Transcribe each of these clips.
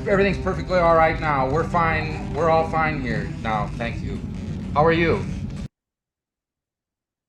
everything's perfectly all right now. We're fine. We're all fine here now. Thank you. How are you?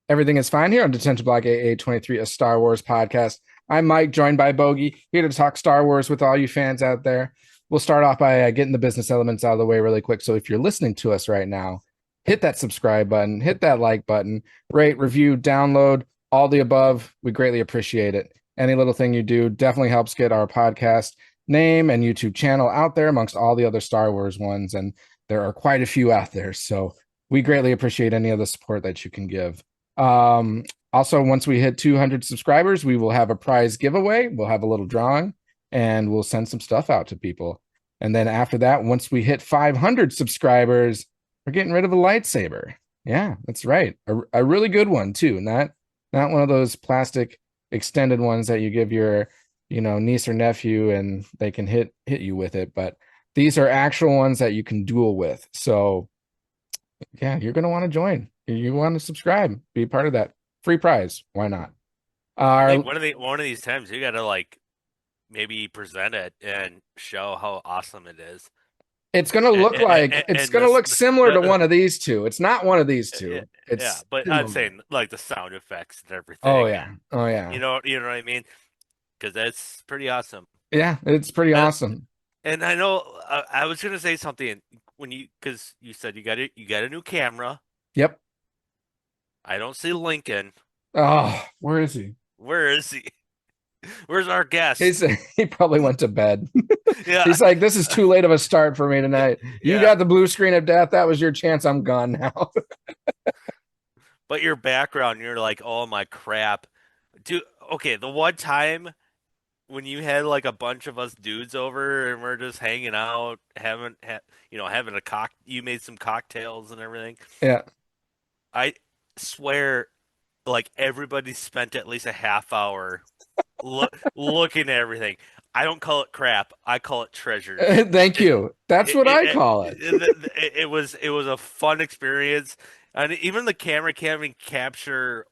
Everything is fine here on Detention Block AA23, a Star Wars podcast. I'm Mike, joined by Bogey, here to talk Star Wars with all you fans out there. We'll start off by getting the business elements out of the way really quick. So if you're listening to us right now, hit that subscribe button, hit that like button, rate, review, download, all the above. We greatly appreciate it. Any little thing you do definitely helps get our podcast name and YouTube channel out there amongst all the other Star Wars ones. And there are quite a few out there. So we greatly appreciate any of the support that you can give. Also, once we hit 200 subscribers, we will have a prize giveaway. We'll have a little drawing and we'll send some stuff out to people. And then after that, once we hit 500 subscribers, we're getting rid of a lightsaber. Yeah, that's right. A really good one too. Not one of those plastic extended ones that you give your, niece or nephew and they can hit you with it, but these are actual ones that you can duel with. So yeah, you're going to want to join. You want to subscribe, be part of that free prize. Why not? I Uh, think one of these times you gotta maybe present it and show how awesome it is. it's going to look like it's And going to look similar to the one of these two. It's not one of these yeah, two. yeah, It's but I'm similar. saying like the sound effects and Oh everything, yeah. and Oh yeah. you know what I mean? Because that's pretty awesome. Yeah, it's pretty Uh, awesome. and I know I was gonna say something because you said you got a new camera. Yep. I don't see Lincoln. Oh, where is he? Where is he? Where's our guest? He's he probably went to bed. Yeah, He's like, this is too late of a start for me tonight. You yeah. got the blue screen of death. That was your chance. I'm gone now. But your background, you're like, oh my crap. Dude, okay, the one time when you had like a bunch of us dudes over and we're just hanging out, having you made some cocktails and everything. Yeah. I swear, like everybody spent at least a half hour looking at everything. I don't call it crap. I call it treasures. Thank you. That's what I call it. It was a fun experience, and even the camera can't even capture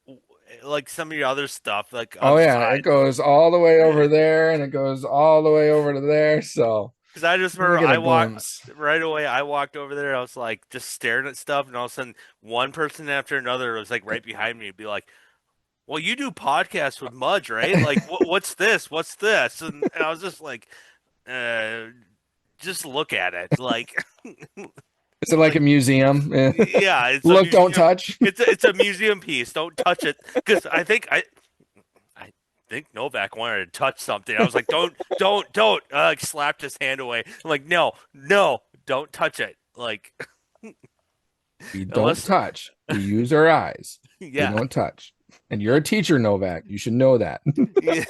like some of your other stuff, like on Oh the yeah, it side. goes all the way over there and it goes all the way over to there. So Because I just we remember get a I walked glimpse. right away. I walked over there. I was like just staring at stuff, and all of a sudden, one person after another was like right behind me, and be like, "Well, you do podcasts with Mudge, right? Like, what's this? What's this?" And I was just like, uh, "Just look at it." Like, Is it like a like museum? yeah, it's a Look, don't museum. touch. It's a museum piece. Don't touch it because I think Novak wanted to touch something. I was like, don't. I like slapped his hand away. I'm like, no, don't touch it. Like We don't unless touch. We use our eyes. We yeah. don't touch. And you're a teacher, Novak. You should know that. Yeah.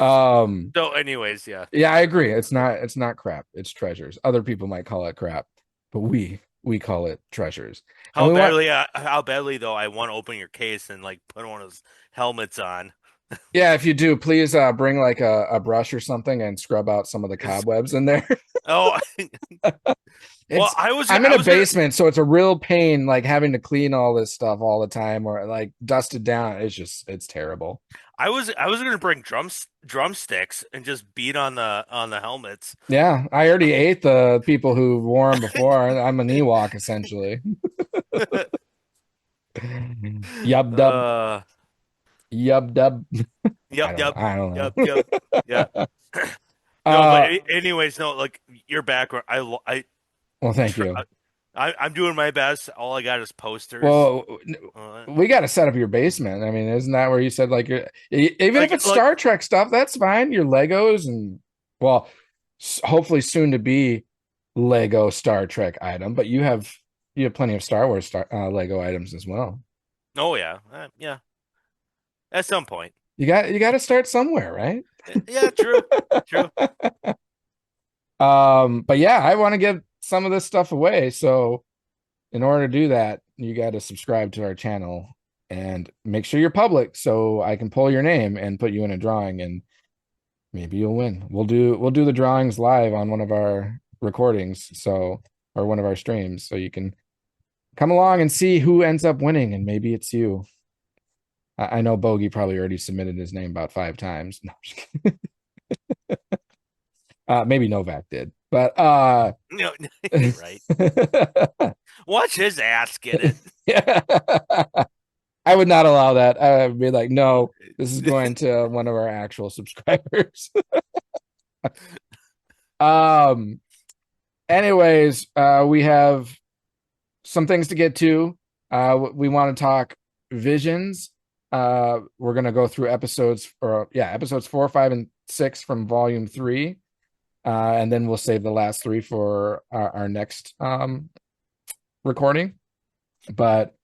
um, So, anyways, yeah. yeah, I agree. It's not crap. It's treasures. Other people might call it crap, but we call it treasures. And we want How badly though I want to open your case and like put one of those helmets on. yeah, if you do, please bring like a brush or something and scrub out some of the It's, cobwebs in there. oh, well, It's I'm in I a was gonna basement, so it's a real pain like having to clean all this stuff all the time or like dust it down. It's terrible. I was gonna bring drumsticks and just beat on the helmets. Yeah, I already ate the people who wore them before. I'm an Ewok essentially. Yub dub, uh, yub dub. I yep, don't know. yep, I don't yep, yep, yeah. know. No, but uh, anyways, no, like your background, well, thank tr you. I'm doing my best. All I got is posters. Well, Uh, we got to set up your basement. I mean, isn't that where you said like even if it's like Star Trek stuff, that's fine. Your Legos and well, hopefully soon to be Lego Star Trek item, but you have plenty of Star Wars Lego items as well. oh yeah, yeah. At some point, You got to start somewhere, right? yeah, true, true. But yeah, I want to give some of this stuff away. So in order to do that, you got to subscribe to our channel and make sure you're public so I can pull your name and put you in a drawing and maybe you'll win. We'll do the drawings live on one of our recordings, so or one of our streams, so you can come along and see who ends up winning, and maybe it's you. I know Bogey probably already submitted his name about 5 times. No, Maybe Novak did, but No, right. Watch his ass get it. yeah. I would not allow that. I would be like, no, this is going to one of our actual subscribers. um Anyways, we have some things to get to. We want to talk visions. We're gonna go through episodes 4, 5, and 6 from volume 3. And then we'll save the last 3 for our next recording. But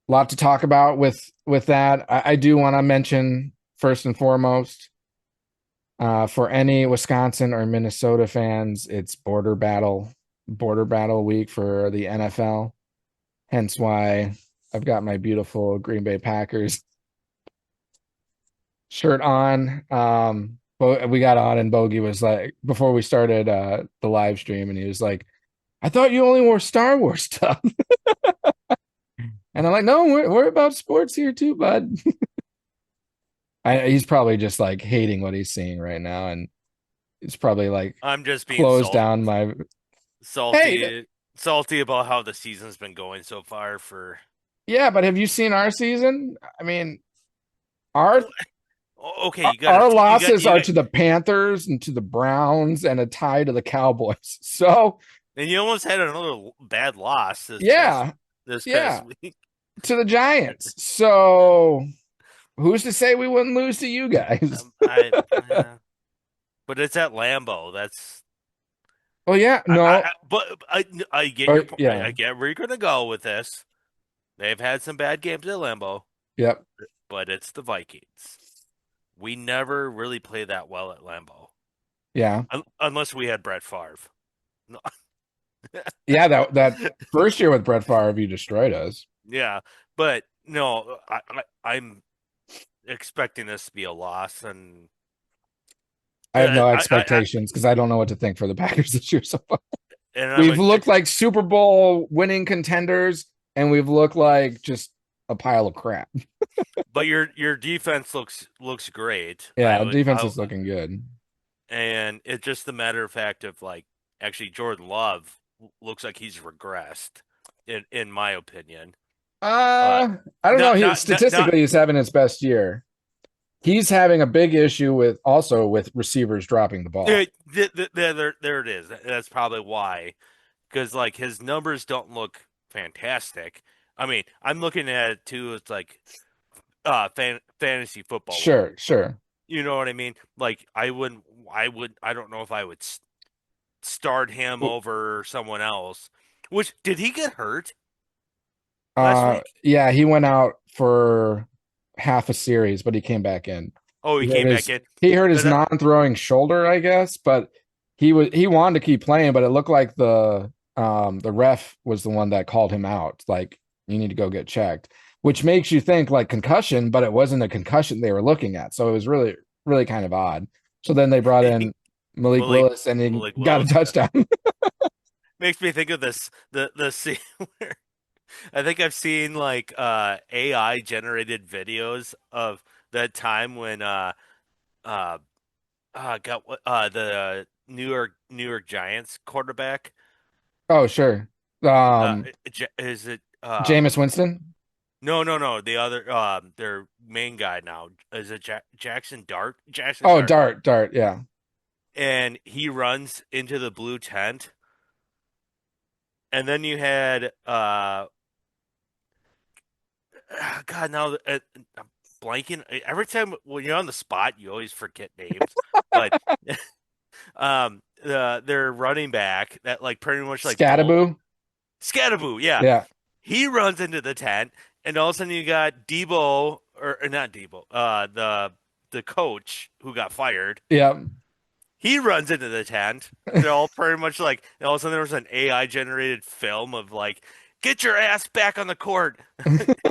a lot to talk about with that. I do want to mention first and foremost, for any Wisconsin or Minnesota fans, it's border battle week for the NFL. Hence why I've got my beautiful Green Bay Packers shirt on. But we got on and Bogey was like, before we started the live stream, and he was like, I thought you only wore Star Wars stuff. And I'm like, no, we're about sports here too, bud. He's probably just like hating what he's seeing right now, and it's probably like I'm just being closed down my salty about how the season's been going so far. Yeah, but have you seen our season? I mean, our okay, our losses are to the Panthers and to the Browns and a tie to the Cowboys. So, and you almost had another bad loss this past week to the Giants. So, who's to say we wouldn't lose to you guys? But it's at Lambeau. That's no. I get your point. I get where you're going to go with this. They've had some bad games at Lambeau. Yep. But it's the Vikings. We never really play that well at Lambeau. Yeah. Unless we had Brett Favre. No. Yeah, that first year with Brett Favre, you destroyed us. Yeah, but no, I'm expecting this to be a loss, and I have no expectations because I don't know what to think for the Packers this year so far. And we've looked like Super Bowl winning contenders, and we've looked like just a pile of crap. But your defense looks great. Yeah, defense is looking good. And it's just a matter of fact of like actually Jordan Love looks like he's regressed, in my opinion. I don't know. Statistically, he's having his best year. He's having a big issue with receivers dropping the ball. There it is. That's probably why, because like his numbers don't look fantastic. I mean, I'm looking at it too. It's like fantasy football. Sure. You know what I mean? Like I don't know if I would start him over someone else. Which, did he get hurt last week? Yeah, he went out for half a series, but he came back in. Oh, he came back in. He hurt his non-throwing shoulder, I guess, but he wanted to keep playing, but it looked like the ref was the one that called him out. Like, you need to go get checked, which makes you think like concussion, but it wasn't a concussion they were looking at. So it was really, really kind of odd. So then they brought in Malik Willis, and he got a touchdown. Makes me think of the scene where I think I've seen like AI generated videos of that time when the New York Giants quarterback. Oh, sure. Is it Jameis Winston? No. The other their main guy now is it Jackson Dart? Dart, yeah. And he runs into the blue tent. And then you had God, now I'm blanking. Every time when you're on the spot, you always forget names. But their running back that like pretty much like Scattaboo, yeah. Yeah. He runs into the tent, and all of a sudden you got Debo, or not Debo, the coach who got fired. Yeah. He runs into the tent. They're all pretty much like, and all of a sudden there was an AI generated film of like, get your ass back on the court,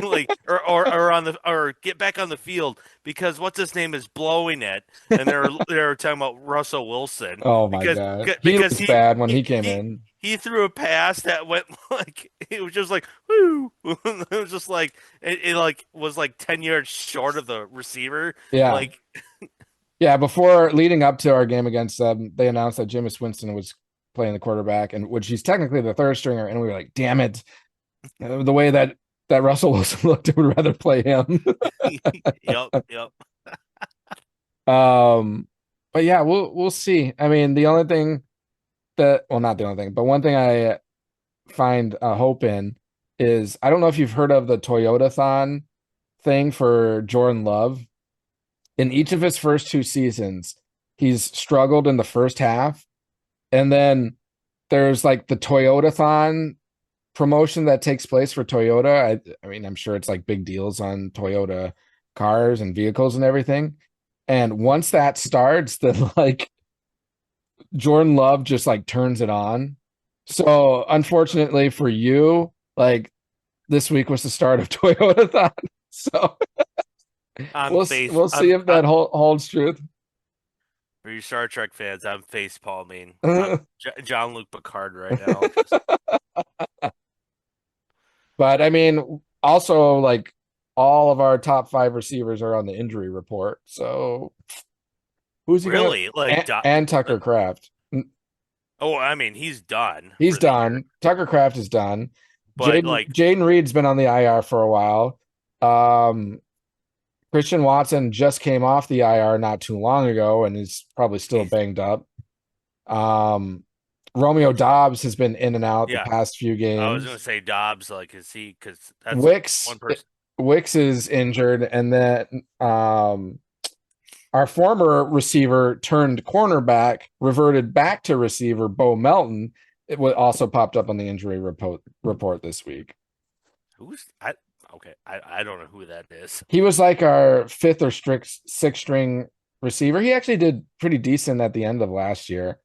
like, or get back on the field because what's his name is blowing it, and they're talking about Russell Wilson. Oh my god, he was bad when he came in. He threw a pass that went like it was just like whoo. It was just like it like was like 10 yards short of the receiver. Yeah, like Yeah, before leading up to our game against them, they announced that Jameis Winston was playing the quarterback, and which he's technically the third stringer, and we were like, damn it. The way that Russell Wilson looked, I would rather play him. Yep. But yeah, we'll see. I mean, the only thing not the only thing, but one thing I find hope in is I don't know if you've heard of the Toyota-thon thing for Jordan Love. In each of his first two seasons, he's struggled in the first half, and then there's like the Toyota-thon promotion that takes place for Toyota. I mean, I'm sure it's like big deals on Toyota cars and vehicles and everything. And once that starts, then like Jordan Love just like turns it on. So unfortunately for you, like this week was the start of Toyota-thon. So we'll see if that holds truth. For you Star Trek fans, I'm face palming John Luke Picard right now. But I mean, also like all of our top 5 receivers are on the injury report. So who's he really and Tucker Kraft. Oh, I mean, he's done. He's done. Tucker Kraft is done. But Jaden Reed's been on the IR for a while. Christian Watson just came off the IR not too long ago and is probably still banged up. Romeo Dobbs has been in and out the past few games. I was going to say Dobbs, like, is he? Because that's one person. Wicks is injured, and then our former receiver turned cornerback, reverted back to receiver, Bo Melton. It also popped up on the injury report this week. I don't know who that is. He was like our 5th or 6th string receiver. He actually did pretty decent at the end of last year.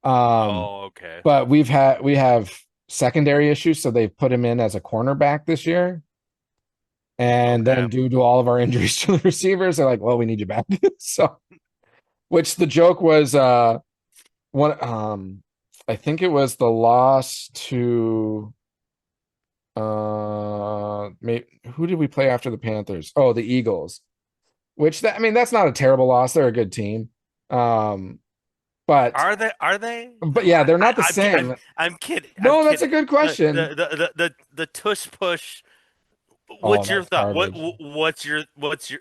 Okay. But we have secondary issues, so they've put him in as a cornerback this year. And then due to all of our injuries to the receivers, they're like, well, we need you back. So, which the joke was, I think it was the loss to, who did we play after the Panthers? Oh, the Eagles, I mean, that's not a terrible loss. They're a good team. But are they? But yeah, they're not the same. I'm kidding. No, that's a good question. The tush push. What's your thought? What's your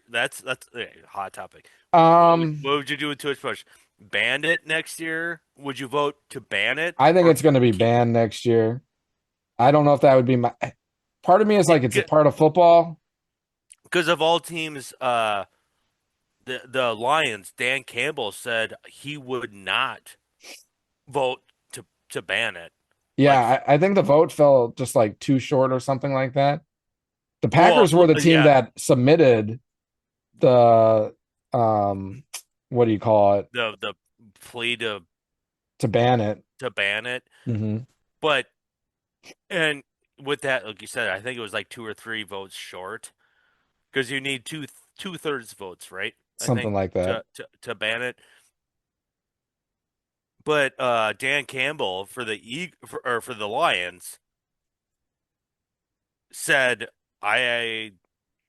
that's a hot topic. What would you do with tush push? Ban it next year? Would you vote to ban it? I think it's going to be banned next year. I don't know if that would be my part of me is like it's a part of football. Because of all teams, the Lions, Dan Campbell said he would not vote to ban it. Yeah, I think the vote fell just like too short or something like that. The Packers were the team that submitted the what do you call it? The plea to ban it. To ban it. Mm-hmm. But and with that, like you said, I think it was like 2 or 3 votes short because you need 2/3 votes, right? Something like that to ban it. But Dan Campbell for the Lions said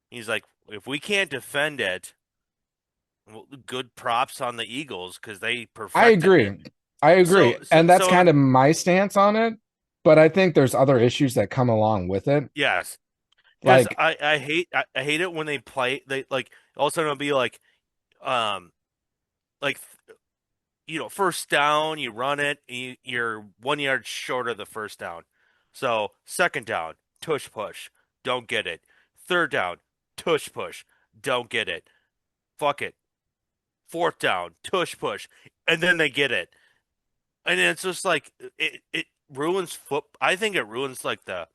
he's like, if we can't defend it, well, good props on the Eagles because they perfected it. I agree. And that's kind of my stance on it, but I think there's other issues that come along with it. Yes. Like I hate it when they like all of a sudden it'll be like first down, you run it, you're 1 yard short of the first down. So second down, tush push, don't get it. Third down, tush push, don't get it. Fuck it. Fourth down, tush push, and then they get it. And it's just like it ruins I think it ruins like the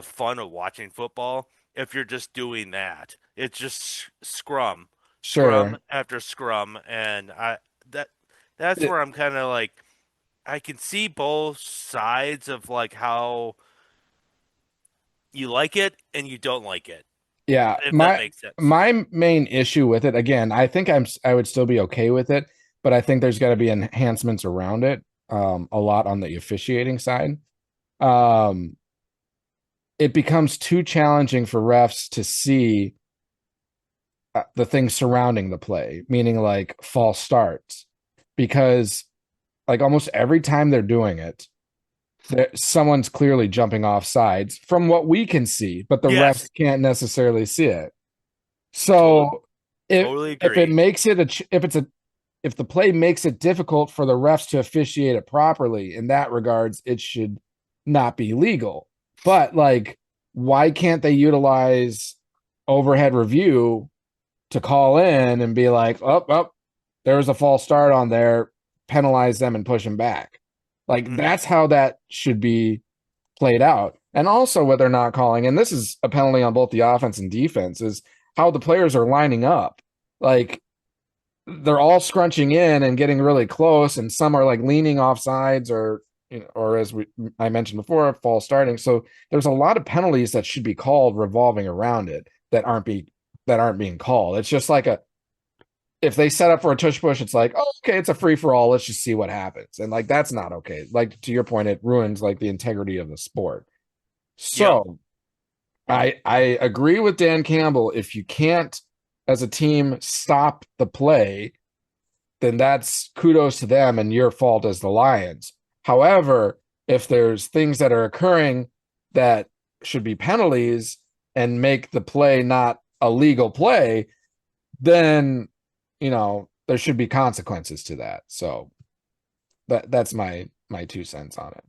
fun of watching football if you're just doing that. It's just scrum after scrum, and that's where I'm kind of like I can see both sides of like how you like it and you don't like it. Yeah, if that makes sense. My main issue with it, again, I think I would still be okay with it, but I think there's got to be enhancements around it. A lot on the officiating side. It becomes too challenging for refs to see the things surrounding the play, meaning like false starts, because like almost every time they're doing it, someone's clearly jumping off sides from what we can see, but the Yes, refs can't necessarily see it. totally, So totally if it agree. makes it if the play makes it difficult for the refs to officiate it properly in that regards, it should not be legal. But like, why can't they utilize overhead review to call in and be like, there was a false start on there, penalize them and push them back? Like Hmm. that's how that should be played out. And also what they're not calling, and this is a penalty on both the offense and defense, is how the players are lining up. Like they're all scrunching in and getting really close, and some are like leaning off sides or or as I mentioned before, false starting. So there's a lot of penalties that should be called revolving around it that aren't being called. It's just like a if they set up for a tush push, it's like, oh, okay, it's a free for all. Let's just see what happens. And like that's not okay. Like to your point, it ruins like the integrity of the sport. Yep. So I agree with Dan Campbell. If you can't, as a team, stop the play, then that's kudos to them and your fault as the Lions. However, if there's things that are occurring that should be penalties and make the play not a legal play, then there should be consequences to that. So that's my 2 cents on it.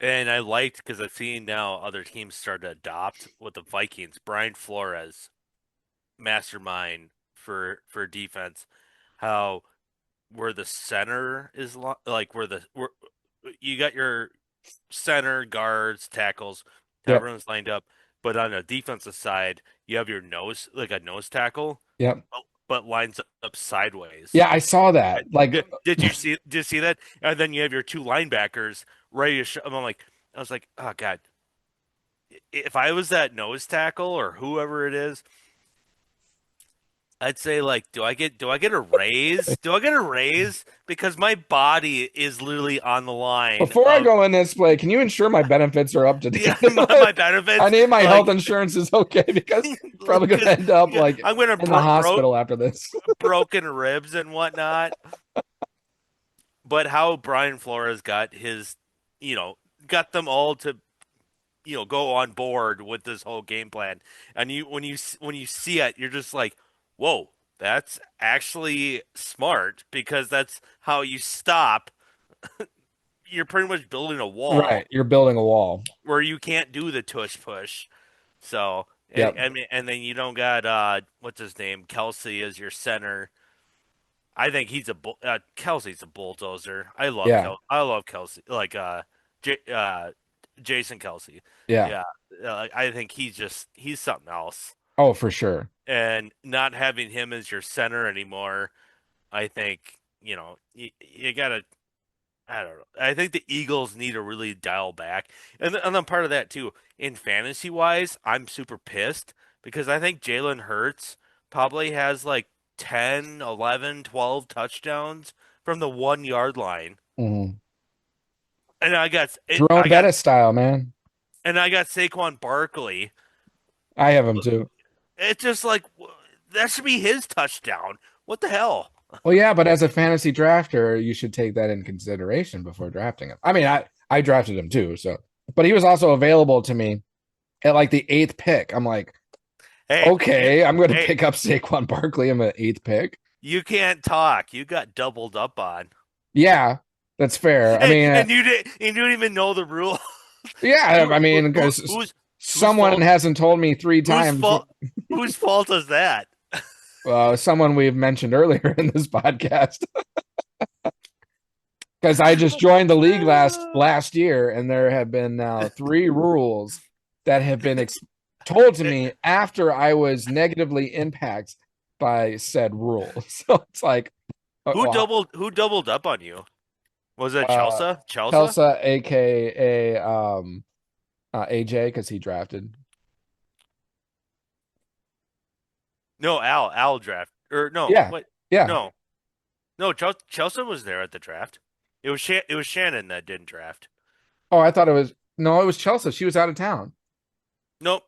And I liked because I've seen now other teams start to adopt with the Vikings. Brian Flores, mastermind for defense, how where the center is like where you got your center guards tackles, Yep. everyone's lined up, but on the defensive side you have your nose like a nose tackle, Yep. but lines up sideways. Yeah, I saw that. Like, Did you see that? And then you have your two linebackers ready to I'm like, I was like, oh God, if I was that nose tackle or whoever it is, I'd say like, do I get a raise? Do I get a raise? Because my body is literally on the line before I of go in this play, can you ensure my benefits are up to date? yeah, my I benefits. need my health Like, insurance is okay because probably gonna because end up like I'm gonna in the hospital after this. broken ribs and whatnot. But how Brian Flores got his, you know, got them all to go on board with this whole game plan, and when you see it, you're just like, whoa, that's actually smart because that's how you stop. You're pretty much building a Right, wall you're building a wall. where you can't do the tush push. So, and, Yep. I mean, and then you don't got what's his name, Kelsey as your center. I think Kelsey's a bulldozer. Yeah. I love Kelsey, like J, Jason Kelsey. Yeah. Yeah, I think he's something else. Oh, for sure. And not having him as your center anymore, I think you gotta. I don't know. I think the Eagles need to really dial back, and then part of that too. In fantasy wise, I'm super pissed because I think Jalen Hurts probably has like 10, 11, 12 touchdowns from the 1 yard line, Mhm. and I got Jerome Bettis style, man. Saquon Barkley. I have him too. It's just like that should be his touchdown. What the hell? Well, yeah, but as a fantasy drafter, you should take that in consideration before drafting him. I mean, I drafted him too, so but he was also available to me at like the eighth pick. I'm like, Hey, okay, I'm going to hey, pick up Saquon Barkley. I'm an eighth pick. you can't talk. You got doubled up on. Yeah, that's fair. I And, mean, and you didn't even know the rule. yeah, Who, I who, mean, who because whose someone fault? hasn't told me three Whose times. fault? Whose fault is that? Someone we've mentioned earlier in this podcast. Because I just joined the league last year, and there have been now 3 rules that have been told to me after I was negatively impacted by said rule. So it's like, Who doubled up on you? Was it uh, Chelsea? Chelsea? Kelsa, aka AJ, because he drafted. No, Al draft or no? Yeah, What? yeah. No, no. Chelsea was there at the draft. It was Shannon that didn't draft. Oh, I thought it was no, it was Chelsea. She was out of town. Nope.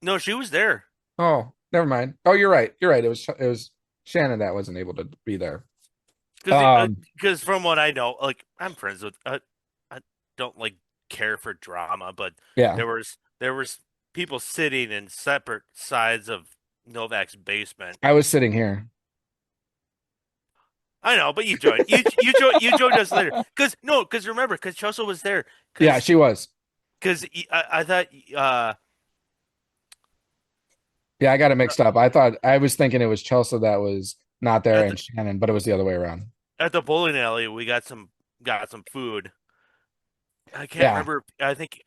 No, she was there. Oh, Never mind. Oh, you're right. You're right. It was Shannon that wasn't able to be there. Um, Because from what I know, like I'm friends with, I don't like care for drama, but yeah, there was people sitting in separate sides of Novak's basement. I was sitting here. I know, but you joined. You joined us later. Because remember, because Chelsea was there. Yeah, she was. Because I thought Yeah, I got it mixed up. I was thinking it was Chelsea that was not there at the and Shannon, but it was the other way around. at the bowling alley we got some food. I can't Yeah, remember. I think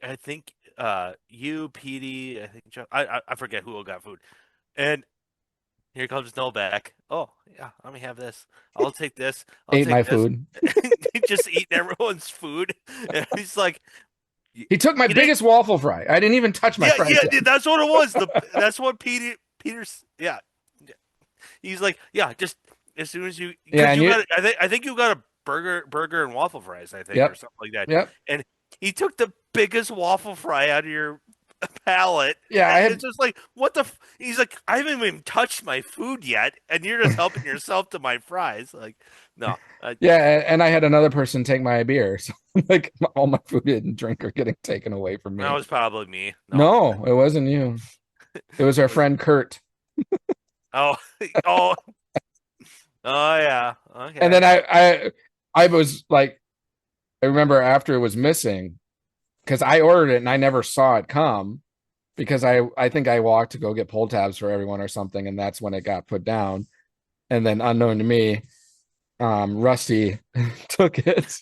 you, Petey, I think I forget who got food. And here comes Novak. Oh yeah, let me have this. I'll take this. I'll ate my take this. food. Just eating everyone's food. And he's like, He took my you didn't. biggest waffle fry. I didn't even touch my Yeah, fries yeah, yet. dude, that's what it was. That's what Peter's. Yeah, he's like, yeah, just as soon as you, Yeah, because and you you. got, I think you got a burger and waffle fries, I think, or Yep, something like that. yep. And he took the biggest waffle fry out of your palate, Yeah, I and had. it's just like, what the? He's like, I haven't even touched my food yet, and you're just helping yourself to my fries. Like, no, Yeah, and I had another person take my beer. So like all my food and drink are getting taken away from that me. was probably me. No, No, it wasn't you. It was our it was. friend Kurt. Oh, oh, oh, yeah. And Okay. then I was like, I remember after it was missing because I ordered it and I never saw it come because I think I walked to go get pull tabs for everyone or something, and that's when it got put down. And then unknown to me, Rusty took it.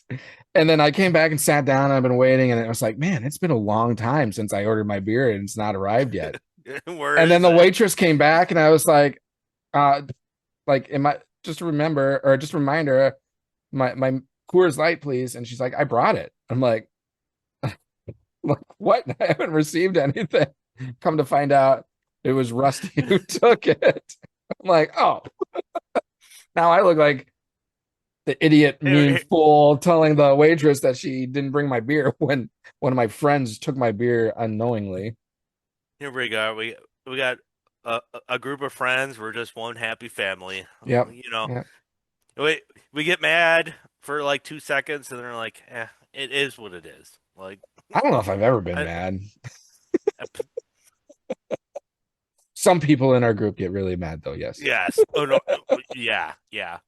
And then I came back and sat down and I've been waiting, and I was like, man, it's been a long time since I ordered my beer and it's not arrived yet. Where And then is the it? waitress came back and I was uh like, am I just remember or just a reminder, my Coors Light, please. And she's like, I brought it. I'm like, what? I haven't received anything. Come to find out it was Rusty who took it. I'm like, oh, now I look like the idiot mean Here, fool telling the waitress that she didn't bring my beer when one of my friends took my beer unknowingly. here we go. We got a group of friends. We're just one happy family. Yep. You know, Yep. we get mad for like 2 seconds, and they're like, it is what it is. Like, I don't know if I've ever been I, mad. I, Some people in our group get really mad though, yes. yes. Oh no. Yeah, yeah.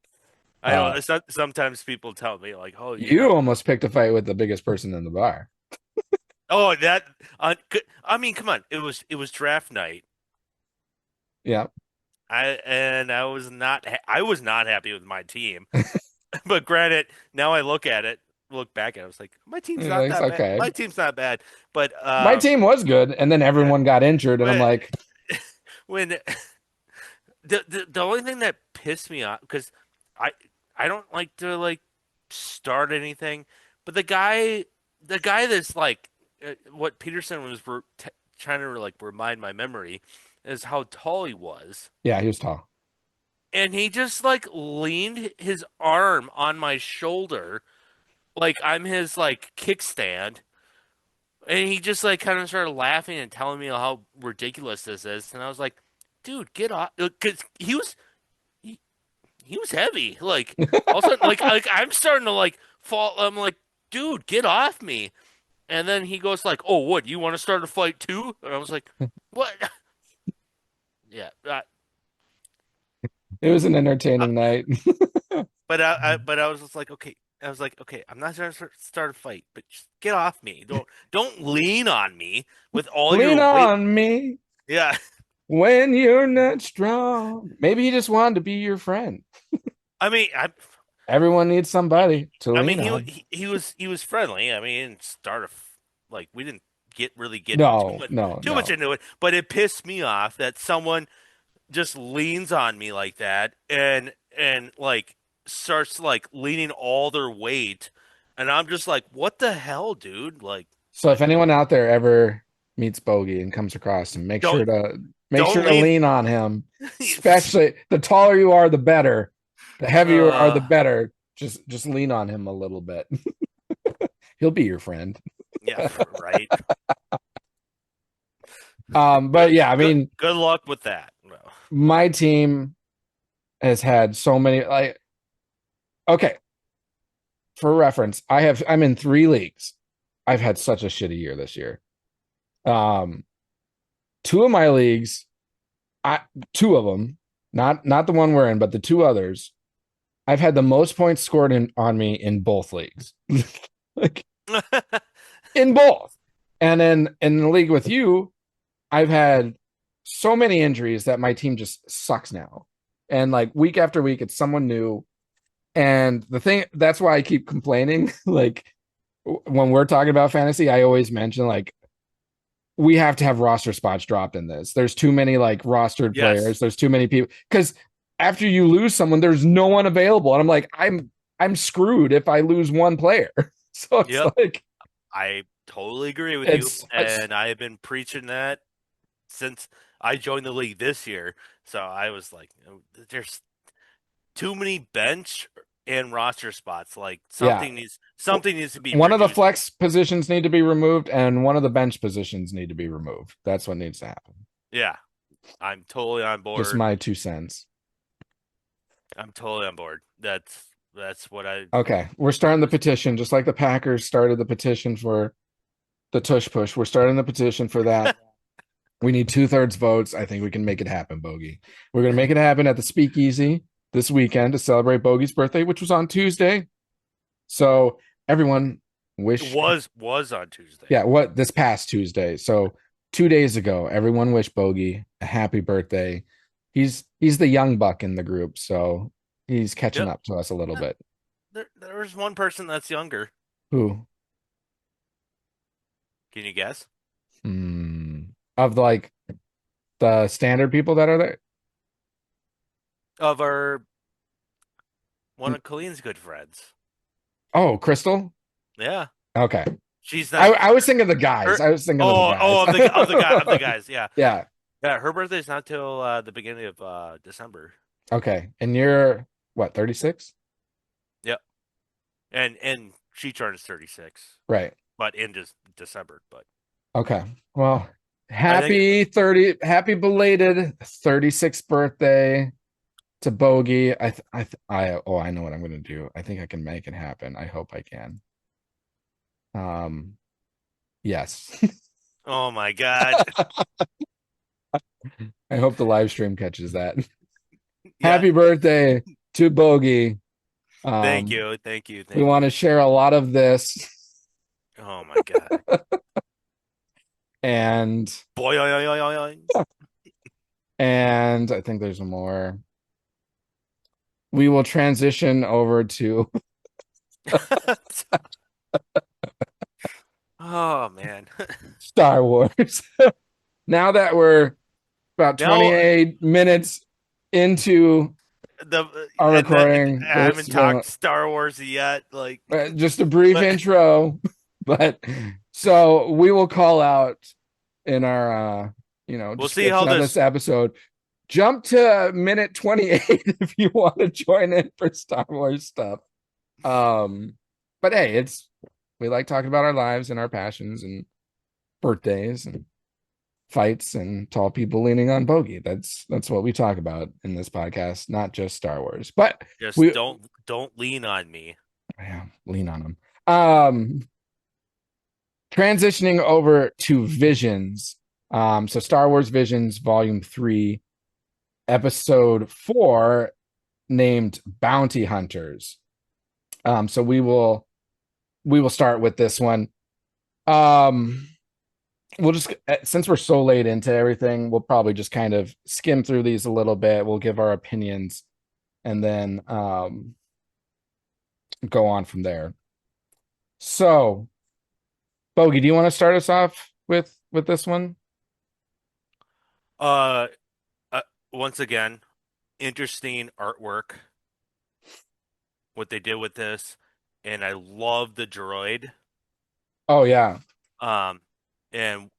I know. Uh Sometimes people tell me like, oh, you almost picked a fight with the biggest person in the bar. oh that. I mean, come on. It was draft night. Yeah. I was not happy with my team. But granted, now I look back at it, I was like, my team's not It's that bad. okay. My team's not bad. But My team was good, and then yeah, everyone got injured, and I'm when like, when the only thing that pissed me off, because I I don't like to like start anything, but the guy that's like what Peterson was trying to like remind my memory is how tall he was. yeah, he was tall. And he just like leaned his arm on my shoulder like I'm his like kickstand, and he just like kind of started laughing and telling me how ridiculous this is, and I was like, dude, get off, because he, he was heavy. Like all of a sudden, like I'm starting to like fall. I'm like, dude, get off me. And then he goes like, oh, what? You want to start a fight too? And I was like, what? Yeah, It was an uh, entertaining night. but I was just like, okay. I was like, okay, I'm not trying to start a fight, but just get off me. Don't lean on me with all Lean your weight. on me Yeah, when you're not strong. Maybe he just wanted to be your friend. I mean, Everyone needs somebody to I mean, lean on. he was friendly. I mean, like we didn't really get too No, much no, too much no. into it, but it pissed me off that someone just leans on me like that and like starts like leaning all their weight, and I'm just like, what the hell, dude? So if anyone out there ever meets Bogey and comes across him, Don't make sure don't to lean. lean on him. Especially the taller you are, the better. The heavier you are, the uh, better. Just lean on him a little bit. He'll be your friend. yeah, right. But yeah, I mean, good luck with that. No. my team has had so many like okay, for reference, I'm in 3 leagues. I've had such a shitty year this year. Um, two of my leagues, I two of them, not the one we're in, but the two others, I've had the most points scored on me in both leagues. Like in both. And then in the league with you, I've had so many injuries that my team just sucks now. And like week after week, it's someone new. And the thing that's why I keep complaining. Like when we're talking about fantasy, I always mention like we have to have roster spots dropped in this. There's too many like rostered players. There's too many people because after you lose someone, there's no one available. And I'm like, I'm screwed if I lose one player. So it's like I totally agree with you. And I have been preaching that since I joined the league this year. So I was like, there's too many bench and roster spots. Like something needs to be one reduced. of the flex positions need to be removed and one of the bench positions need to be removed. That's what needs to happen. Yeah. I'm totally on board. Just my 2 cents. I'm totally on board. That's what I Okay. We're starting the petition, just like the Packers started the petition for the tush push. We're starting the petition for that. We need 2/3 votes. I think we can make it happen, Bogey. We're gonna make it happen at the Speakeasy this weekend to celebrate Bogey's birthday, which was on Tuesday. So everyone wish was on Tuesday. Yeah, this past Tuesday. So 2 days ago, everyone wished Bogey a happy birthday. He's the young buck in the group, so he's catching up to us a little bit. There's one person that's younger. Who? Can you guess? Of like the standard people that are there? Of one of Colleen's good friends. Oh, Crystal? Yeah. Okay. She's not. I was thinking of the guys. I was thinking of the guys. Of the guys. Yeah. Yeah. Yeah. Her birthday's not till the beginning of December. Okay. And you're what, 36? Yep. And she turns 36. Right. But in just December. But okay. Well, happy belated 36th birthday to Bogey. I know what I'm gonna do. I think I can make it happen. I hope I can. Yes. Oh my God. I hope the live stream catches that. Happy birthday to Bogey. Thank you. We want to share a lot of this. Oh my God. And boy, and I think there's more. We will transition over to oh man. Star Wars. Now that we're about 28 minutes into our recording, I haven't talked Star Wars yet. Like just a brief intro, but so we will call out in our we'll see how this episode. Jump to minute 28 if you want to join in for Star Wars stuff. But hey, we like talking about our lives and our passions and birthdays and fights and tall people leaning on Bogey. That's what we talk about in this podcast, not just Star Wars. But just don't lean on me. Yeah, lean on them. Transitioning over to Visions. So Star Wars Visions Volume 3, Episode 4, named Bounty Hunters. So we will start with this one. We'll just, since we're so late into everything, we'll probably just kind of skim through these a little bit. We'll give our opinions and then go on from there. So, Bogey, do you want to start us off with this one? Once again, interesting artwork. What they did with this, and I love the droid. Oh yeah. And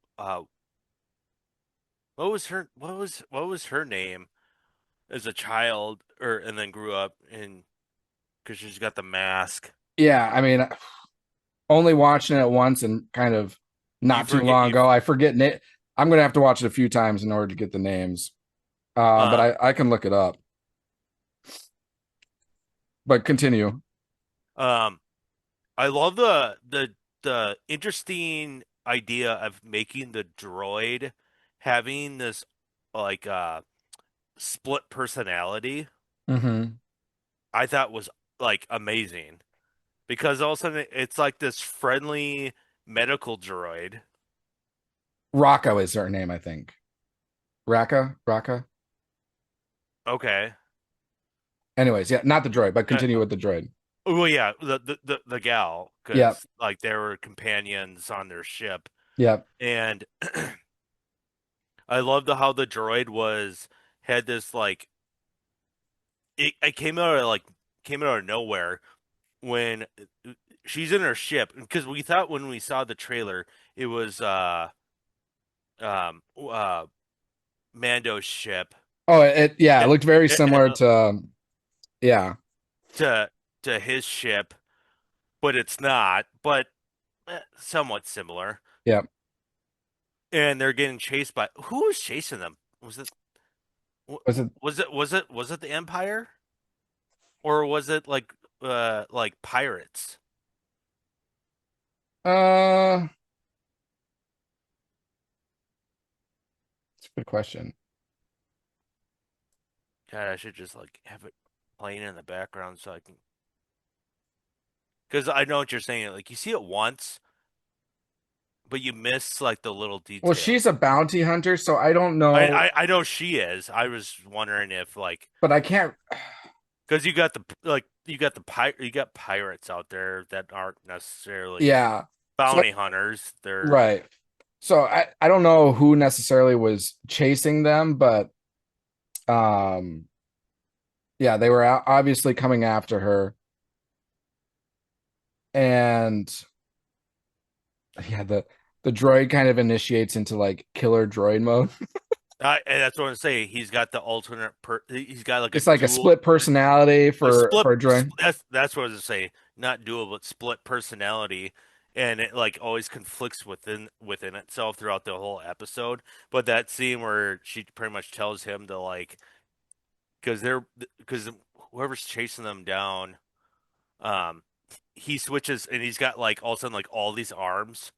what was her name as a child, and then grew up because she's got the mask. Yeah, I mean, only watching it once and kind of not too long ago. I forget it. I'm gonna have to watch it a few times in order to get the names. But Um, I can look it up. But continue. um, I love the interesting idea of making the droid having this like split personality. Hmm. I thought was like amazing because all of a sudden it's like this friendly medical droid. Rocco is her name, I think. Raka. Okay. Anyways, yeah, not the droid, but Uh, continue with the droid. well, yeah, the gal Yep, because like they were companions on their ship, yep. and I loved how the droid was had this like it came out of nowhere when she's in her ship because we thought when we saw the trailer it was um uh Mando's ship Oh, yeah, it eh, looked very eh, similar to yeah, to his ship, but it's not, but somewhat similar. yep. And they're getting chased by who was chasing them? Was it Was it was it the Empire or was it like pirates? uh it's a good question. God, I should just like have it playing in the background so I can because I know what you're saying. Like you see it once, but you miss like the little Well, details. she's a bounty hunter, so I don't know, I know she is. I was wondering if like but I can't because you got the like you got pirates out there that aren't necessarily yeah. So bounty hunters. They're right. So I don't know who necessarily was chasing them, but um yeah, they were obviously coming after her. And yeah, the droid kind of initiates into like killer droid mode. and that's what I'm saying. He's got the alternate he's got like a It's like a dual split personality a split for a droid. that's what I was gonna say. Not dual, but split personality, and it like always conflicts within itself throughout the whole episode. But that scene where she pretty much tells him to like because whoever's chasing them down, um, he switches and he's got like all of a sudden like all these arms,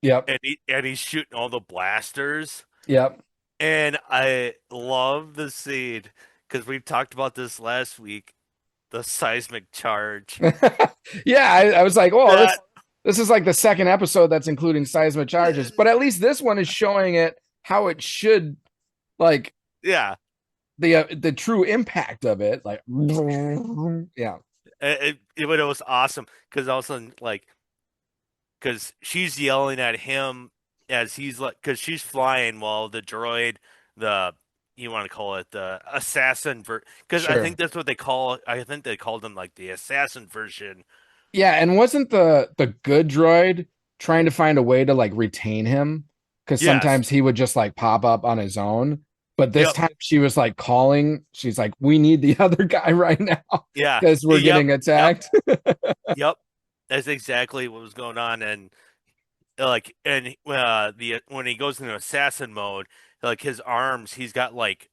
Yep. and he's shooting all the blasters, Yep. and I love the scene because we talked about this last week, the seismic charge. Yeah, I was like, oh, That this is like the second episode that's including seismic charges, but at least this one is showing it how it should like yeah, the true impact of it. Like, yeah, but it was awesome because all of a sudden like because she's yelling at him as he's like because she's flying while the droid the you want to call it the assassin because I think sure. that's what they call I think they called him like the assassin version. Yeah, and wasn't the good droid trying to find a way to like retain him? Because Yes. sometimes he would just like pop up on his own. But this Yep. time she was like calling. She's like, "We need the other guy right now Yeah. because we're Yep. getting Yep. attacked." Yep. That's exactly what was going on, and like, and the when he goes into assassin mode, like his arms, he's got like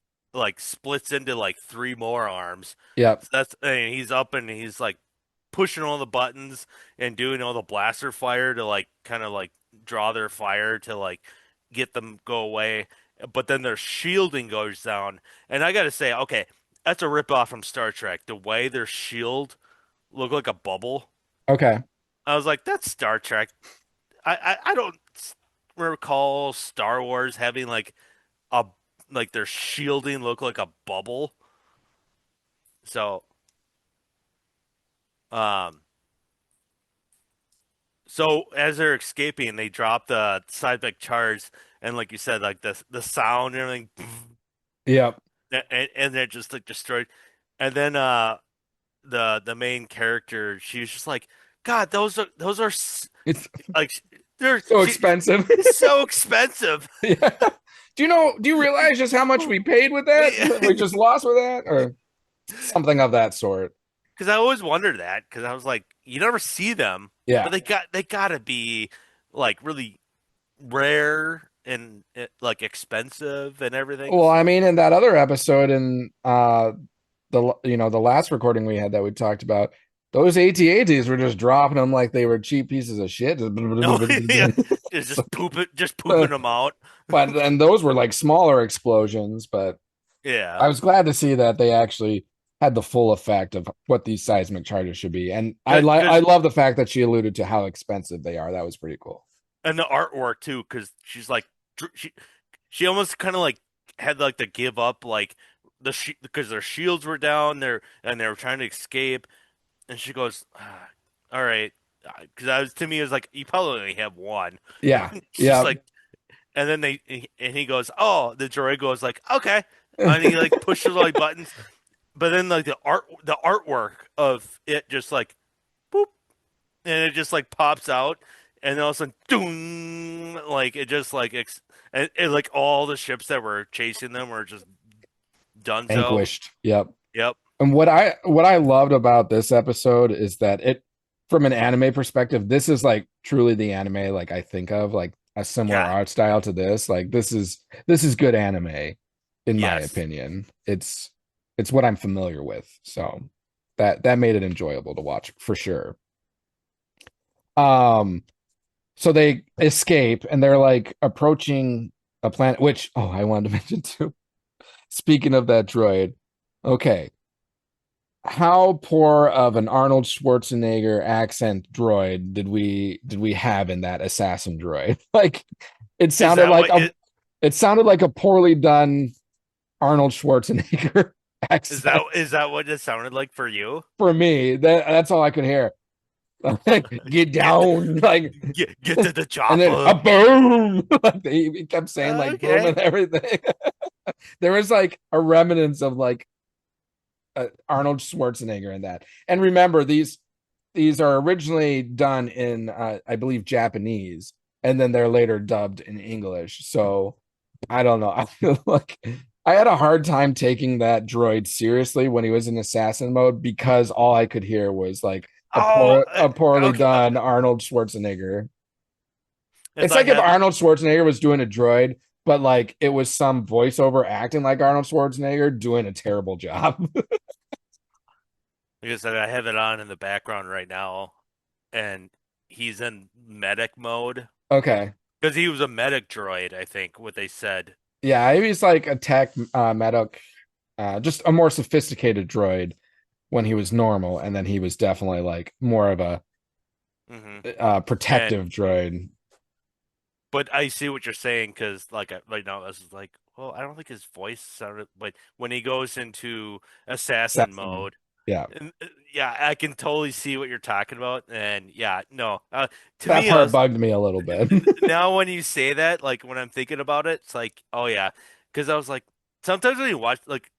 splits into like three more arms. Yep. So that's and he's up and he's like pushing all the buttons and doing all the blaster fire to like kind of like draw their fire to like get them go away. But then their shielding goes down, and I gotta say, okay, that's a ripoff from Star Trek. The way their shield looked like a bubble. Okay. I was like, that's Star Trek. I don't recall Star Wars having a like their shielding look like a bubble. So um so as they're escaping, they drop the seismic charge, and like you said, like the sound and everything, Yep. and they're just like destroyed. And then the main character, she's just like, God, It's like they're so expensive. it's so expensive. Yeah. Do you realize just how much we paid with that? We just lost with that or something of that sort. Because I always wondered that because I was like, you never see them, but Yeah. they gotta be like really rare like expensive and everything. Well, I So mean, in that other episode in the last recording we had that we talked about, those AT-ATs were just dropping them like they were cheap pieces of shit. no, yeah, it's So, just pooping them out. but and those were like smaller explosions, but Yeah, I was glad to see that they actually had the full effect of what these seismic charges should be. And I because love the fact that she alluded to how expensive they are. That was pretty cool. and the artwork too, because she's like she almost kind of like had like to give up like because their shields were down there and they were trying to escape, and she goes, "All right," because I was to me it was like you probably only have one. Yeah. She's Yeah. like, and then and he goes, "Oh," the droid goes like, "Okay," and he like pushes all the buttons, but then like the artwork of it just like boop, and it just like pops out, and then all of a sudden, doom, like it just like like all the ships that were chasing them were just donezo. Vanquished. Yep. Yep. And what I loved about this episode is that it, from an anime perspective, this is like truly the anime like I think of, like a similar Yeah. art style to this. Like this is good anime, in my Yes. opinion. It's what I'm familiar with. So that made it enjoyable to watch for sure. Um, so they escape and they're like approaching a planet, which I wanted to mention too. Speaking of that droid, okay, how poor of an Arnold Schwarzenegger accent droid did we have in that assassin droid? Like it Is sounded that like what a it sounded like a poorly done Arnold Schwarzenegger accent is that what it sounded like for you? for me. That's all I could hear. Get Get down, like, get to the and then a chopper. boom. Like he kept saying like boom Okay. and everything. There was like a remnants of like Arnold Schwarzenegger in that. And remember, these are originally done in I believe Japanese, and then they're later dubbed in English. So I don't know. I feel like I had a hard time taking that droid seriously when he was in assassin mode because all I could hear was like Oh, a poorly okay. done Arnold Schwarzenegger. If It's I like if have, Arnold Schwarzenegger was doing a droid, but like it was some voiceover acting like Arnold Schwarzenegger doing a terrible job. like I said, I have it on in the background right now, and he's in medic mode Okay. because he was a medic droid, I think, what they said. Yeah, he's like a tech medic, just a more sophisticated droid when he was normal, and then he was definitely like more of a Hmm. And protective droid. but I see what you're saying because right now this is like, well, I don't think his voice sounded, but when he goes into assassin Assassin. mode, Yeah, yeah, I can totally see what you're talking about, and yeah, no, to that me, I part was bugged me a little bit. now when you say that, like when I'm thinking about it, it's like, oh yeah, because I was like, sometimes when you watch, like,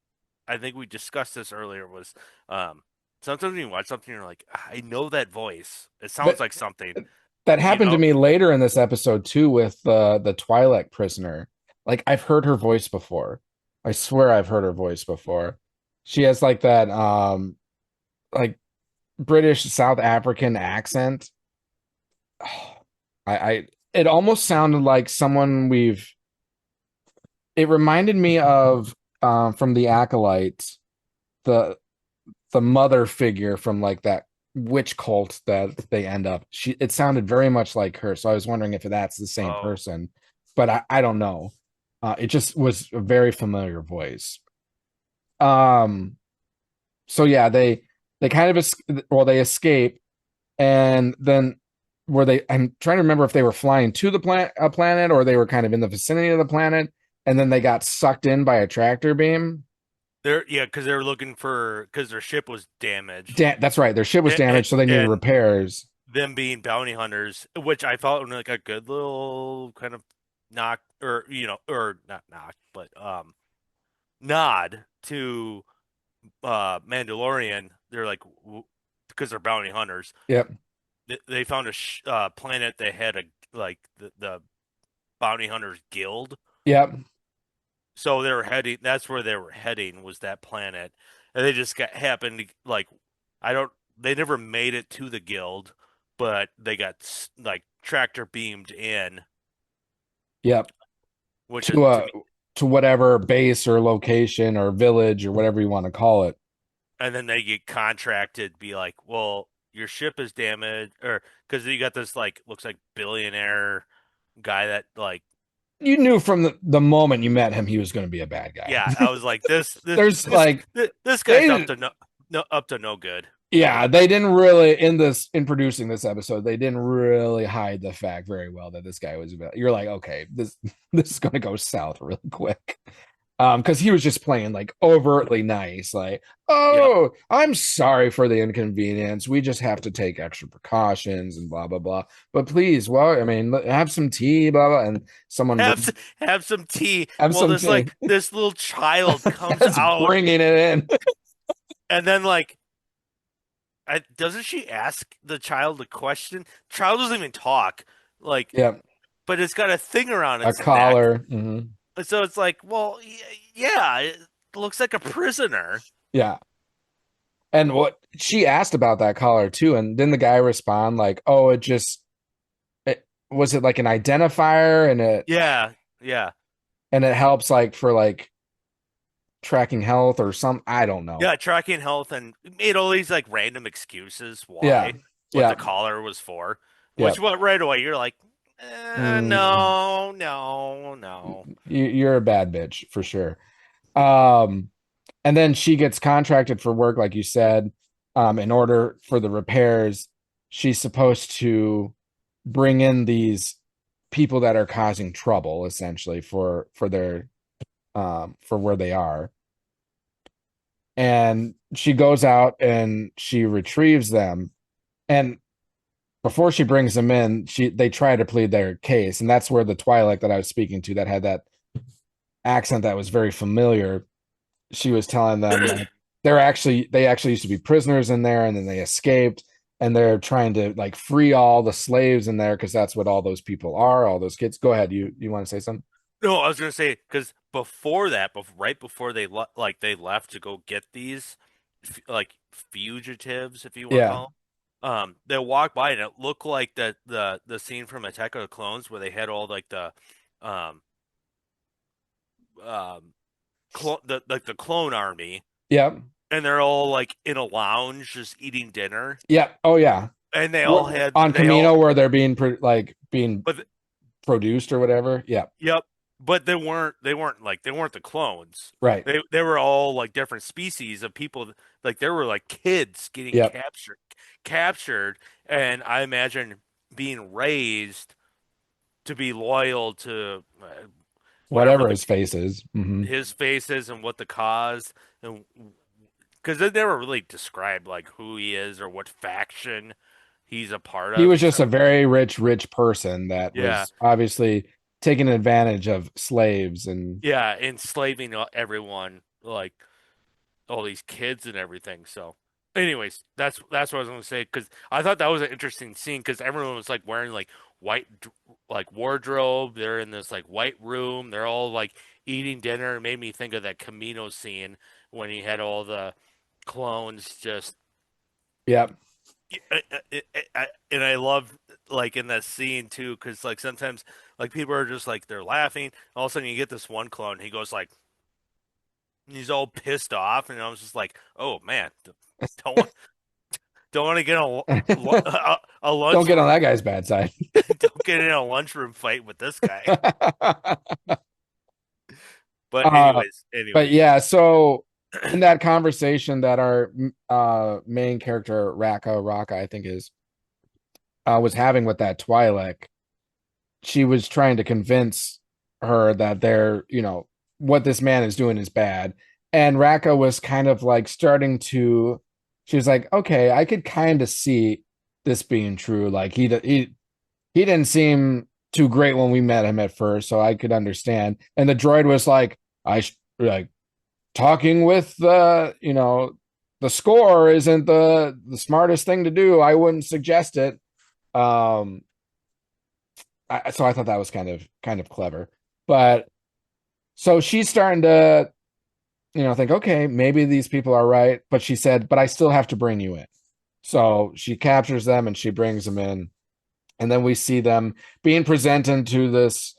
I think we discussed this earlier, was um, sometimes when you watch something, you're like, I know that voice. It sounds That like something, that you happened to know? me later in this episode too with the Twi'lek prisoner. Like I've heard her voice before. I swear I've heard her voice before. She has like that like British South African accent. I it almost sounded like someone we've it reminded me of from the Acolyte, the mother figure from like that witch cult that they end up. It sounded very much like her. So I was wondering if that's the same Oh, person, but I don't know. It just was a very familiar voice. Um, so yeah, they kind of they escape, and then were they? I'm trying to remember if they were flying to the planet or they were kind of in the vicinity of the planet, and then they got sucked in by a tractor beam. yeah, because they were looking for because their ship was damaged, That's right. Their ship was damaged, so they needed and repairs. them being bounty hunters, which I thought like a good little kind of knock or or not knock, but nod to Mandalorian. They're like because they're bounty hunters. Yep. They found a planet that had a like the bounty hunters guild. Yep. So they were heading. That's where they were heading was that planet, and they just got happened to, like I don't. They never made it to the guild, but they got like tractor beamed in, Yep. which is to to me. to whatever base or location or village or whatever you want to call it. And then they get contracted to be like, well, your ship is damaged, or because you got this like looks like billionaire guy that like, You knew from the moment you met him he was going to be a bad guy. yeah, I was like, There's like this guy's they up to no good. yeah, they didn't really in producing this episode, they didn't really hide the fact very well that this guy was about. You're like, okay, this is going to go south really quick. Because he was just playing like overtly nice, like, Yep. oh, I'm sorry for the inconvenience. We just have to take extra precautions and blah blah blah. But please, well, I mean, have some tea, blah blah. And someone Have some tea. have Well, some tea. this little child comes That's out, bringing it in. and then like, doesn't she ask the child a question? Child doesn't even talk, like, Yeah, but it's got a thing around a its neck. collar. Mhm. So it's like, well, yeah, it looks like a prisoner. Yeah. And what she asked about that collar too, and then the guy respond like, "Oh, it was it like an identifier, Yeah, yeah, and it helps like for like tracking health or some I don't know." yeah. Tracking health and made all these like random excuses Yeah, why what yeah, the collar was for. yeah. Which what right away you're like, Mm, no, no, no. you're a bad bitch for sure. Um, and then she gets contracted for work, like you said. In order for the repairs, she's supposed to bring in these people that are causing trouble, essentially for their for where they are. And she goes out and she retrieves them. And before she brings them in, they try to plead their case, and that's where the Twilight that I was speaking to, that had that accent that was very familiar, she was telling them like they actually used to be prisoners in there, and then they escaped, and they're trying to like free all the slaves in there because that's what all those people are, all those kids. Go ahead, you want to say something? No, I was gonna say because before that, right before they left to go get these like fugitives, if you want to Yeah, call them, they walked by and it looked like the scene from Attack of the Clones where they had all like um um the clone army yeah, and they're all like in a lounge just eating dinner yeah, oh yeah. and On they all Camino where they're being but produced or whatever. Yeah, yep. But they weren't the clones. right. They were all like different species of people. Like there were like kids getting Yep, captured, and I imagine being raised to be loyal to whatever whatever his face is. Mhm. his face is and what the cause, and because they never really described like who he is or what faction he's a part He of. was just a very rich person that Yeah, was obviously taking advantage of slaves and yeah, enslaving everyone like all these kids and everything. So, anyways, that's what I was going to say because I thought that was an interesting scene because everyone was like wearing like like wardrobe. They're in this like white room. They're all like eating dinner. It made me think of that Camino scene when he had all the clones just. yeah. And I love like in that scene too because like sometimes like people are just like they're laughing. All of a sudden you get this one clone. He goes like he's all pissed off, and I was just like, "Oh man, don't want, don't want to get a Don't get on lunchroom, that guy's bad side. don't get in a lunchroom fight with this guy." But uh, but anyways, yeah, so in that conversation that our main character Raka, I think is was having with that Twi'lek, she was trying to convince her that what this man is doing is bad. And Raka was kind of like she was like, okay, I could kind of see this being true. Like he didn't seem too great when we met him at first, so I could understand. And the droid was like, like talking with the score isn't the smartest thing to do. I wouldn't suggest it. Um, so I thought that was kind of clever. But so she's starting to think, okay, maybe these people are right. But she said, but I still have to bring you in. So she captures them and she brings them in. And then we see them being presented to this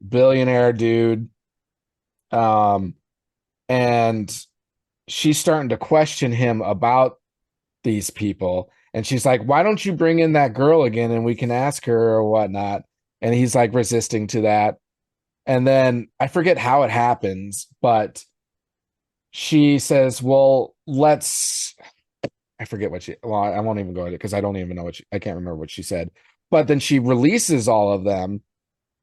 billionaire dude. And she's starting to question him about these people. And she's like, why don't you bring in that girl again and we can ask her or whatnot? And he's like resisting to that. And then I forget how it happens, but she says, well, I forget well, I won't even go into it because I don't even know I can't remember what she said. But then she releases all of them,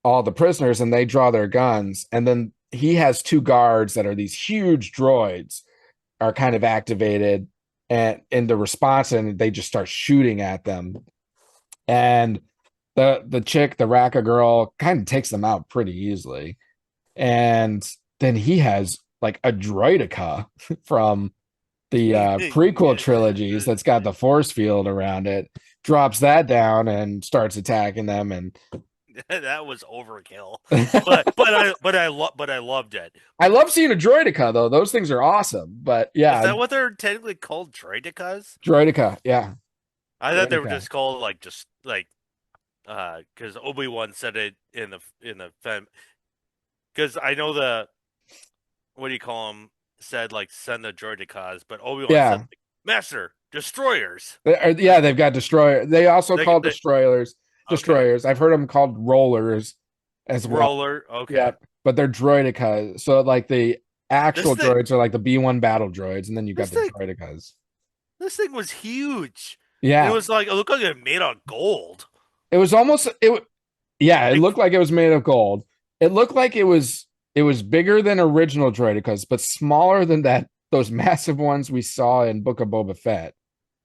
all the prisoners, and they draw their guns. And then he has two guards that are these huge droids are kind of activated and in the response, and they just start shooting at them. And the chick, the Raka girl, kind of takes them out pretty easily. And then he has like a droidica from the prequel trilogies that's got the force field around it, drops that down and starts attacking them. And that was overkill. But I loved it. I love seeing a droidica though. Those things are awesome. But yeah, Is that what they're technically called, droidicas? droidica, yeah. I thought they were Droidica. just called because Obi-Wan said it in the film. Because I know what do you call them, said like send the droidicas, but Obi-Wan Yeah. said like, Master Destroyers. Yeah, they've got destroyer. They also call destroyers. Okay. Destroyers. I've heard them called rollers as well. Roller, okay. Yeah, but they're droidicas. So like the actual droids are like the B1 battle droids, and then you've got the droidicas. This thing was huge. Yeah, it was like it looked like it was made of gold. It was almost it. Yeah, it looked like it was made of gold. It looked like it was bigger than original droidicas, but smaller than those massive ones we saw in Book of Boba Fett.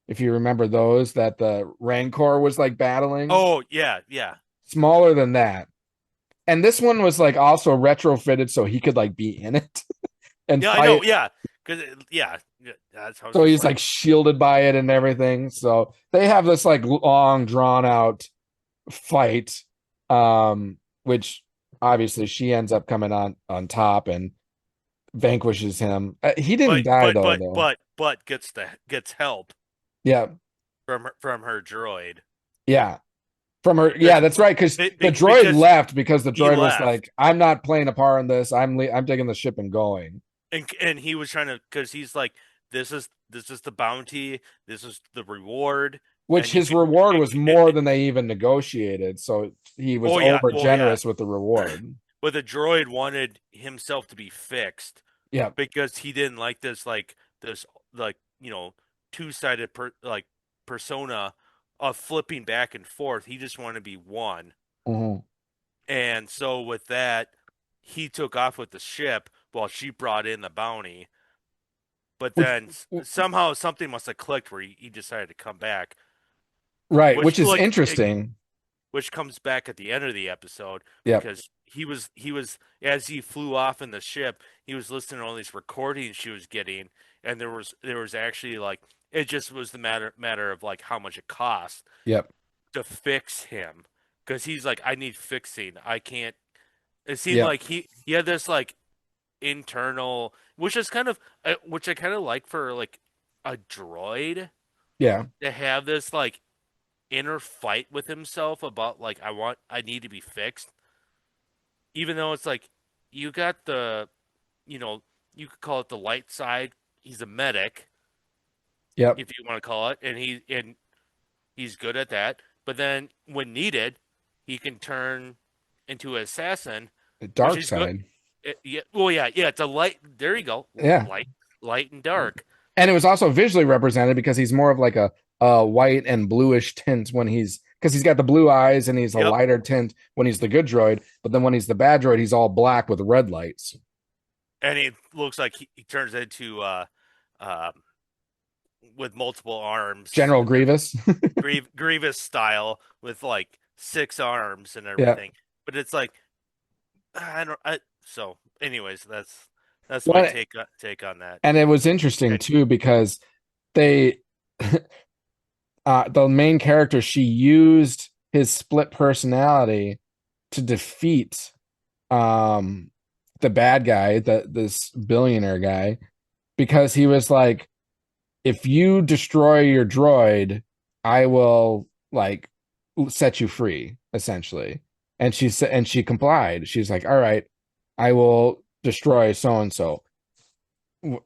If you remember those that the Rancor was like battling. Oh, yeah, yeah. Smaller than that. And this one was like also retrofitted so he could like be in it. And yeah, I know, yeah. That's how so he's like shielded by it and everything. So they have this like long drawn out fight, which obviously she ends up coming on top and vanquishes him. He didn't die though. But gets help. Yeah. From her droid. Yeah. From her, yeah, that's right. Because the droid left because the droid was like, "I'm not playing a part in this. I'm taking the ship and going." And he was trying to, because he's like, "This is the bounty. This is the reward." Which his reward was more than they even negotiated. So he was over generous with the reward. But the droid wanted himself to be fixed. Yeah. Because he didn't like this two-sided persona of flipping back and forth. He just wanted to be one. Mm-hmm. And so with that, he took off with the ship while she brought in the bounty. But then somehow something must have clicked where he decided to come back. Right, which is interesting. Which comes back at the end of the episode. Yeah. Because he was as he flew off in the ship, he was listening to all these recordings she was getting, and there was actually like, it just was the matter of like how much it cost. Yep. To fix him, because he's like, I need fixing. I can't. It seemed like he had this like internal, which is kind of which I kind of like for like a droid. Yeah. To have this like inner fight with himself about like I need to be fixed, even though it's like you got the, you could call it the light side. He's a medic. Yep. If you want to call it, and he's good at that. But then when needed, he can turn into an assassin. The dark side. It's a light. There you go. Yeah. Light and dark. And it was also visually represented because he's more of like a white and bluish tint because he's got the blue eyes and he's a lighter tint when he's the good droid. But then when he's the bad droid, he's all black with red lights. And it looks like he turns into with multiple arms. General Grievous. Grievous style with like 6 arms and everything. Yeah. But it's like, so anyways, that's my take on that. And it was interesting too, because they, the main character, she used his split personality to defeat the bad guy, this billionaire guy, because he was like, if you destroy your droid, I will like set you free, essentially. And she said, and she complied. She's like, all right, I will destroy so and so,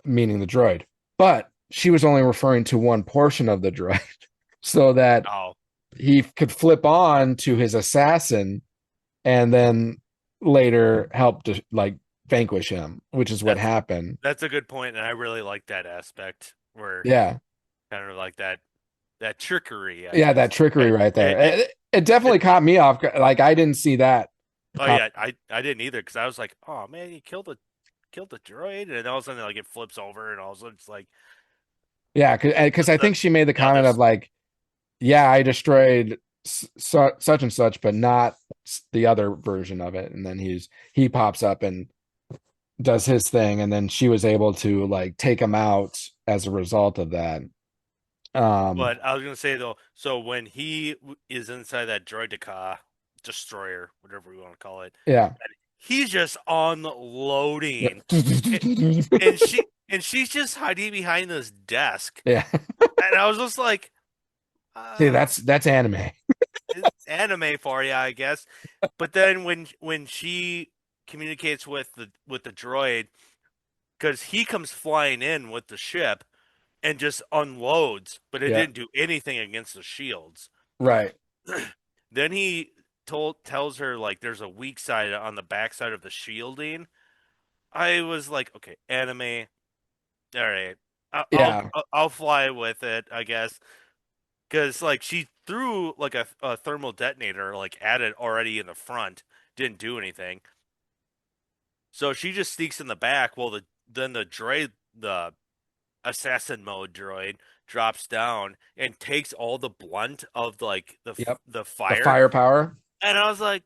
meaning the droid. But she was only referring to one portion of the droid, so that Oh, he could flip on to his assassin and then later help to like vanquish him, which is what happened. that's a good point, and I really like that aspect where Yeah. kind of like that trickery, I Yeah, guess. that trickery right there. It, It definitely caught me off. Like I didn't see that. oh yeah, I didn't either because I was like, oh man, you killed the droid, and all of a sudden like it flips over, and all of a sudden it's like Yeah, because I think she made the the comment of others. like, yeah, I destroyed such and such, but not the other version of it. And then he pops up and does his thing, and then she was able to like take him out as a result of that. But I was gonna say though, so when he is inside that droideka destroyer, whatever we want to call it, Yeah. he's just unloading, and Yeah. she's just hiding behind this desk, Yeah. and I was just like, See, uh, that's anime. it's anime for you, I guess. But then when she communicates with the droid, because he comes flying in with the ship and just unloads, but it Yeah. didn't do anything against the shields. Right. Then he tells her like there's a weak side on the backside of the shielding. I was like, okay, anime, all right, Yeah. I'll fly with it, I guess, because like she threw like a thermal detonator like at it already in the front, didn't do anything. So she just sneaks in the back. Well, the droid, the assassin mode droid, drops down and takes all the blunt of like Yep. the The fire. firepower, And I was like,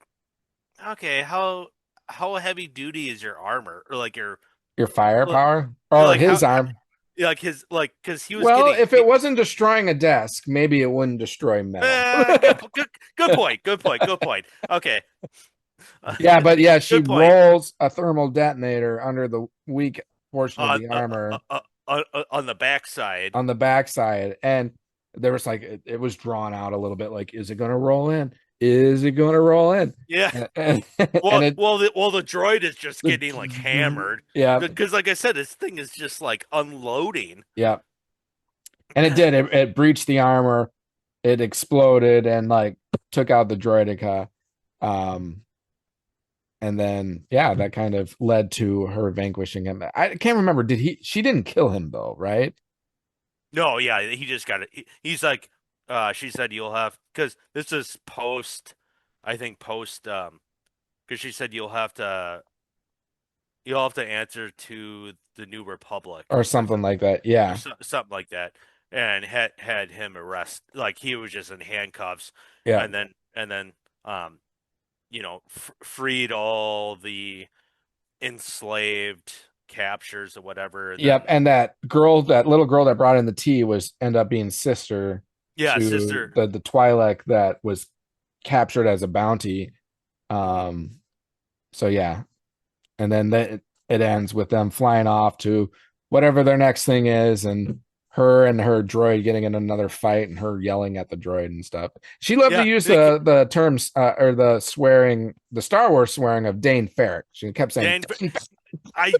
okay, how heavy duty is your armor or like your uh, firepower, or like his arm. like his like because he was Well, getting if it wasn't destroying a desk, maybe it wouldn't destroy metal. good point, good point. Okay, Yeah, but yeah, she good point. rolls a thermal detonator under the weak portion of On the armor on the backside. on the backside, and there was like it was drawn out a little bit. Like, is it going to roll in? Is it going to roll in? Yeah. And it, Well, the droid is just getting like hammered yeah, because, like I said, this thing is just like unloading. yeah, and it did. It breached the armor. It exploded and like took out the droideka. Um, and then yeah, that kind of led to her vanquishing him. I can't remember. She didn't kill him though, right? No, yeah, he just got it. He's like, she said you'll have because this is post, I think post, because she said you'll have to answer to the New Republic Or or something like that. Yeah. something like that, and had him arrest like he was just in handcuffs, Yeah. and then freed all the enslaved captures or whatever. And Yep. then And that little girl that brought in the tea was end up being sister yeah, to sister. the Twi'lek that was captured as a bounty. Um, so yeah. And then it ends with them flying off to whatever their next thing is, and her droid getting in another fight and her yelling at the droid and stuff. She loved to Yeah, use the terms or the swearing, the Star Wars swearing of Dane Ferrick. She kept saying Dan, I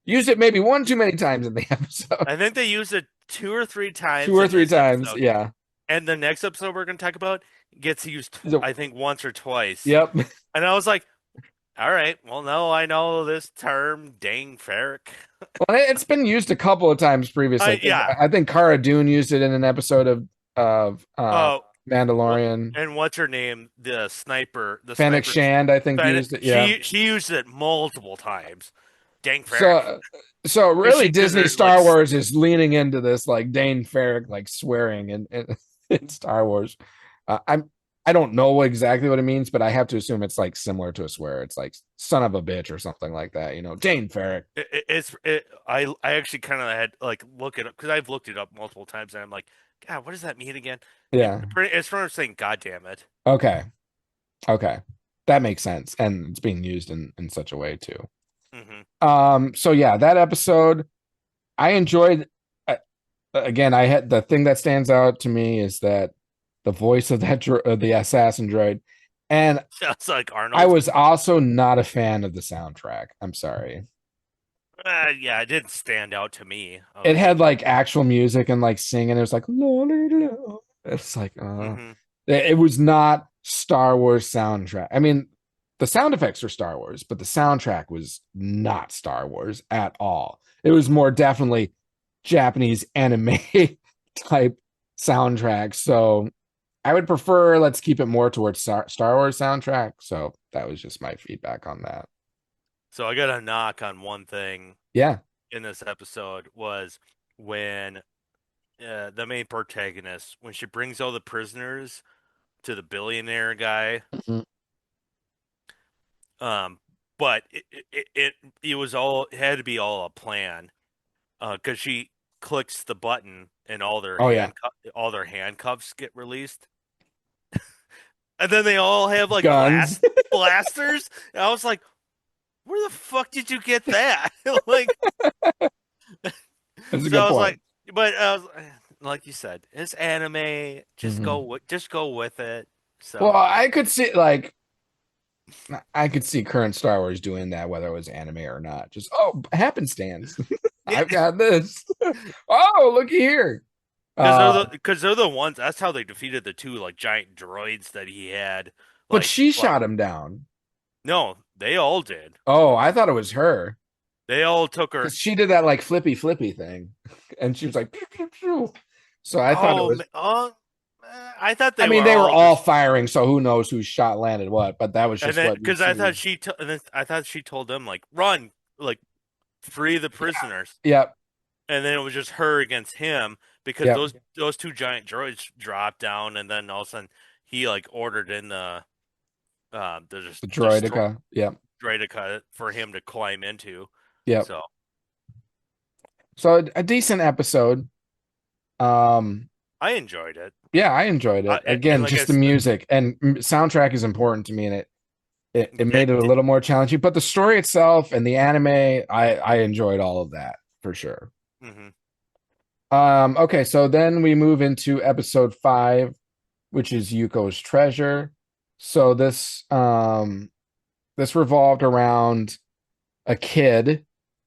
used it maybe one too many times in the episode. I think they used it 2 or 3 times Two or in three this times. episode, Yeah. and the next episode we're going to talk about gets used, So, I think, once or twice. yep. And I was like, all right, well, no, I know this term, dang Ferrick. Well, it's been used a couple of times previously. Yeah. I think Cara Dune used it in an episode of Oh, Mandalorian. and what's her name? The sniper, Fennec Shand, I think, Bennett, used it. Yeah. she used it multiple times. Dang Ferrick. So really, She did Disney her, Star Wars is leaning into this like Dane Ferrick like swearing in Star Wars. I don't know exactly what it means, but I have to assume it's like similar to a swear. It's like son of a bitch or something like that. Dane Ferrick. I actually kind of had like look it up because I've looked it up multiple times and I'm like, God, what does that mean again? Yeah. It's from saying God damn it. Okay. That makes sense, and it's being used in such a way too. So yeah, that episode I enjoyed. Again, I had the thing that stands out to me is that the voice of the assassin droid, And Sounds like I Arnold. was also not a fan of the soundtrack. I'm sorry. Yeah, it didn't stand out to me. I It was had like, like actual music and like singing. It was like, la, la, la. It's like, hmm it was not Star Wars soundtrack. I mean, the sound effects are Star Wars, but the soundtrack was not Star Wars at all. It was more definitely Japanese anime type soundtrack. So I would prefer let's keep it more towards Star Wars soundtrack. So that was just my feedback on that. so I got a knock on one thing Yeah. in this episode was when the main protagonist, when she brings all the prisoners to the billionaire guy, Mhm. um, but it was all, it had to be all a plan, because she clicks the button and Oh yeah. all their handcuffs get released, and then they all have like Guns. blasters. And I was like, where the fuck did you get that? Like, That's a so I good was point. like, but I was like you said, it's anime. Mhm. Just go with it. Well, So I could see current Star Wars doing that, whether it was anime or not. Just happenstance. yeah, I've got this. Oh, looky here. because Uh, they're the ones. That's how they defeated the two like giant droids that he had. but Like, she shot him down. no, they all did. Oh, I thought it was her They all took her. because she did that like flippy flippy thing, and she was like, pew, pew, pew. So I thought it Oh, was. I thought I they mean, were they were all all just. firing, so who knows whose shot landed what? But that was And just then, what we because I thought see. I thought she told them like, run, like, free the Yeah. prisoners. Yep. And then it was just her against him because Yep. those two giant droids dropped down, and then all of a sudden he like ordered in the The destroy droideka. Yep. droideka for him to climb into. Yep. So So a decent episode. Um, I enjoyed it. yeah, I enjoyed it. And Again, like I just the said, music and soundtrack is important to me, and it De- made it a de- little more challenging. But the story itself and the anime, I enjoyed all of that for sure. mhm. Okay, so then we move into episode 5, which is Yuko's treasure. So this revolved around a kid,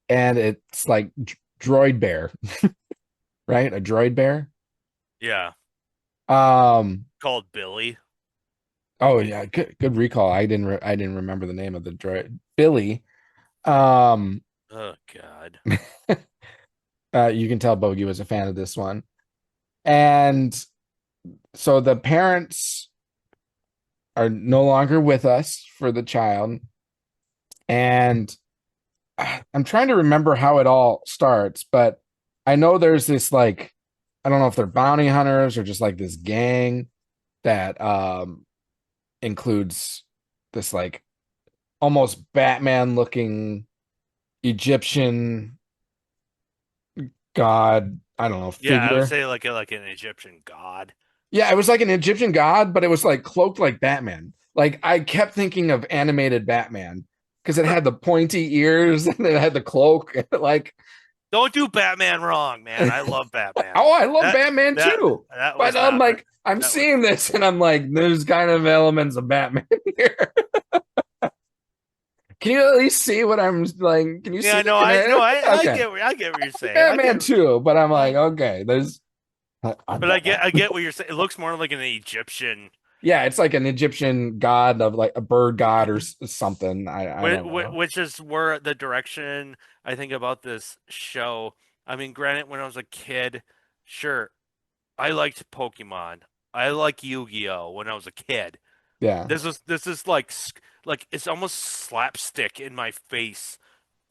and it's like droid bear, right? A droid bear. Yeah, Um, called Billy. oh yeah, good recall. I didn't remember the name of the droid. Billy. Um, Oh God. you can tell Bogey was a fan of this one. And so the parents are no longer with us for the child. And I'm trying to remember how it all starts, but I know there's this like, I don't know if they're bounty hunters or just like this gang that includes this like almost Batman looking Egyptian god, I don't know, Yeah, I would figure. say like an Egyptian god. Yeah, it was like an Egyptian god, but it was like cloaked like Batman. Like I kept thinking of animated Batman because it had the pointy ears and it had the cloak. Like, Don't do Batman wrong, man. I love Batman. oh, I love That Batman that too. that But was I'm not like, I'm that was seeing this and I'm like, there's kind of elements of Batman here. Can you at least see what I'm like? Can you see yeah. the No, connection? Okay. I get what you're saying. I Batman get, too, but I'm like, okay, there's I'm but Batman. I get what you're saying. It looks more like an Egyptian, Yeah, it's like an Egyptian god of like a bird god or something. I don't know. which is where the direction I think about this show. I mean, granted, when I was a kid, sure, I liked Pokemon. I like Yu-Gi-Oh when I was a kid. Yeah. This is like like it's almost slapstick in my face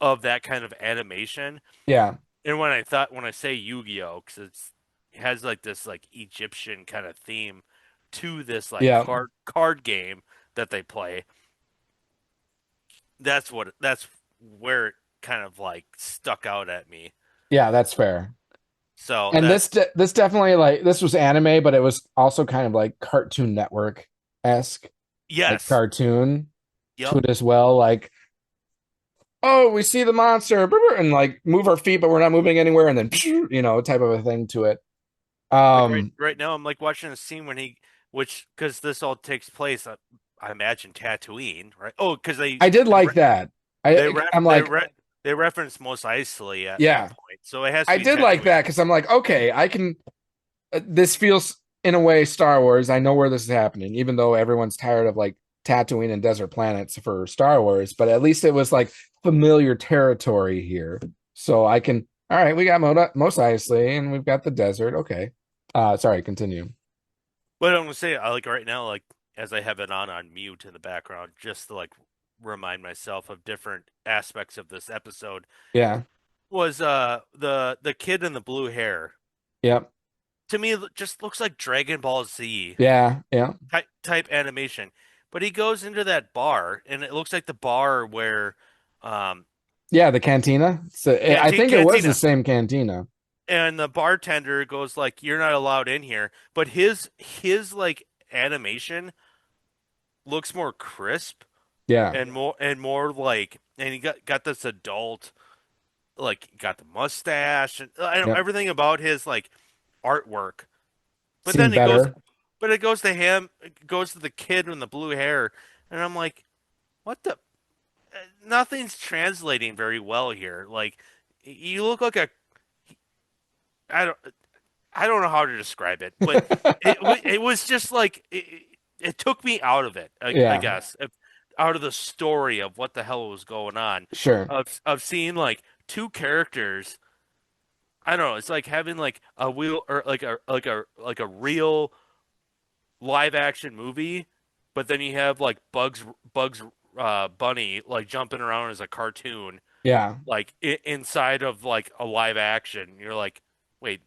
of that kind of animation. Yeah. And when I say Yu-Gi-Oh, because it has like this like Egyptian kind of theme to this like Yeah. card game that they play. That's where it kind of like stuck out at me. Yeah, that's fair. So And that's this definitely like this was anime, but it was also kind of like Cartoon Network-esque, like yes, cartoon to yep, it as well. Like, oh, we see the monster and like move our feet, but we're not moving anywhere, and then type of a thing to it. like Um, right now I'm like watching a scene when he, which because this all takes place. I imagine Tatooine, right? Oh, because I did like that. they I re I'm they like, re they reference Mos Eisley at one yeah, point, so it has to I be did like Tatooine. that because I'm like, okay, I can. This feels in a way Star Wars. I know where this is happening, even though everyone's tired of like Tatooine and desert planets for Star Wars. But at least it was like familiar territory here, so I can. All right, we got Mos Eisley and we've got the desert. Okay, sorry, continue. But I'm gonna say, I like right now, like as I have it on mute in the background, just to like remind myself of different aspects of this episode. Yeah, Was the kid in the blue hair? yep, To me, it just looks like Dragon Ball Z yeah, yeah, type animation. But he goes into that bar, and it looks like the bar where, um, yeah. The cantina. So I think it was the Cantina, same cantina. and the bartender goes like, "You're not allowed in here." But his like animation looks more crisp Yeah, and more like, and he got this adult, like got the mustache and yep. everything about his like artwork. But then Seemed better. it goes to him, it goes to the kid with the blue hair, and I'm like, what the? Nothing's translating very well here. Like, you look like a, I don't, I don't know how to describe it, but it was just like it took me out of it. I Yeah, guess out of the story of what the hell was going on, sure. of seeing like two characters. I don't know. It's like having like a wheel or like a real live action movie, but then you have like Bugs Bunny like jumping around as a cartoon, Yeah, like inside of like a live action. You're like, wait,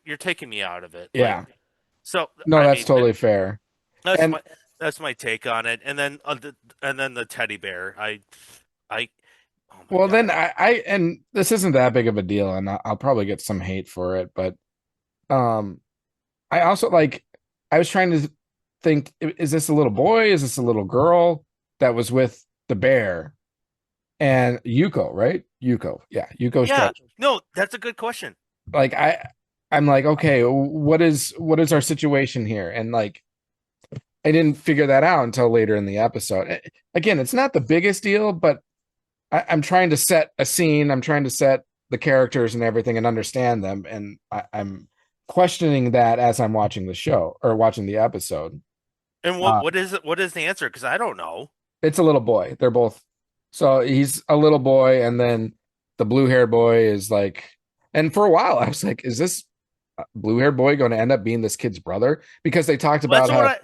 you're taking me out of it. Like, yeah. so No, I that's mean, totally fair. that's And my take on it. And then the teddy bear. I oh my well, then God. and this isn't that big of a deal, and I'll probably get some hate for it, but um, I also like. I was trying to think: is this a little boy? Is this a little girl that was with the bear and Yuko? Right? Yuko, yeah, Yuko's Yeah, treasure. no, that's a good question. Like I'm like, okay, what is our situation here? And like, I didn't figure that out until later in the episode. Again, it's not the biggest deal, but I'm trying to set a scene. I'm trying to set the characters and everything and understand them. And I'm questioning that as I'm watching the show or watching the episode. And Uh, what is it? What is the answer? Because I don't know. it's a little boy. They're both. So he's a little boy, and then the blue haired boy is like. And for a while, I was like, is this blue haired boy going to end up being this kid's brother? Because they talked Well, about that's what how I.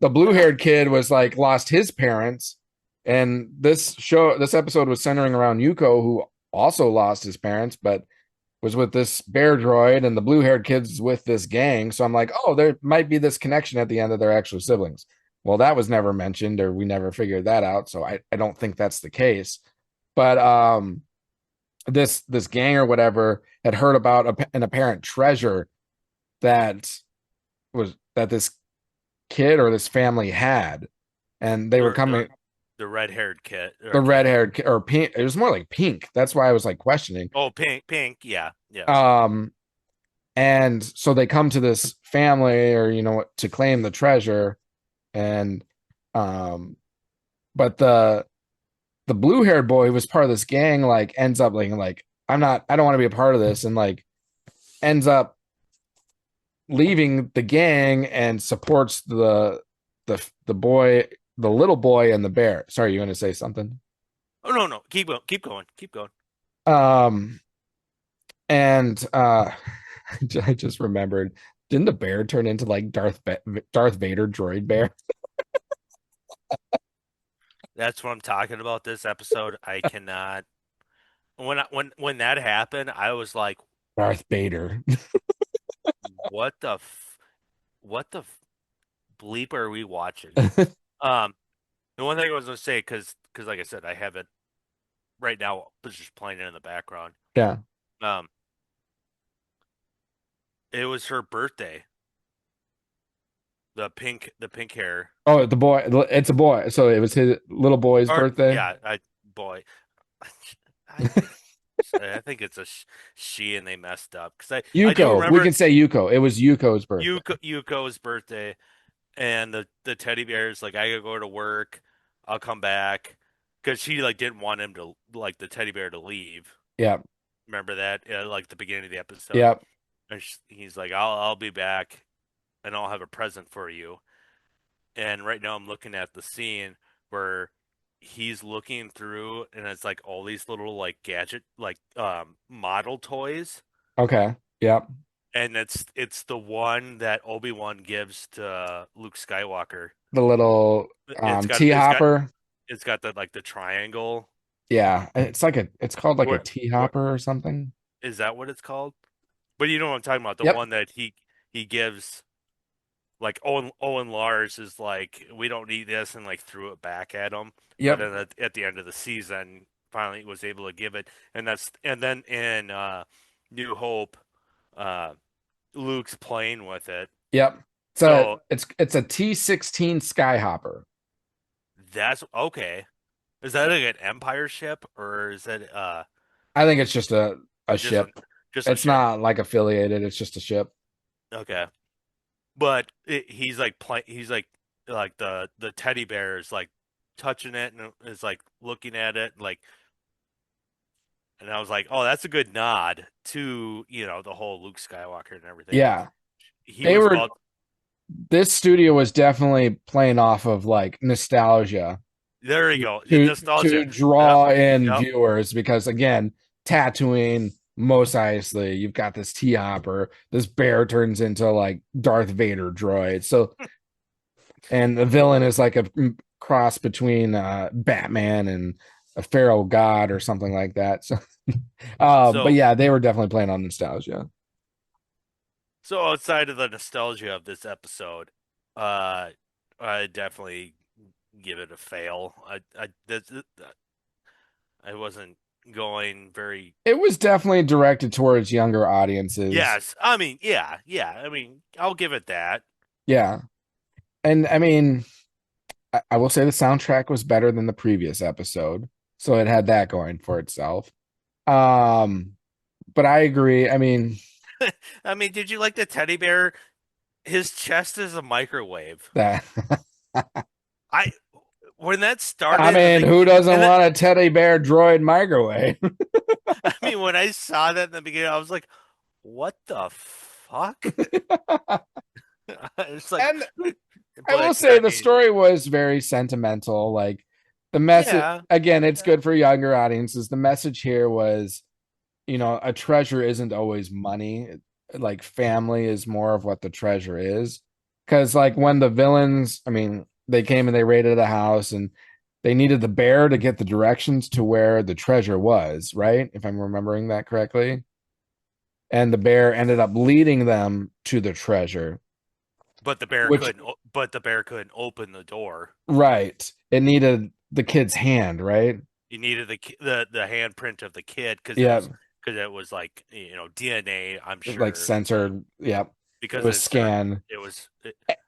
the blue haired kid was like lost his parents. And this episode was centering around Yuko, who also lost his parents, but was with this bear droid, and the blue haired kid's with this gang. So I'm like, oh, there might be this connection at the end of their actual siblings. Well, that was never mentioned, or we never figured that out. So I don't think that's the case. But this gang or whatever had heard about an apparent treasure that that this kid or this family had, and they were The coming. the red-haired kid The or red kid. haired or pink. It was more like pink. That's why I was like questioning. Oh, pink. Yeah, yes. Um, and so they come to this family, or to claim the treasure, and um, but the blue haired boy who was part of this gang like ends up like I don't want to be a part of this, and like ends up leaving the gang and supports the boy, the little boy, and the bear. Sorry, you want to say something? Oh no, keep going. Um, and I just remembered, didn't the bear turn into like Darth Vader droid bear? That's what I'm talking about. This episode, I cannot. When that happened, I was like, Darth Vader. what the what the bleep are we watching? Um, the one thing I was gonna say, because like I said, I have it right now, it's just playing it in the background. Yeah. Um, it was her birthday. The pink hair. Oh, the boy. It's a boy. So it was his little boy's Or birthday. yeah, boy, I think I think it's a she, and they messed up because I do Yuko. We remember can say Yuko. It was Yuko's birthday. Yuko's birthday, and the teddy bear's like, I gotta go to work, I'll come back, because she like didn't want him to like the teddy bear to leave. Yep. Remember that, like the beginning of the episode, Yep. and he's like, I'll be back, and I'll have a present for you. And right now I'm looking at the scene where he's looking through, and it's like all these little like gadget like model toys, Okay. Yep. and it's the one that Obi-Wan gives to Luke Skywalker. The little It's got tea it's got hopper. it's got the like the triangle. Yeah. It's called like a What tea what hopper or something. is that what it's called? But you know what I'm talking about, the Yep. one that he gives like Owen Lars is like, we don't need this, and like threw it back at him. But Yep. then at the end of the season, finally was able to give it, and then in New Hope, uh, Luke's playing with it. Yep. So It's a T-16 Skyhopper. that's okay. Is that like an Empire ship, or is that I think it's just a just a ship. just a It's ship? not like affiliated, it's just a ship. Okay, but he's like he's like the teddy bear is like touching it and is like looking at it like, and I was like, oh, that's a good nod to, the whole Luke Skywalker and everything. Yeah. He They was were about this studio was definitely playing off of like nostalgia there you go. to Nostalgia. Yep. draw in Yep. viewers because again, Tatooine, Mos Eisley, you've got this tea hopper, this bear turns into like Darth Vader droid. So and the villain is like a cross between Batman and a feral god or something like that. So but So yeah, they were definitely playing on nostalgia. so outside of the nostalgia of this episode, uh I definitely give it a fail. I wasn't going very. It was definitely directed towards younger audiences. Yes, I mean, yeah. I mean, I'll give it that. Yeah. And I mean, I will say the soundtrack was better than the previous episode. So it had that going for itself. Um, but I agree. I mean, I mean, did you like the teddy bear? His chest is a microwave. that I when that I started, mean, who doesn't and then, want a teddy bear droid microwave? I mean, when I saw that in the beginning, I was like, "What the fuck?" It's like, And I will but say I the mean, story was very sentimental. Like the message, yeah, again, it's yeah. good for younger audiences. The message here was, a treasure isn't always money. Like family is more of what the treasure is. Because like when the villains, I mean, they came and they raided a house and they needed the bear to get the directions to where the treasure was, right? If I'm remembering that correctly. And the bear ended up leading them to the treasure, But the bear which, couldn't. But the bear couldn't open the door. right, it needed the kid's hand, right? You needed the handprint of the kid Yeah, because it was like, DNA. I'm like sure censored. Yeah, it because was scanned. it was.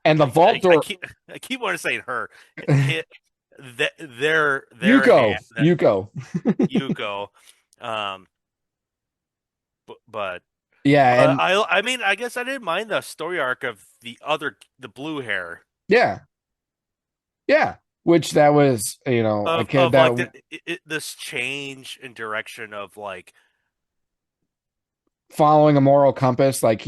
And the vault I door, keep wanting to say her. It, their Yuko, hand, Yuko. Yuko. Um, but Yeah, and I mean, I guess I didn't mind the story arc of the blue hair yeah, yeah, which that was, a kid of like that this change in direction of like, following a moral compass, like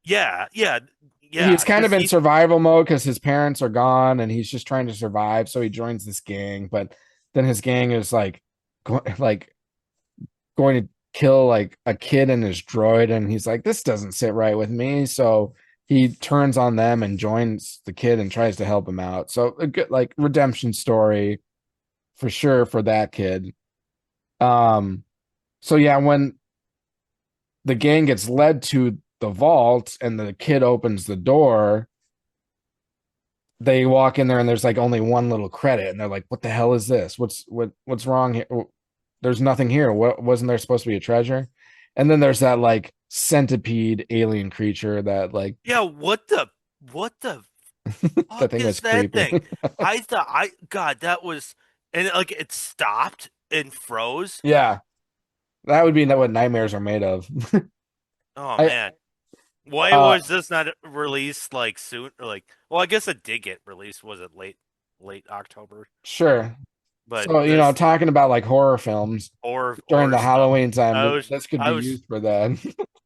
yeah, yeah, he's yeah, kind because of in survival mode because his parents are gone and he's just trying to survive. So he joins this gang, but then his gang is like going to kill like a kid and his droid, and he's like, this doesn't sit right with me. So he turns on them and joins the kid and tries to help him out. So a good like redemption story for sure for that kid. Um, so yeah, when the gang gets led to the vault and the kid opens the door, they walk in there and there's like only one little credit and they're like, what the hell is this? What's wrong here? There's nothing here. What wasn't there supposed to be a treasure? And then there's that like centipede alien creature that like yeah, what the that fuck thing was is that creepy. thing? I thought God, that was, and like it stopped and froze. Yeah, that would be what nightmares are made of. Oh I man, Why Uh, was this not released like soon? Or like, well, I guess it did get released. Was it late October? sure. But So, this talking about like horror films during horror the stuff, Halloween time, I was this could I be was used for that.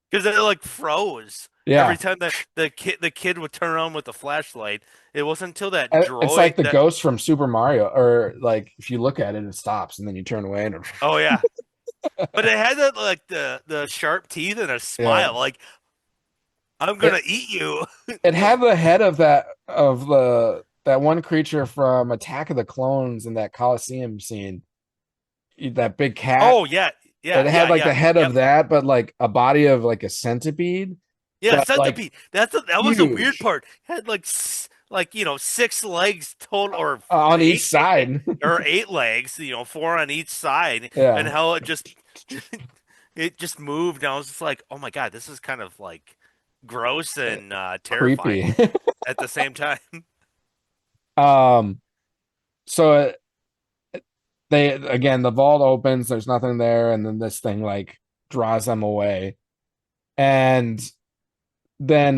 because it like froze every Yeah. time the kid would turn on with the flashlight. It wasn't until that It's droid like the that ghost from Super Mario, or like if you look at it, it stops and then you turn away and oh yeah, but it had that like the sharp teeth and a yeah. smile like I'm It gonna eat you. it Like had the head of that one creature from Attack of the Clones in that Coliseum scene, that big cat. oh yeah It yeah had yeah like yeah the head yep of that, but like a body of like a centipede, yeah but like centipede. That was the weird huge part. Had like like 6 legs total or on each eight side. or 8 legs, four on each side, and Yeah. how it just it just moved. And I was just like, oh my God, this is kind of like gross and terrifying Creepy. at the same time. Um, so they again, the vault opens, there's nothing there, and then this thing like draws them away. And then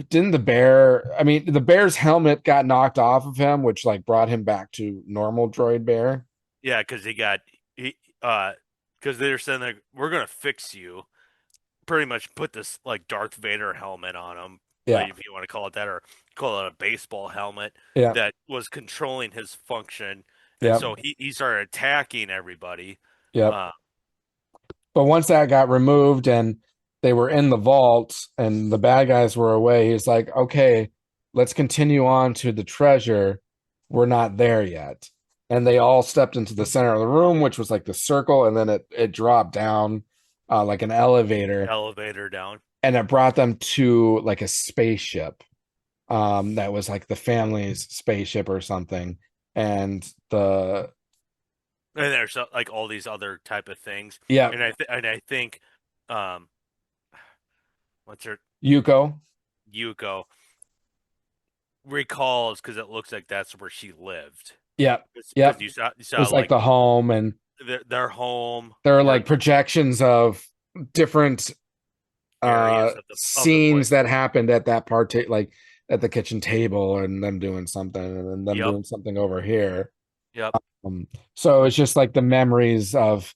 didn't the bear, I mean, the bear's helmet got knocked off of him, which like brought him back to normal droid bear. Yeah, because because they're saying like we're gonna fix you. Pretty much put this like Darth Vader helmet on him, Yeah. like, if you want to call it that, or call it a baseball helmet Yeah. that was controlling his function, and Yep. so he started attacking everybody. Yep. Uh, But once that got removed and they were in the vault and the bad guys were away, he's like, okay, let's continue on to the treasure. We're not there yet. And they all stepped into the center of the room, which was like the circle, and then it dropped down like an elevator, elevator down. and it brought them to like a spaceship. That was like the family's spaceship or something. And the And there's like all these other type of things, yeah, and I think, um, what's her Yuko. Yuko recalls because it looks like that's where she lived. Yep. Because Yep. you It saw was like like the home, and their home there are or like projections of different areas of the scenes place. that happened at that part, like at the kitchen table, and them doing something, and then them Yep, doing something over here. yep. So it's just like the memories of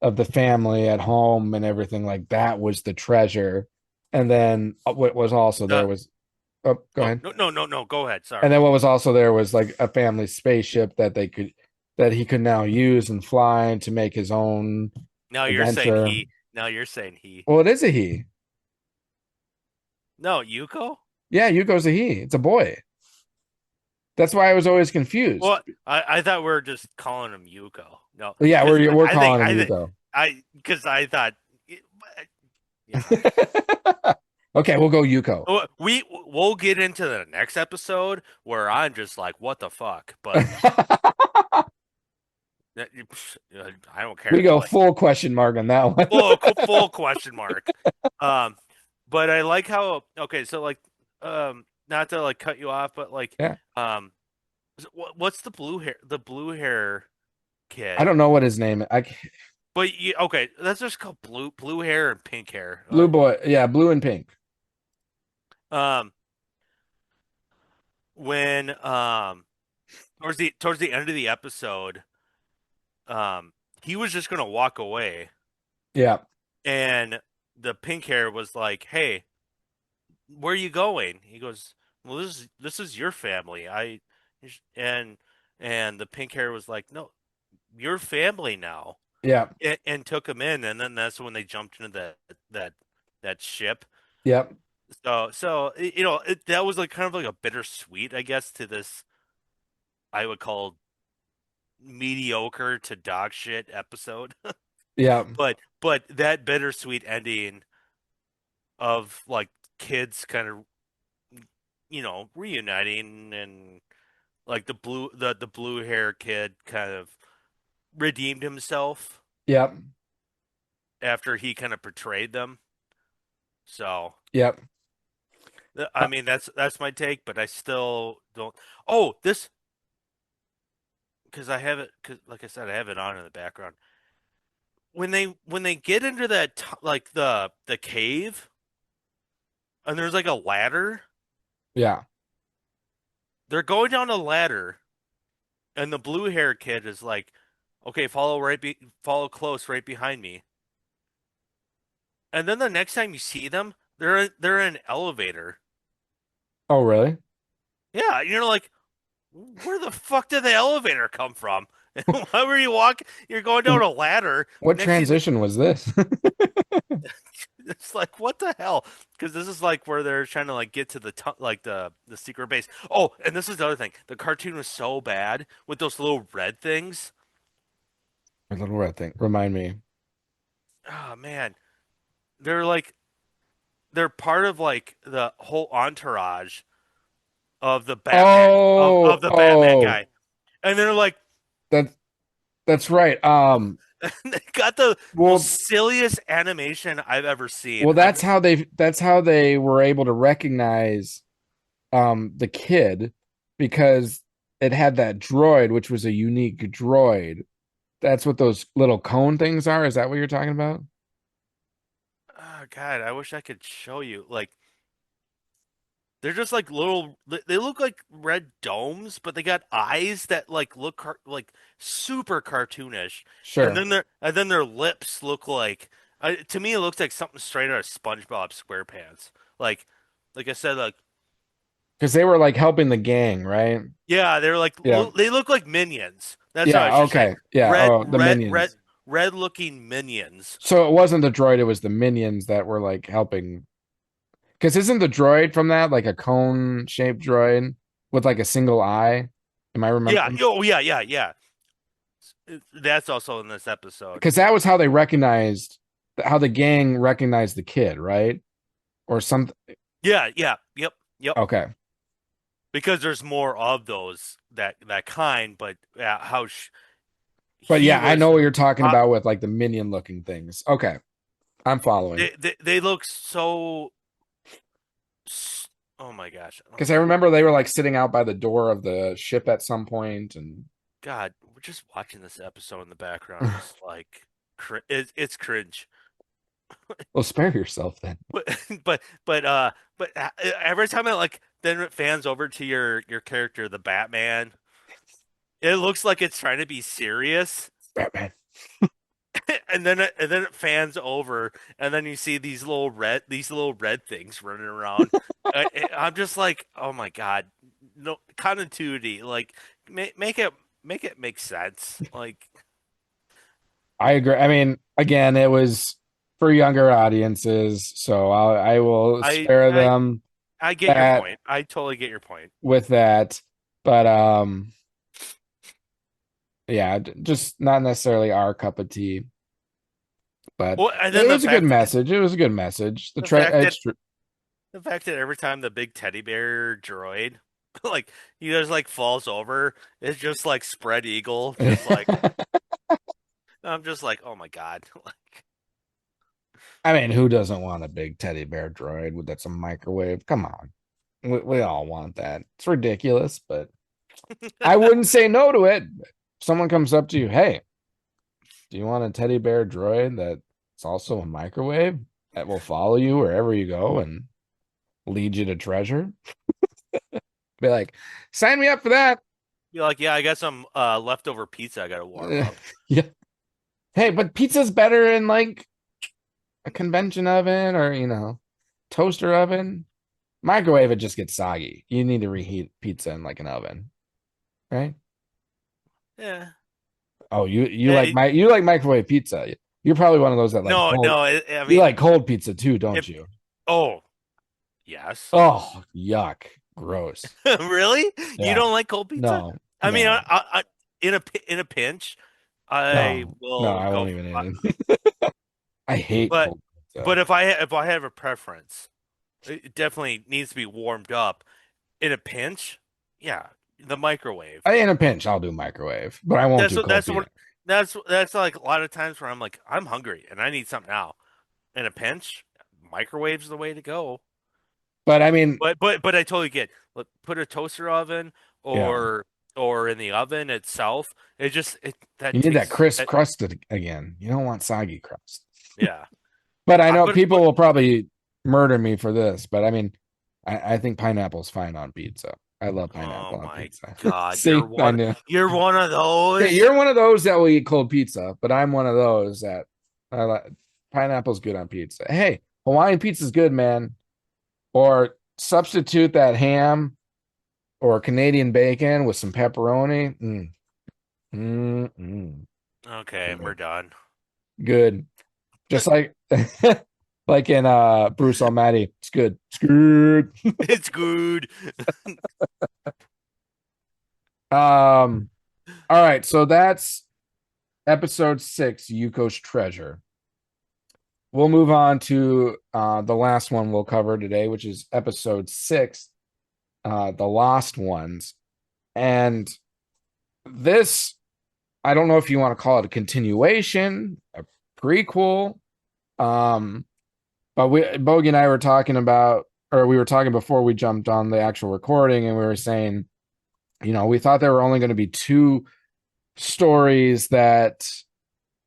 the family at home and everything like that was the treasure. And then what was also there The was, oh, go Oh, ahead. no, no, no, no. Go ahead. And Sorry. then what was also there was like a family spaceship that he could now use and fly to make his own Now you're saying adventure. he. Now you're saying he. Well, it is a he. No, Yuko? Yeah, Yuko's a he. It's a boy. That's why I was always confused. Well, I thought we were just calling him Yuko. No, Yeah, because we're I think calling him I think Yuko. because I thought, yeah. Okay, we'll go Yuko. We'll get into the next episode where I'm just like, what the fuck? But I don't We care. go Like full question mark on that one. full question mark. Um, but I like how okay, so like not to like cut you off, but like Yeah. um what's the blue hair I kid? don't know what his name is. But okay, that's just called blue hair and pink hair. Blue boy. Yeah, blue and pink. Um when towards the end of the episode, he was just gonna walk away, Yeah. and the pink hair was like, "Hey, where are you going?" He goes, "Well, this is your family. And and the pink hair was like, "No, your family now." Yeah. And took him in, and then that's when they jumped into that that ship. Yep. So that was like kind of like a bittersweet, I guess, to this I would call mediocre to dog shit episode. Yeah. But that bittersweet ending of like kids kind of reuniting, and like the blue hair kid kind of redeemed himself Yep. after he kind of betrayed them. So Yep. I mean that's my take, but I still don't. Oh, this because I have it because like I said, I have it on in the background. When they get into that like the cave, and there's like a ladder. Yeah. They're going down a ladder, and the blue hair kid is like, "Okay, follow close right behind me." And then the next time you see them, they're in an elevator. Oh, really? Yeah, you're like, where the fuck did the elevator come from? Why were you walking? You're going down a ladder. What Next thing transition was this? it's like, what the hell? Because this is like where they're trying to like get to like the secret base. Oh, and this is the other thing. The cartoon was so bad with those little red things. A little red thing. Remind me. Oh man, they're like they're part of like the whole entourage of the Batman Oh, of the Batman oh, guy, and they're like that that's right. they got the most Well, silliest animation I've ever seen. well, that's how they were able to recognize the kid because it had that droid, which was a unique droid. That's what those little cone things are. Is that what you're talking about? Oh God, I wish I could show you. Like they're just like little. They look like red domes, but they got eyes that like look like super cartoonish. And Sure. then their lips look like. To me, it looks like something straight out of SpongeBob SquarePants. Like I said, like Because they were like helping the gang, right? yeah, they're like Yeah. they look like minions. That's how I Yeah. should say. Okay. Yeah. Red, Oh, the red, red, minions. red looking minions. So it wasn't the droid, it was the minions that were like helping. Because isn't the droid from that like a cone shaped droid with like a single eye? Am I Yeah. remembering? Oh yeah. Yeah. Yeah. That's also in this episode. Because that was how they recognized how the gang recognized the kid, right? Or something. Yeah. Yeah. Yep. Yep. Okay. Because there's more of those that kind, but But he yeah, I was know what you're talking uh, about with like the minion looking things. Okay. I'm following. they look so oh my gosh. Because I remember they were like sitting out by the door of the ship at some point, and God, we're just watching this episode in the background is like it's cringe. well, spare yourself then. But but every time it like then it fans over to your character, the Batman, it looks like it's trying to be serious, Batman. and then it fans over, and then you see these little red things running around. I'm just like, oh my God, no continuity. Like make it make sense. Like I agree. I mean, again, it was for younger audiences, so I will I spare I them I get your that point. I totally get your point. with that. But yeah, just not necessarily our cup of tea. But Well, and then it was a good message. It was a good message. the fact that It's the fact that every time the big teddy bear droid, like he just like falls over, it's just like spread eagle, just like I'm just like, oh my God. I mean, who doesn't want a big teddy bear droid that's a microwave? Come on. We all want that. It's ridiculous, but I wouldn't say no to it. If someone comes up to you, hey, do you want a teddy bear droid that's also a microwave that will follow you wherever you go and lead you to treasure? Be like, sign me up for that. You're like, yeah, I got some leftover pizza I gotta warm up. Yeah. Hey, but pizza's better in like a convention oven or, toaster oven. Microwave, it just gets soggy. You need to reheat pizza in like an oven, right? Yeah. Oh, you Yeah, like you like microwave pizza. You're probably one of those that like no, cold. no. I You mean, like cold pizza too, don't if you? oh yes, Oh, yuck. Gross. really? You Yeah. don't like cold pizza? No. I mean, No. in a pinch, I No. No, will I go. won't even eat it. I hate But cold pizza. but if I have a preference, it definitely needs to be warmed up. In a pinch, yeah, the microwave. In a pinch, I'll do microwave, but I won't do cold That's pizza. what that's like a lot of times where I'm like I'm hungry and I need something now. In a pinch, microwave's the way to go. But I mean, But I totally get. Look, put a toaster oven yeah, or in the oven itself. It you that need that takes crisp crust again. You don't want soggy crust. yeah. But I know But people will probably murder me for this, but I mean, I think pineapple's fine on pizza. I love Oh pineapple on my pizza. God, See, I knew. you're one of Yeah, those. you're one of those that will eat cold pizza, but I'm one of those that I like. Pineapple's good on pizza. Hey, Hawaiian pizza's good, man. Or substitute that ham or Canadian bacon with some pepperoni. Mm. Okay, we're Good. done. Good. Just like like in Bruce Almighty. It's good. It's good. It's good. Um, all right, so that's episode 6, Yuko's Treasure. We'll move on to the last one we'll cover today, which is episode 6, The Lost Ones. And this, I don't know if you want to call it a continuation, a prequel. But Bogey and I were talking about, or we were talking before we jumped on the actual recording, and we were saying, we thought there were only going to be 2 stories that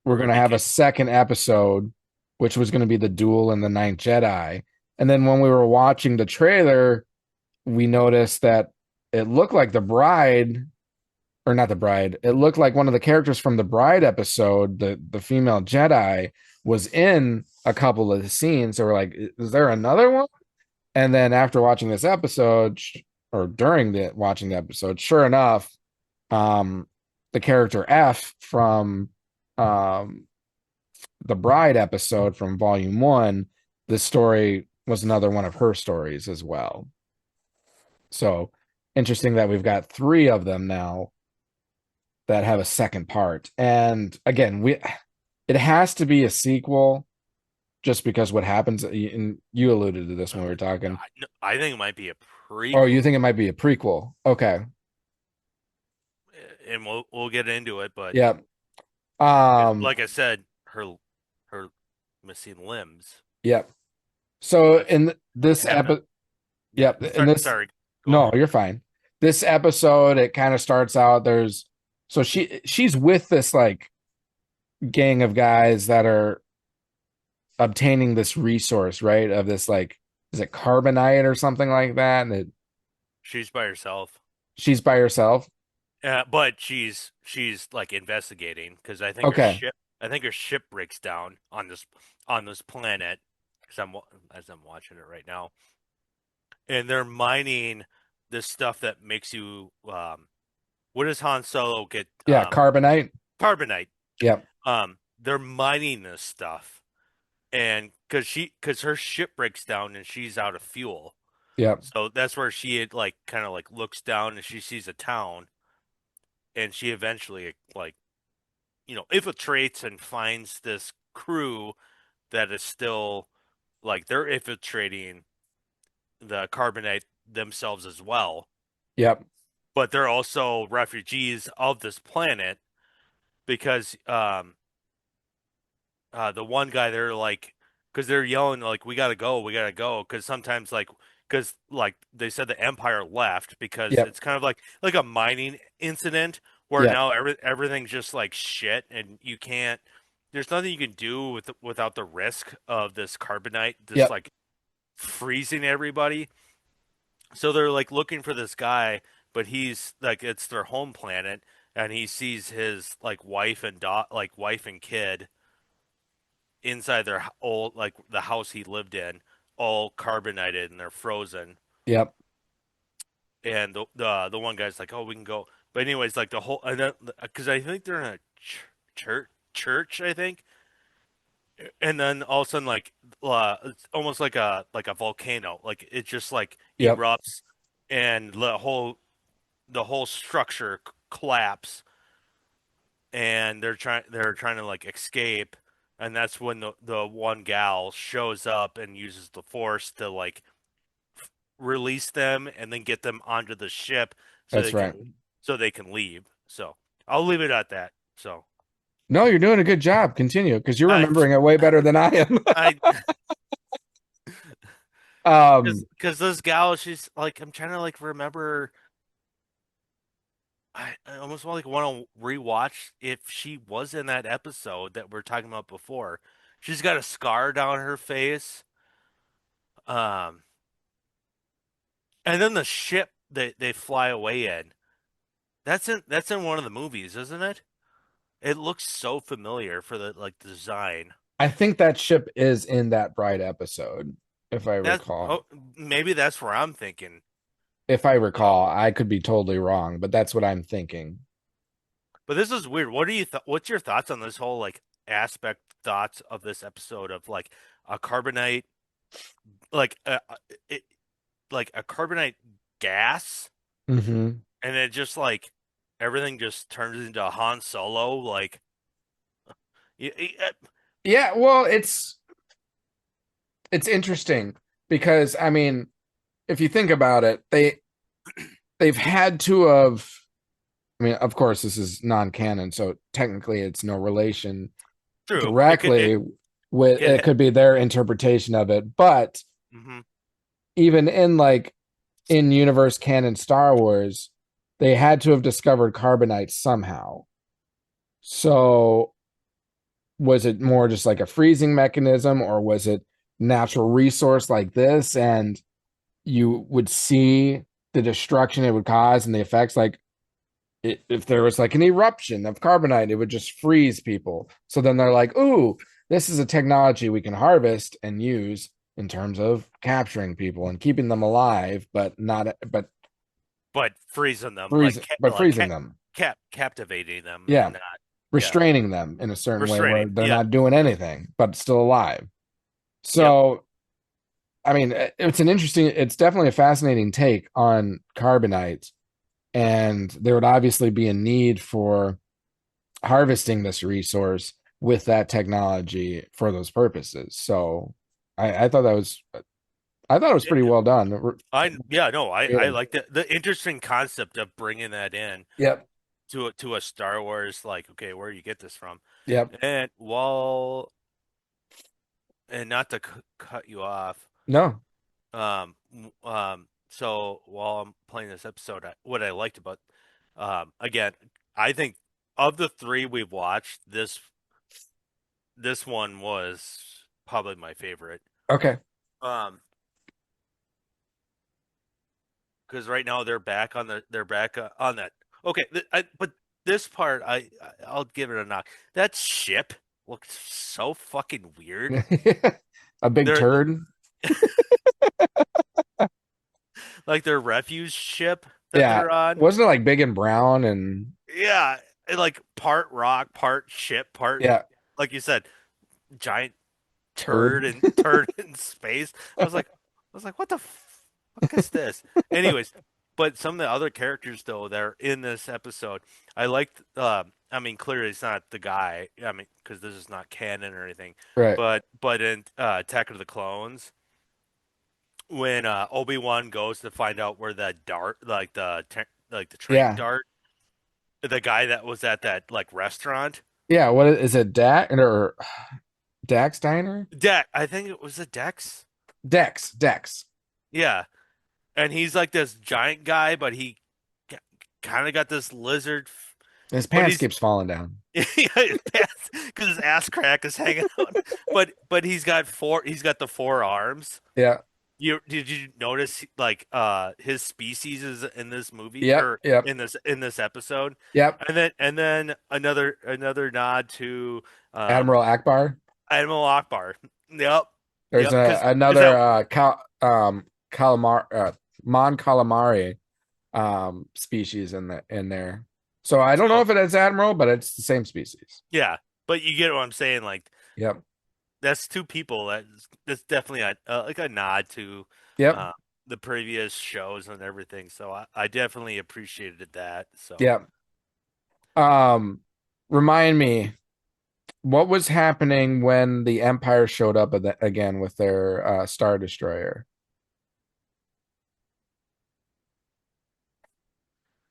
were going to have a second episode, which was going to be the duel and the Ninth Jedi. And then when we were watching the trailer, we noticed that it looked like the bride, or not the bride, it looked like one of the characters from the bride episode, the female Jedi, was in a couple of the scenes. So we're like, is there another one? And then after watching this episode, or during the watching the episode, sure enough, the character F from the bride episode from volume 1, this story was another one of her stories as well. So interesting that we've got 3 of them now that have a second part. And again, it has to be a sequel just because what happens, and you alluded to this when we were talking. I think it might be a prequel. Oh, you think it might be a prequel? Okay. And we'll get into it, but Yep. like I said, her missing limbs. Yep. So I've in this have episode, yep, in this, sorry. Go no, on. you're fine. This episode, it kind of starts out, so she's with this like gang of guys that are obtaining this resource, right? Of this, like, is it carbonite or something like that? And She's by herself. she's by herself. But she's like investigating because Okay. I think her ship breaks down on this planet because as I'm watching it right now, and they're mining this stuff that makes you what does Han Solo get Yeah, carbonite. carbonite. Yep. They're mining this stuff, and because her ship breaks down and she's out of fuel, Yep. so that's where she had, like, kind of like looks down and she sees a town, and she eventually, like, infiltrates and finds this crew that is still, like, they're infiltrating the carbonite themselves as well, Yep. but they're also refugees of this planet because the one guy, they're like, because they're yelling like, we gotta go, because sometimes, like, because, like, they said the Empire left because Yep. it's kind of like a mining incident where Yep. now everything's just like shit, and you can't. There's nothing you can do without the risk of this carbonite just Yep. like freezing everybody. So they're like looking for this guy, but he's like, it's their home planet, and he sees his like wife and kid inside their old, like, the house he lived in, all carbonated, and they're frozen. Yep. And the one guy's like, "Oh, we can go." But anyways, like, the whole, and then because I think they're in a church, I think. And then all of a sudden, like, it's almost like a volcano, like it just like Yep. erupts, and the whole structure collapse, and they're trying to, like, escape, and that's when the one gal shows up and uses the force to, like, release them and then get them onto the ship so That's they right. can leave. So I'll leave it at that. So No, you're doing a good job. Continue, because you're I remembering it way better than I am. I um, because this gal, she's like, I'm trying to, like, remember. I almost want to rewatch if she was in that episode that we're talking about before. She's got a scar down her face. Um, and then the ship they fly away in. That's in one of the movies, isn't it? It looks so familiar for the like design. I think that ship is in that Bride episode, if I That's recall. oh, maybe that's where I'm thinking. If I So, recall, I could be totally wrong, but that's what I'm thinking. but this is weird. What do you what's your thoughts on this whole like aspect thoughts of this episode of like a carbonite like it, like a carbonite gas Hmm. and it just like everything just turns into Han Solo like y- y- Yeah, well, it's interesting because I mean, if you think about it, they've had to have. I mean, of course, this is non-canon, so technically, it's no relation true. directly with. It It could be their interpretation of it, but hmm even in like in universe canon Star Wars, they had to have discovered carbonite somehow. So was it more just like a freezing mechanism, or was it natural resource like this? And you would see the destruction it would cause and the effects like if there was like an eruption of carbonite, it would just freeze people. So then they're like, ooh, this is a technology we can harvest and use in terms of capturing people and keeping them alive, but not but freezing them like freezing but freezing them. captivating them Yeah. and not yeah Restraining them in a certain way where restraining they're yeah not doing anything, but still alive. yep So I mean, it's definitely a fascinating take on carbonite. And there would obviously be a need for harvesting this resource with that technology for those purposes. So I thought it was pretty well done. I yeah no I Creative. like the interesting concept of bringing that in Yep. to a Star Wars like okay where do you get this from Yep. and while and not to cut you off No. so while I'm playing this episode what I liked about again I think of the three we've watched this one was probably my favorite Okay. um because right now they're back on that okay but this part I'll give it a knock that ship looks so fucking weird A big they're turd. like their refuge ship that Yeah. they're on. Wasn't it like big and brown and Yeah, like part rock, part ship, part yeah, like you said, giant turd. turd in space. I was like, what the fuck is this? Anyways, but some of the other characters though that are in this episode, I liked. I mean, clearly it's not the guy. I mean, because this is not canon or anything. Right. But in Attack of the Clones, when Obi-Wan goes to find out where the dart, like the train Yeah. dart, the guy that was at that like restaurant. Yeah. What is it? Dax or Dax Diner? I think it was a Dex. Dex. Dex. Yeah, and he's like this giant guy, but he kind of got this lizard, His but pants he's keeps falling down. because his ass crack is hanging out. But he's got the four arms. Yeah. Did you notice like his species is in this movie Yep. or Yep. in this episode, Yep. and then another nod to Admiral Akbar. Admiral Akbar. Yep, There's yep. Because another that calamar Mon calamari species in there. So I don't know so if it is admiral, but it's the same species. yeah, but you get what I'm saying. Like Yep. that's two people. That's definitely like a nod to Yep. uh, the previous shows and everything. So I definitely appreciated that. So Yep. Um, Remind me, what was happening when the Empire showed up again with their Star Destroyer?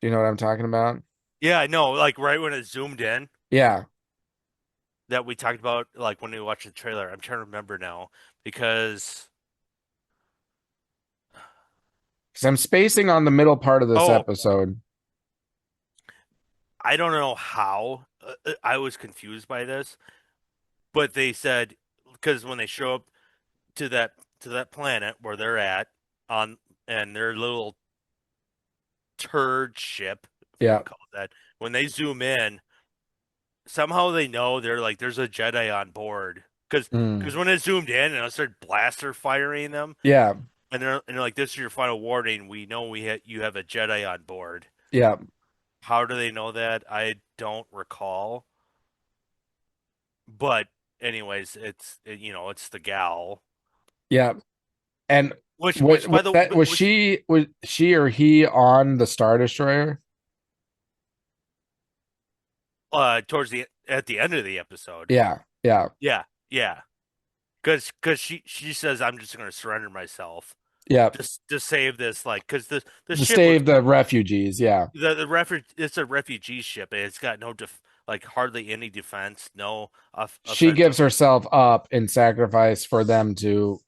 Do you know what I'm talking about? yeah, I know. Like right when it zoomed in Yeah, that we talked about, like when we watched the trailer. I'm trying to remember now because because I'm spacing on the middle part of this oh, episode. I don't know how I was confused by this, but they said because when they show up to to that planet where they're at on and their little turd ship, if you Yeah. want to call it that. When they zoom in, somehow they know they're like there's a Jedi on board because Mm. when it zoomed in and I started blaster firing them Yeah. and they're like this is your final warning. We know you have a Jedi on board. Yeah. How do they know that? I don't recall. But anyways, it's the gal. Yeah. And Which by the was which she or he on the Star Destroyer? towards the at the end of the episode. Yeah. Yeah. Yeah, yeah. Because she says I'm just gonna surrender myself Yeah. just to save this because the To ship was save the refugees. Yeah. the refuge it's a refugee ship and it's got no like hardly any defense, no She offensive, gives herself up in sacrifice for them to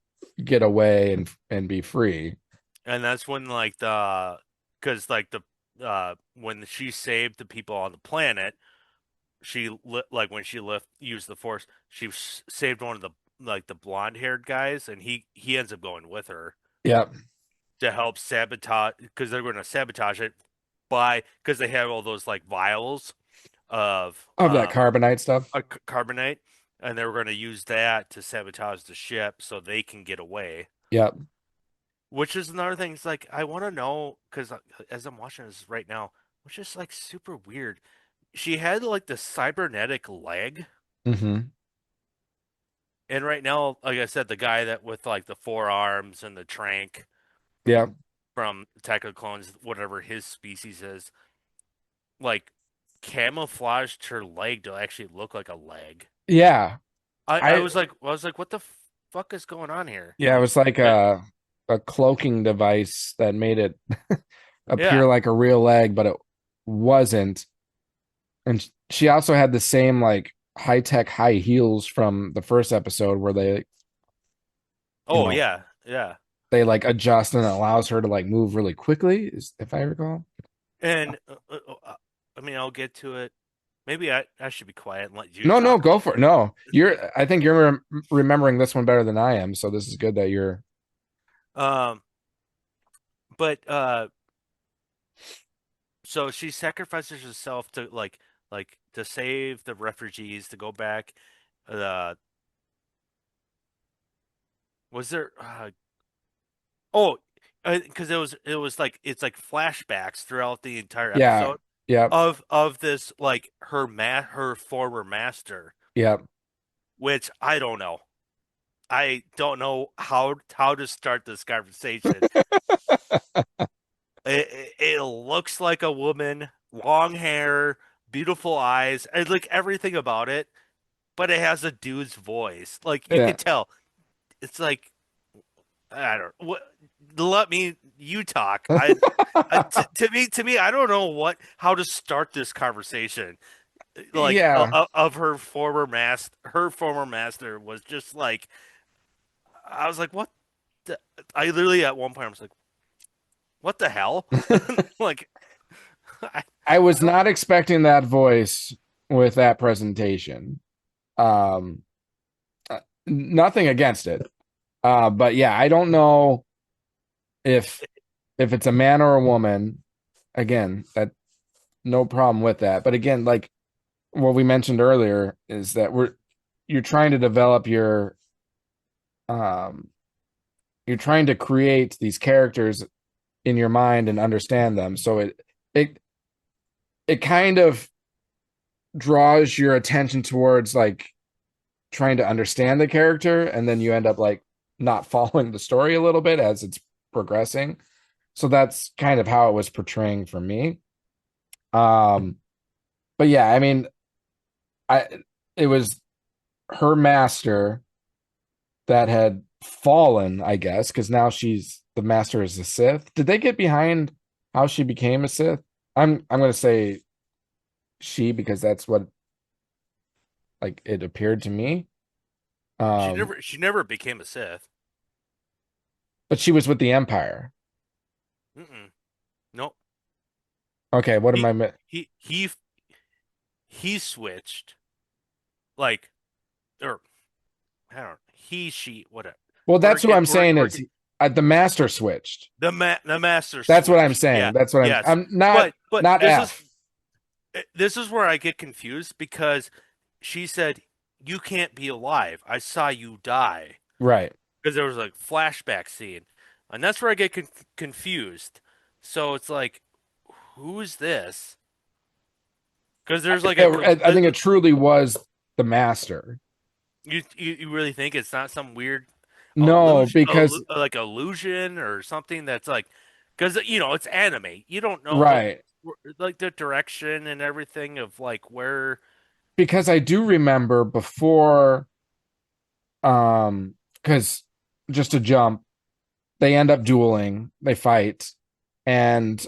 get away and be free. and that's when like the because like the when she saved the people on the planet, like when she used the force, she saved one of the like the blonde haired guys, and he ends up going with her Yeah. to help sabotage because they're going to sabotage it because they have all those like vials of Of that carbonite stuff. carbonate, and they were going to use that to sabotage the ship so they can get away. Yeah. Which is another thing. It's like I want to know because as I'm watching this right now, which is like super weird. She had like the cybernetic leg, Mm-hmm. and right now, like I said, the guy that with like the forearms and the trank Yeah. from Attack of the Clones, whatever his species is, like camouflaged her leg to actually look like a leg. Yeah. I I was like, what the fuck is going on here? Yeah, it was like But a cloaking device that made it appear yeah, like a real leg, but it wasn't. And she also had the same like high-tech high heels from the first episode where you oh know, yeah, yeah. they like adjust and it allows her to like move really quickly, if I recall. And I mean, I'll get to it. Maybe I should be quiet and let you No, no, talk a go little for it. bit. No, I think you're remembering this one better than I am, so this is good that you're. Um, but so she sacrifices herself to like to save the refugees to go back. Uh, was there? Oh, because it was like it's like flashbacks throughout the entire Yeah, episode yeah, of this like her former master, yeah. which I don't know. I don't know how to start this conversation. It looks like a woman, long hair, beautiful eyes, and like everything about it, but it has a dude's voice. Like you Yeah. could tell. It's like I don't what. Let me you talk. To me, I don't know how to start this conversation. Like Yeah. of her former master was just like I was like, what? I literally at one point I was like, what the hell? Like, I, I I was don't. not expecting that voice with that presentation. Um, Nothing against it. But yeah, I don't know if it's a man or a woman. Again, that no problem with that. But again, like what we mentioned earlier is that you're trying to develop um you're trying to create these characters in your mind and understand them. So it it kind of draws your attention towards like trying to understand the character, and then you end up like not following the story a little bit as it's progressing. So that's kind of how it was portraying for me. um but yeah, I mean, I it was her master that had fallen, I guess, because now she's the master is a Sith. Did they get behind how she became a Sith? I'm gonna say she, because that's what like it appeared to me. She um never became a Sith. but she was with the Empire. Mm-mm. No, Okay, what am he I he he he switched like or I don't know, he she whatever. Well, that's what I'm saying. we're Is the master switched. the master That's what I'm switch. saying. Yeah. That's what Yes. I'm not But not F. this is where I get confused because she said you can't be alive. I saw you die Right. because there was a flashback scene, and that's where I get confused. So it's like, who's this? Because there's like I think it truly was the master. you really think it's not some weird No, because like illusion or something that's like, because it's anime. You don't know right. like the direction and everything of like where. Because I do remember before because just to jump, they end up dueling, they fight, and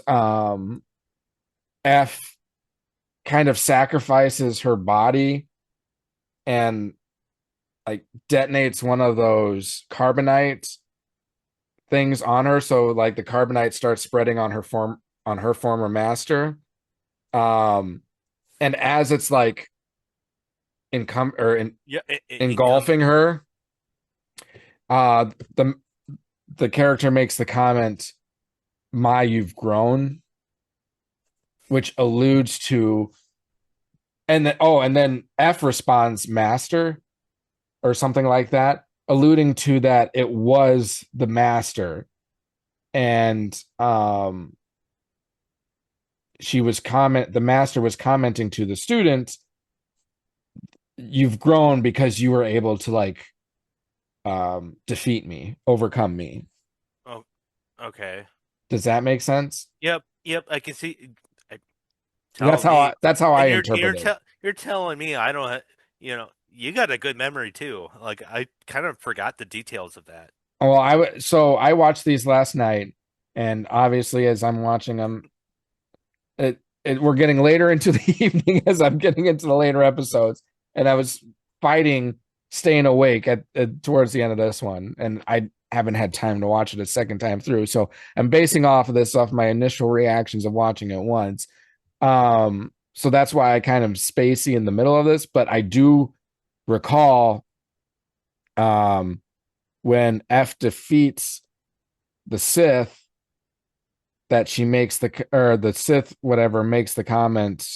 F kind of sacrifices her body and like detonates one of those carbonite things on her, so like the carbonite starts spreading on her former master. um and as it's like Yeah, engulfing her, uh the the character makes the comment, "My, you've grown," which alludes to, and then F responds, "Master," or something like that, alluding to that it was the master. And the master was commenting to the student, "You've grown because you were able to like defeat me, overcome me." oh, okay. Does that make sense? Yep. I can see. Telling me, That's how I and interpret it. you're telling me I don't. You got a good memory too. Like I kind of forgot the details of that. Well, I watched these last night, and obviously as I'm watching them, we're getting later into the evening as I'm getting into the later episodes, and I was fighting staying awake towards the end of this one, and I haven't had time to watch it a second time through. So I'm basing off my initial reactions of watching it once. So that's why I kind of spacey in the middle of this, but I do recall when F defeats the Sith, that she makes the Sith whatever makes the comment,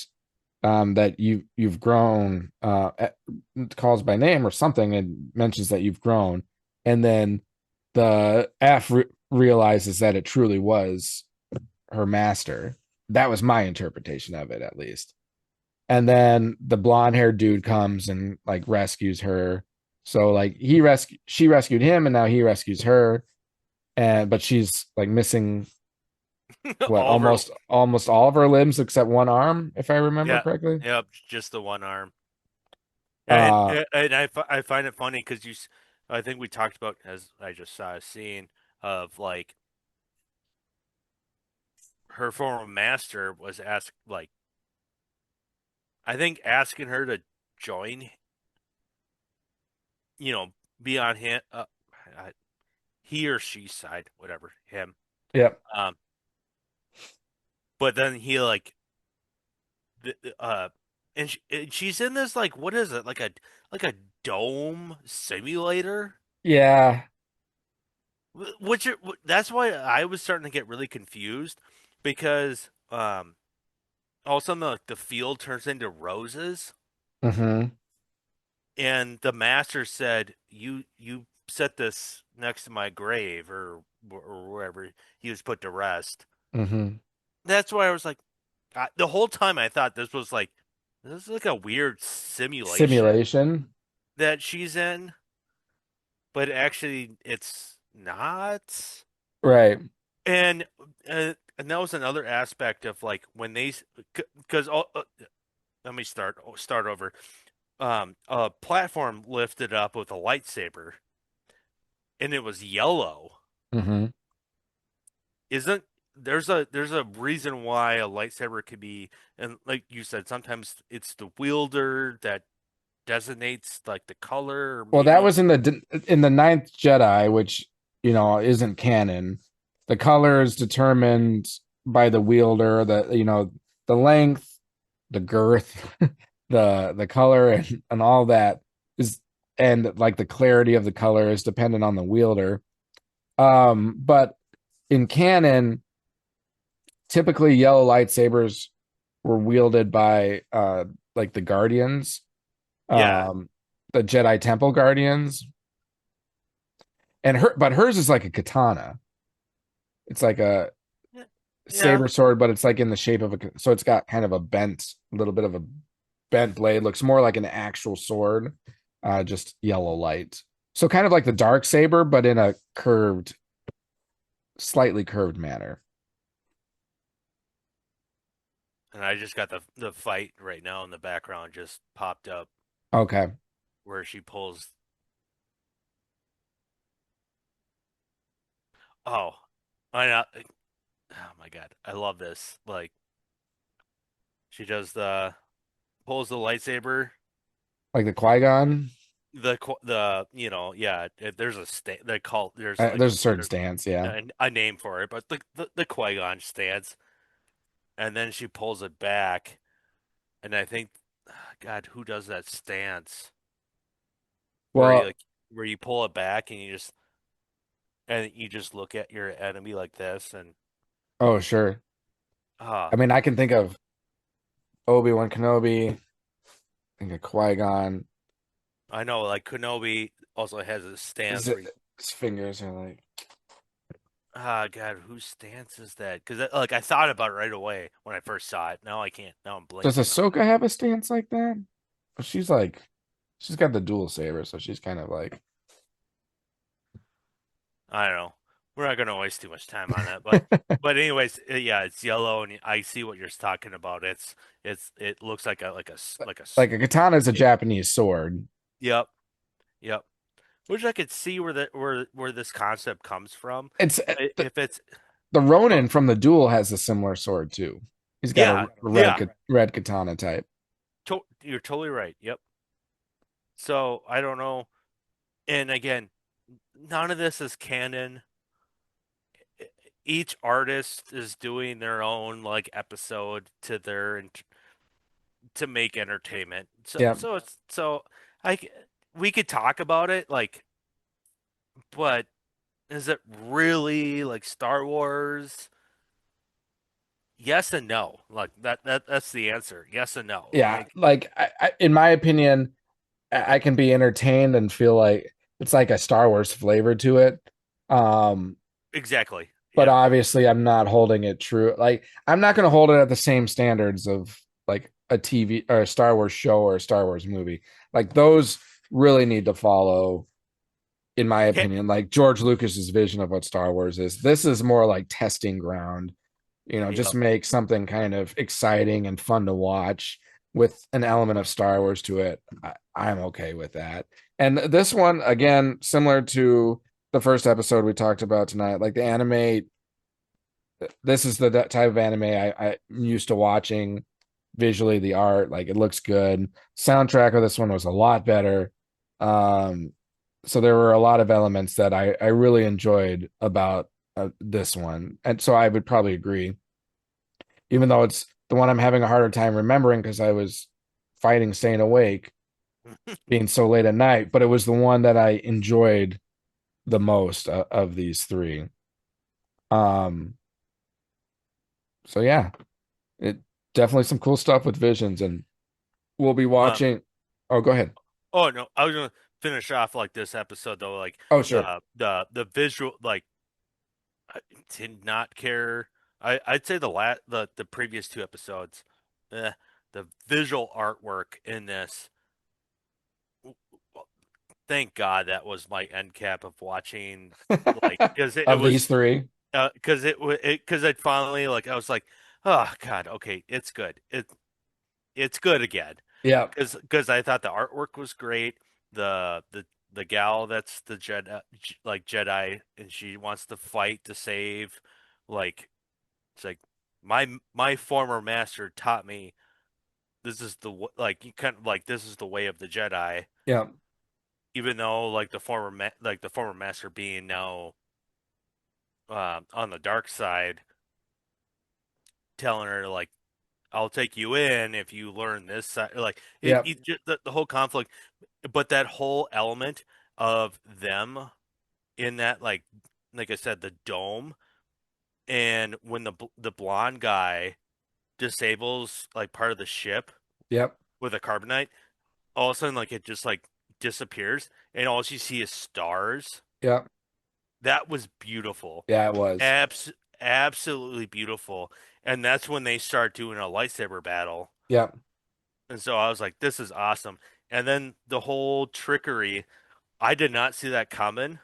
that you've grown, calls by name or something, and mentions that you've grown, and then the F realizes that it truly was her master. That was my interpretation of it, at least. And then the blonde haired dude comes and like rescues her. So like she rescued him, and now he rescues her, but she's like missing what, Over. almost all of her limbs except one arm, if I remember Yeah. correctly. Yep. Just the one arm. And Uh I find it funny because I think we talked about, as I just saw a scene of like her former master was asked, like, I think asking her to join, you know, be on him, he or she side, whatever, him. yep. Um, but then he like, and she's in this like, what is it, like a dome simulator, Yeah. which that's why I was starting to get really confused because all of a sudden the field turns into roses. Mm-hmm. And the master said, "You set this next to my grave, or wherever he was put to rest." Mm-hmm. That's why I was like, the whole time I thought this was like, this is like a weird simulation Simulation. that she's in, but actually it's not. Right. And that was another aspect of like when they, because let me start over. A platform lifted up with a lightsaber, and it was yellow. Mm-hmm. Isn't there's a reason why a lightsaber could be, and like you said, sometimes it's the wielder that designates like the color, or Well, that maybe. was in the Ninth Jedi, which isn't canon. The color is determined by the wielder, the length, the girth, the color, and all that is and like the clarity of the color is dependent on the wielder. But in canon, typically yellow lightsabers were wielded by like the guardians, Yeah. the Jedi Temple guardians, and hers is like a katana. It's like a Yeah. saber sword, but it's like in the shape of so it's got kind of a little bit of a bent blade. Looks more like an actual sword, just yellow light. So kind of like the dark saber, but in a slightly curved manner. And I just got the fight right now in the background just popped up Okay. where she pulls. Oh, I know. Oh my God, I love this. Like she does the pulls the lightsaber. Like the Qui-Gon. The yeah. There's a they call there's like There's a certain stance, yeah. a name for it, but the Qui-Gon stance, and then she pulls it back, and I think, God, who does that stance where you Well, like where you pull it back and you just look at your enemy like this and oh sure. ah I mean, I can think of Obi-Wan Kenobi, think of Qui-Gon. I know like Kenobi also has a stance where His fingers are like, God, whose stance is that? Because like I thought about it right away when I first saw it. Now I can't. Now I'm does blanking on it. Ahsoka have a stance like that? She's like, she's got the dual saber, so she's kind of like, I don't know. We're not gonna waste too much time on that, but anyways, yeah, it's yellow, and I see what you're talking about. It looks like like a katana is a Japanese sword. yep, yep. Which I could see where this concept comes from. It's If it's the uh, Ronin from the duel has a similar sword too. He's got yeah, a yeah, red katana type. you're totally right. Yep. So I don't know. And again, none of this is canon. Each artist is doing their own like episode to make entertainment. So Yeah. so it's so I we could talk about it like, but is it really like Star Wars? Yes and no. Like that's the answer. Yes and no. Yeah, like in my opinion, I can be entertained and feel like it's like a Star Wars flavor to it. Um, Exactly. but Yep. obviously I'm not holding it true. Like I'm not going to hold it at the same standards of like a TV or a Star Wars show or a Star Wars movie. Like those really need to follow, in my Ca- opinion, like George Lucas's vision of what Star Wars is. This is more like testing ground, just Yep. make something kind of exciting and fun to watch with an element of Star Wars to it. I'm okay with that. And this one, again, similar to the first episode we talked about tonight, like the anime, this is the type of anime I'm used to watching visually, the art, like it looks good. Soundtrack of this one was a lot better. Um, so there were a lot of elements that I really enjoyed about this one. And so I would probably agree, even though it's the one I'm having a harder time remembering because I was fighting staying awake, being so late at night, but it was the one that I enjoyed the most of these three. Um, so yeah, it definitely some cool stuff with visions, and we'll be Um. watching. Oh, go ahead. Oh no, I was gonna finish off like this episode though, like Oh, sure. the visual, like I did not care. I'd say the previous two episodes, eh, the visual artwork in this. Thank God that was my end cap of watching, like because it Of these was three. because because it finally like I was like, oh God, okay, it's good. It's good again. Yeah. Because I thought the artwork was great. The gal that's the Jedi, and she wants to fight to save, like it's like my former master taught me this is like you kind of like this is the way of the Jedi. Yeah. Even though like the former master being now on the dark side, telling her like I'll take you in if you learn this side. Like Yep. the whole conflict, but that whole element of them in that like I said, the dome, and when the blonde guy disables like part of the ship Yep. with a carbonite, all of a sudden like it just like disappears, and all you see is stars. Yep. That was beautiful. Yeah, it was. Absolutely beautiful. And that's when they start doing a lightsaber battle. Yep. And so I was like, this is awesome. And then the whole trickery, I did not see that coming,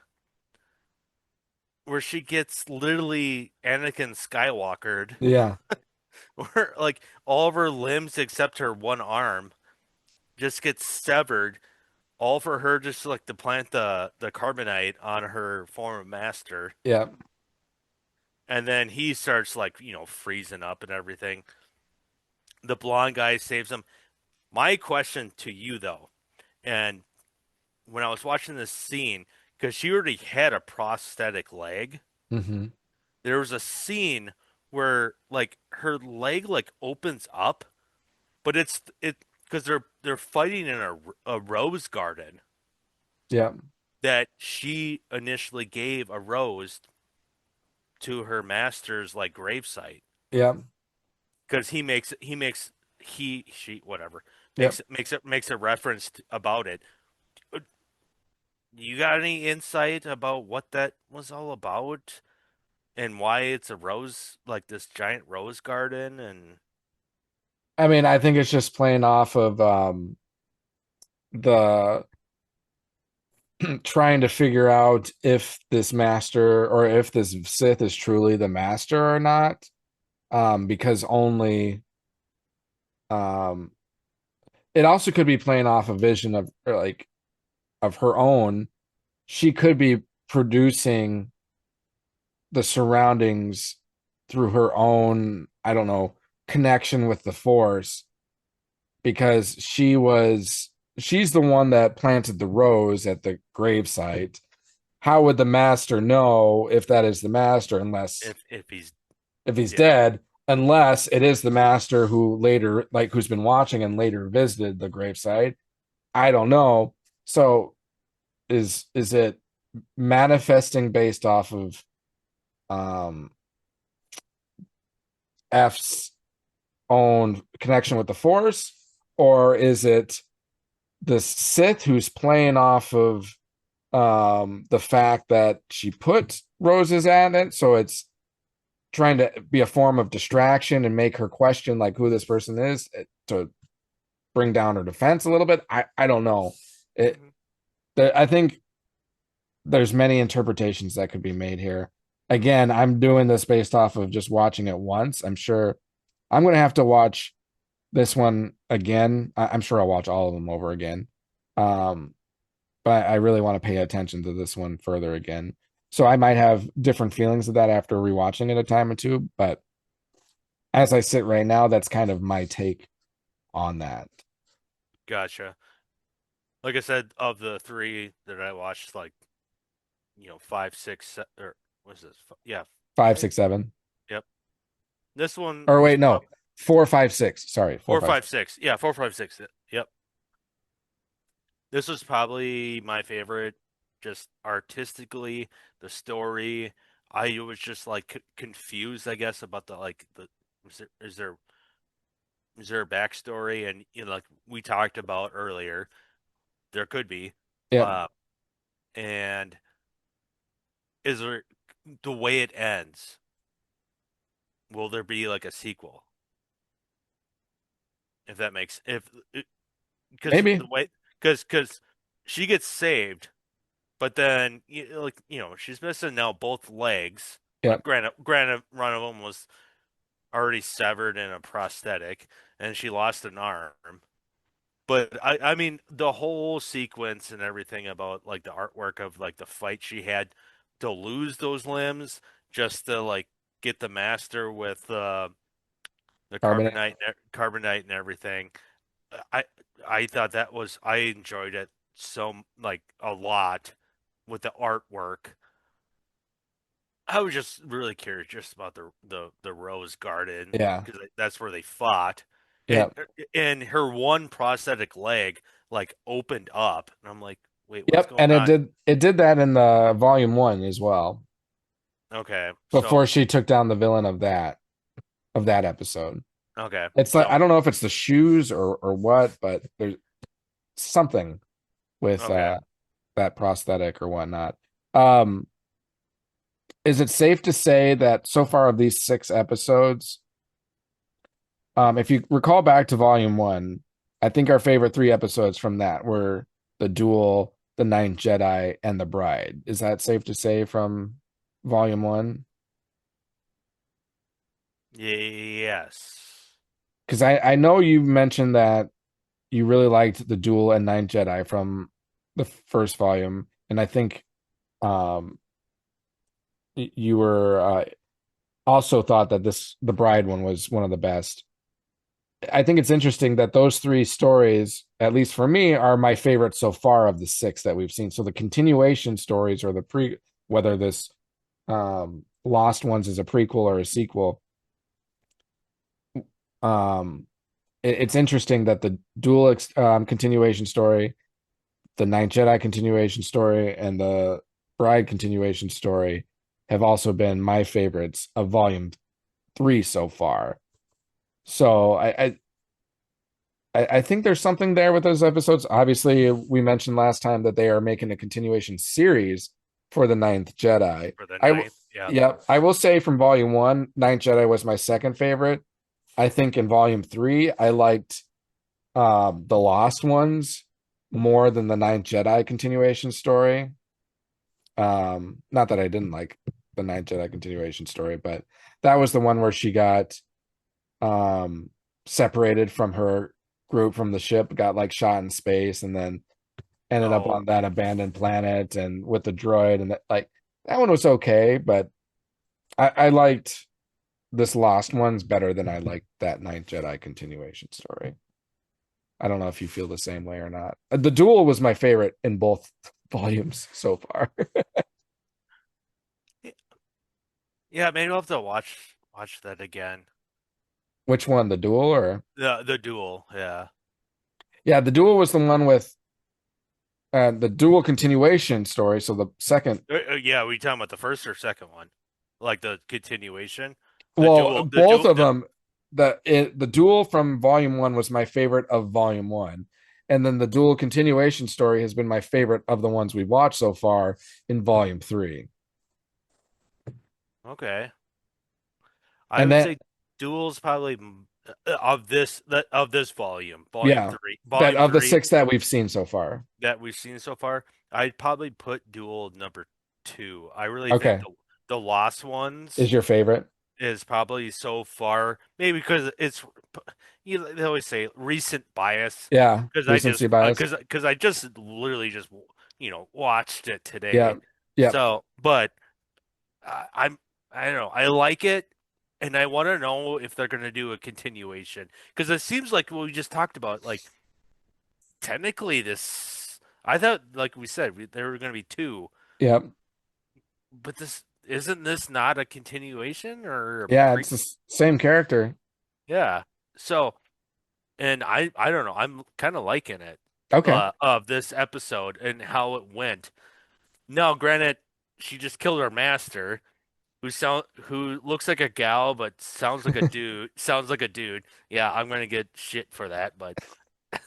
where she gets literally Anakin Skywalkered, Yeah. where like all of her limbs except her one arm just gets severed, all for her just like to plant the carbonite on her former master. Yep. And then he starts like, freezing up and everything. The blonde guy saves him. My question to you though, and when I was watching this scene, because she already had a prosthetic leg, Hmm. there was a scene where like her leg like opens up, but it because they're fighting in a rose garden Yep. that she initially gave a rose to her master's like gravesite, Yep. because he she whatever Yep. makes a reference about it. You got any insight about what that was all about and why it's a rose, like this giant rose garden? And I mean, I think it's just playing off of the trying to figure out if this master or if this Sith is truly the master or not. Because only um it also could be playing off a vision of or like of her own. She could be producing the surroundings through her own, I don't know, connection with the Force because she's the one that planted the rose at the gravesite. How would the master know if that is the master unless if he's if he's yeah. dead, unless it is the master who later like who's been watching and later visited the gravesite? I don't know. So is it manifesting based off of um F's own connection with the Force, or is it the Sith who's playing off of the fact that she put roses at it, so it's trying to be a form of distraction and make her question like who this person is to bring down her defense a little bit. I don't know. It Mhm. I think there's many interpretations that could be made here. Again, I'm doing this based off of just watching it once. I'm sure I'm going to have to watch this one again. I'm sure I'll watch all of them over again. Um, but I really want to pay attention to this one further again. So I might have different feelings of that after rewatching it a time or two. But as I sit right now, that's kind of my take on that. Gotcha. Like I said, of the three that I watched, like, five, six, or what's this? Yeah, Five, right? 6, 7. Yep. This one Or was wait, no, probably 4, 5, 6. Sorry, 4, four, 5, five, 6. six. Yeah, four, five, six. Yep. This was probably my favorite, just artistically, the story. I was just like confused, I guess, about the like the is there a backstory? And like we talked about earlier, there could be. Yep. Uh, and is there the way it ends? Will there be like a sequel? If that makes if because Maybe. the way because she gets saved. But then, she's missing now both legs. Yep. Granted, one of them was already severed in a prosthetic, and she lost an arm. But I mean, the whole sequence and everything about like the artwork of like the fight she had to lose those limbs just to like get the master with the Carbonate. carbonite and everything. I I thought I enjoyed it so like a lot with the artwork. I was just really curious just about the Rose Garden Yeah. because that's where they fought, Yeah. and her one prosthetic leg like opened up, and I'm like, wait, what's Yep. going And on? it did that in the volume 1 as well, Okay, before so she took down the villain of that episode. okay, It's like, I so don't know if it's the shoes or what, but there's something with okay, that prosthetic or whatnot. Um, is it safe to say that so far of these 6 episodes, if you recall back to volume 1, I think our favorite 3 episodes from that were the duel, the Ninth Jedi, and the Bride. Is that safe to say from volume 1? yes, Because I know you mentioned that you really liked the duel and Ninth Jedi from the first volume, and I think um you were also thought that the Bride one was one of the best. I think it's interesting that those 3 stories, at least for me, are my favorite so far of the 6 that we've seen. So the continuation stories, or the pre, whether this Lost Ones is a prequel or a sequel, um, it's interesting that the dual continuation story, the Ninth Jedi continuation story, and the Bride continuation story have also been my favorites of volume 3 so far. So I think there's something there with those episodes. Obviously, we mentioned last time that they are making a continuation series for the Ninth Jedi. for the I w- ninth, yeah, yeah, I will say from volume 1, Ninth Jedi was my second favorite. I think in volume 3, I liked the Lost Ones more than the Ninth Jedi continuation story. Not that I didn't like the Ninth Jedi continuation story, but that was the one where she got um separated from her group from the ship, got like shot in space, and then ended up oh, on that abandoned planet and with the droid, and that, like, that one was okay, but I liked this Lost Ones better than I liked that Ninth Jedi continuation story. I don't know if you feel the same way or not. The duel was my favorite in both volumes so far. yeah, maybe I'll have to watch that again. Which one, the duel or? The duel, yeah. Yeah, the duel was the one with the dual continuation story. So the second, Yeah, were you talking about the first or second one? Like the continuation? well, The both duel, of them, the duel from volume 1 was my favorite of volume 1. And then the dual continuation story has been my favorite of the ones we've watched so far in volume 3. okay. I And would then, say duels probably of this volume, yeah, that volume of the three 6 that we've seen so far. that we've seen so far. I'd probably put duel number two. I really think Okay. the Lost Ones Is your favorite? is probably so far, maybe because it's they always say recent bias Yeah. because Recency bias. I just literally just watched it Yeah. today. Yep. So, but I'm I don't know. I like it, and I want to know if they're going to do a continuation because it seems like what we just talked about. Like technically, this I thought, like we said, there were going to be two, Yep. but this isn't this not a continuation or a Yeah, pre? it's the same character. Yeah. So, and I don't know. I'm kind of liking it Okay. of this episode and how it went. Now, granted, she just killed her master who looks like a gal but sounds like a dude. Sounds like a dude. Yeah, I'm gonna get shit for that, but It's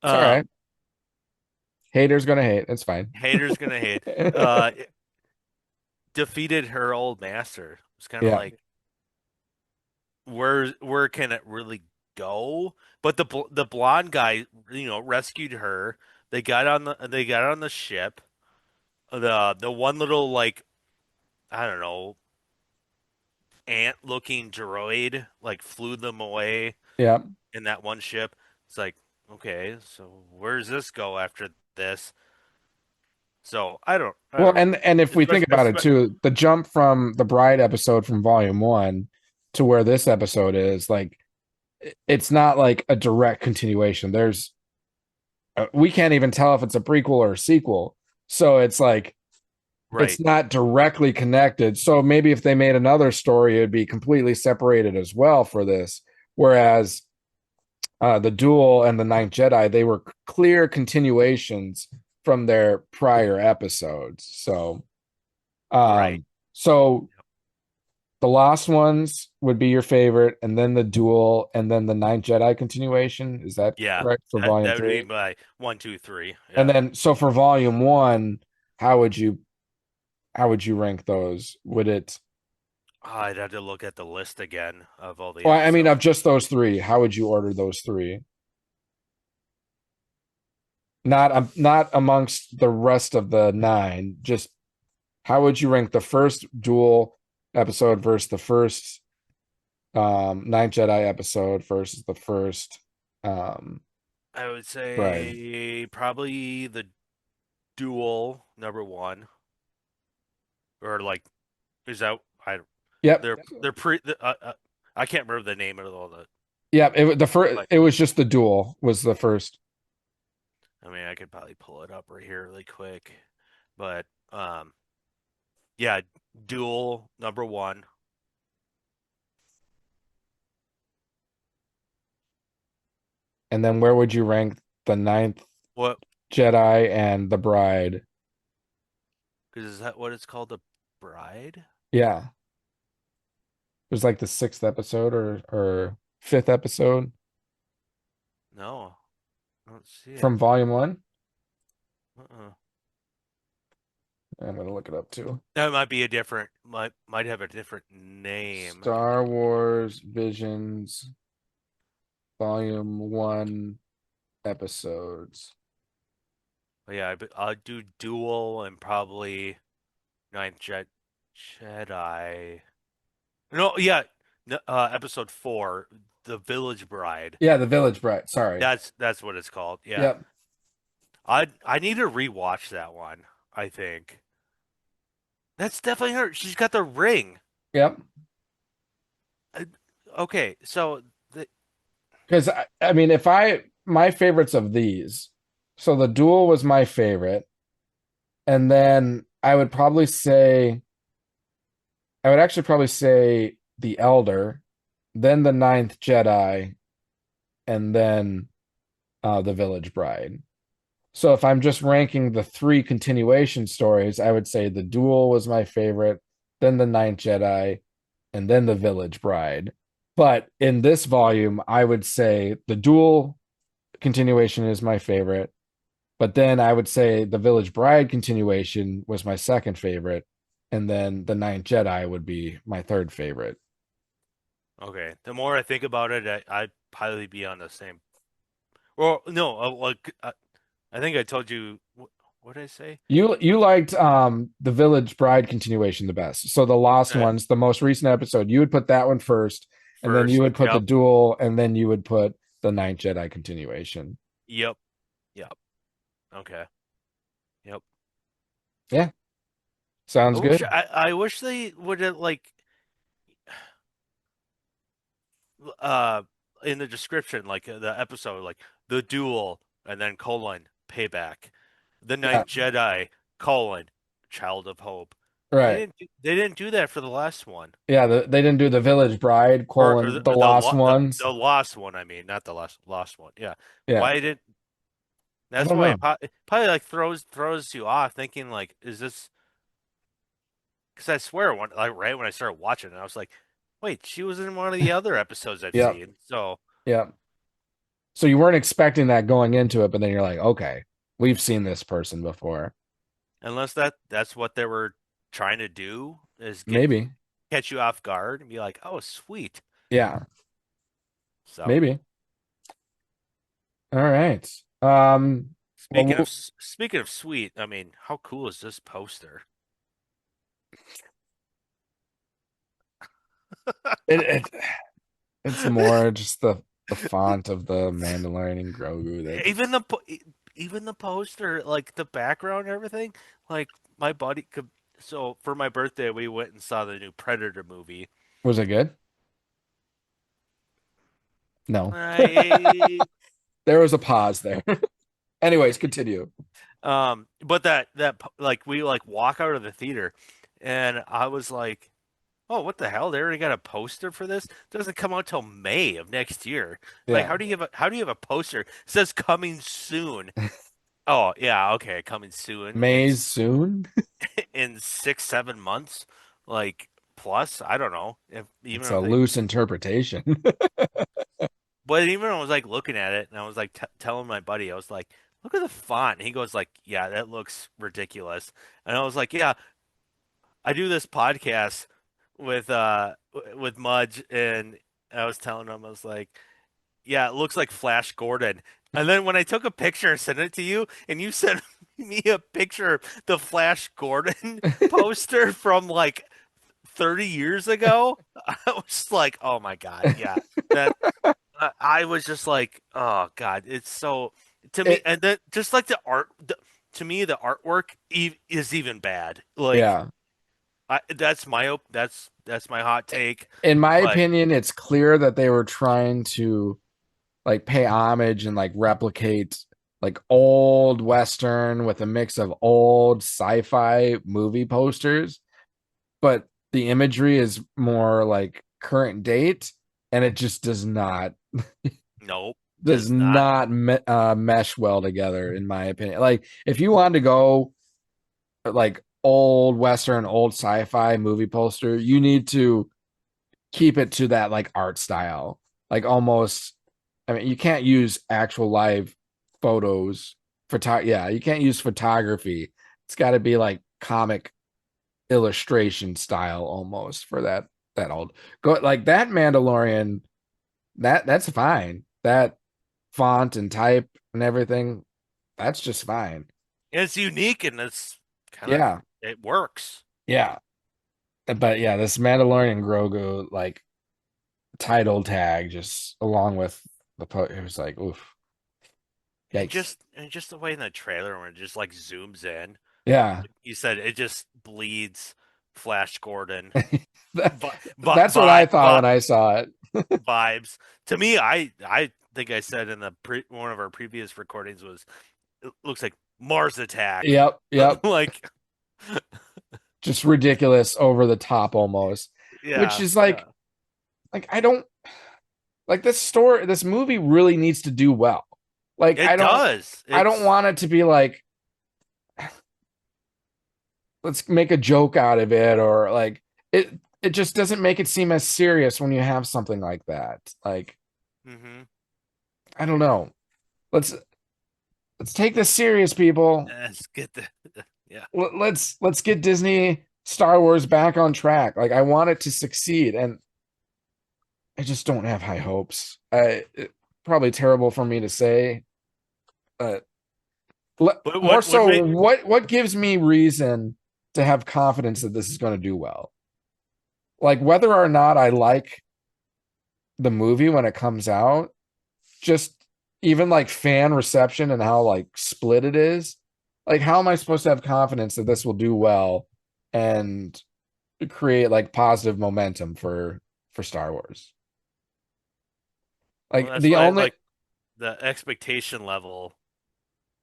all um, right. Haters gonna hate. It's fine. haters gonna hate. Uh, defeated her old master. It's kind of Yeah. like where can it really go? But the blonde guy, rescued her. They got on the ship. The one little like I don't know ant looking droid like flew them away Yeah. in that one ship. It's like, okay, so where does this go after this? So I Well, don't know. and if we think Especially, about it too, the jump from the Bride episode from volume 1 to where this episode is, like, it's not like a direct continuation. There's we can't even tell if it's a prequel or a sequel. So it's like it's Right. not directly connected. So maybe if they made another story, it'd be completely separated as well for this. Whereas the Duel and the Ninth Jedi, they were clear continuations from their prior episodes. Right. Um, so the Lost Ones would be your favorite, and then the Duel, and then the Ninth Jedi continuation. Is that Yeah. correct for That volume that would be three? my 1, 2, 3. And Yeah. then so for volume one, how would you rank those? Would it I'd have to look at the list again of all the well, I mean, of episodes. just those three, how would you order those three? Not amongst the rest of the nine, just how would you rank the first Duel episode versus the first Ninth Jedi episode versus the first I would Bride? say probably the Duel #1, or like, is that I? Yep. They're I can't remember the name of all the. Yep. The first Like, it was just the Duel was the first. I mean, I could probably pull it up right here really quick, but yeah, Duel #1. And then where would you rank the Ninth What? Jedi and the Bride? Because is that what it's called, the Bride? Yeah. It was like the sixth episode or fifth episode No, I don't see it. from volume one. Uh-uh. I'm gonna look it up too. That might be a different. Might have a different name. Star Wars Visions Volume One episodes. But yeah, I'll do Duel and probably Ninth Jedi. No, yeah, episode 4, The Village Bride. Yeah, the Village Bride. Sorry. That's what it's called. Yeah, Yep. I need to rewatch that one. I think that's definitely her. She's got the ring. Yep. Uh, Okay, so Because I mean, if I my favorites of these, so the Duel was my favorite, and then I would actually probably say the Elder, then the Ninth Jedi, and then the Village Bride. So if I'm just ranking the three continuation stories, I would say the Duel was my favorite, then the Ninth Jedi, and then the Village Bride. But in this volume, I would say the Duel continuation is my favorite. But then I would say the Village Bride continuation was my second favorite. And then the Ninth Jedi would be my third favorite. okay. The more I think about it, I'd probably be on the same. Well, no, I think I told you. What did I say? You liked the Village Bride continuation the best. So the Lost Uh, Ones, the most recent episode, you would put that one first, and then you First. would put the Yep. Duel, and then you would put the Ninth Jedi continuation. Yep. Yep. Okay. Yep. Yeah, sounds good. I wish they would have, like, uh in the description, like, the episode, like, the Duel, and then colon payback, the Yeah, Ninth Jedi colon child of hope. right. They didn't do that for the last one, Yeah, they didn't do the Village Bride or colon the Lost Ones. the lost one. I mean, not the lost one. Yeah. Yeah, Why did I That's don't why know. it probably like throws you off, thinking like, is this? Because I swear, right when I started watching it, I was like, wait, she was in one of the other episodes I've Yeah, seen. So yeah. So you weren't expecting that going into it, but then you're like, okay, we've seen this person before. unless that's what they were trying to do, is Maybe. catch you off guard and be like, oh, sweet. Yeah, So maybe. All right. Well, speaking of sweet, I mean, how cool is this poster? it it's more just the font of the Mandalorian and Grogu that Even the poster, like the background and everything, like my buddy could. So for my birthday, we went and saw the new Predator movie. was it good? No. I There was a pause there. Anyways, continue. But like we like walk out of the theater, and I was like, "Oh, what the hell? They already got a poster for this? It doesn't come out till May of next year. Like, Yeah. how do you have a poster? It says coming soon. Oh, yeah, okay, coming soon Maze soon. in 6, 7 months, like plus. I don't know if even It's a if they. loose interpretation. But even I was like looking at it, and I was like telling my buddy, I was like, "Look at the font." And he goes like, "Yeah, that looks ridiculous." And I was like, "Yeah, I do this podcast with Mudge, and I was telling him, I was like, yeah, it looks like Flash Gordon." And then when I took a picture and sent it to you, and you sent me a picture of the Flash Gordon poster from like 30 years ago, I was like, oh my God, yeah. That I was just like, oh God, it's so to me, It, and then just like to me, the artwork is even bad. Like yeah. that's my hot take, In my but opinion, it's clear that they were trying to like pay homage and like replicate like old Western with a mix of old sci-fi movie posters, but the imagery is more like current date, and it just nope, does does not. not mesh well together, in my opinion. Like if you wanted to go like old Western, old sci-fi movie poster, you need to keep it to that like art style, like almost. I mean, you can't use actual live photos. Yeah, you can't use photography. It's got to be like comic illustration style almost for that old. Go like that Mandalorian. That's fine. That font and type and everything. That's just fine. It's unique and it's kind of Yeah, it works. yeah. But yeah, this Mandalorian Grogu like title tag just along with it was like oof, yikes. And just the way in the trailer when it just like zooms in, Yeah. you said it just bleeds Flash Gordon That- vi that's what I thought vi when I saw it. vibes. To me, I think I said in the one of our previous recordings was it looks like Mars Attack. Yep, yep. Like Just ridiculous, over the top almost. Which yeah, is yeah. like I don't like this movie really needs to do well. Like It does. I don't It's want it to be like let's make a joke out of it, or like it just doesn't make it seem as serious when you have something like that. Like hmm I don't know. Let's let's take this serious, people. Let's get the yeah. Let's get Disney Star Wars back on track. Like I want it to succeed, and I just don't have high hopes. Probably terrible for me to say, but But more what so, make what gives me reason to have confidence that this is going to do well? Like whether or not I like the movie when it comes out, just even like fan reception and how like split it is. Like how am I supposed to have confidence that this will do well and create like positive momentum for Star Wars? well, Like that's the why only like the expectation level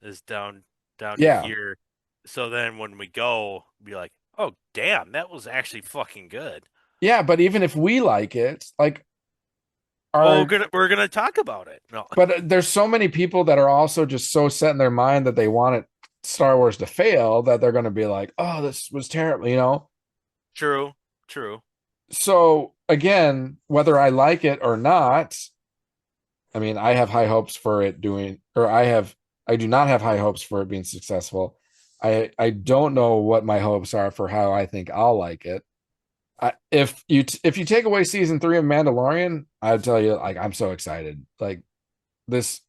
is down to yeah. here. So then when we go, be like, oh damn, that was actually fucking good. Yeah, but even if we like it, like Well, are we're gonna talk about it. No, but there's so many people that are also just so set in their mind that they want it Star Wars to fail that they're going to be like, "Oh, this was terrible," you know? true, true. So, again, whether I like it or not, I mean, I have high hopes for it doing or I do not have high hopes for it being successful. I don't know what my hopes are for how I think I'll like it. If you take away season 3 of Mandalorian, I'd tell you like I'm so excited. Like this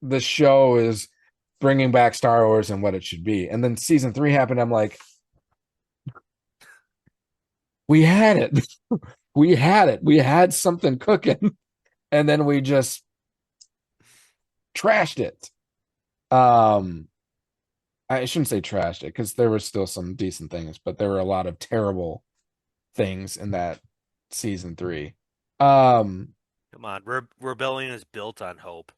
this show is bringing back Star Wars and what it should be. And then season 3 happened. I'm like, we had it. We had it. We had something cooking, and then we just trashed it. Um, I shouldn't say trashed it because there were still some decent things, but there were a lot of terrible things in that season 3. Um, Come on, rebellion is built on hope.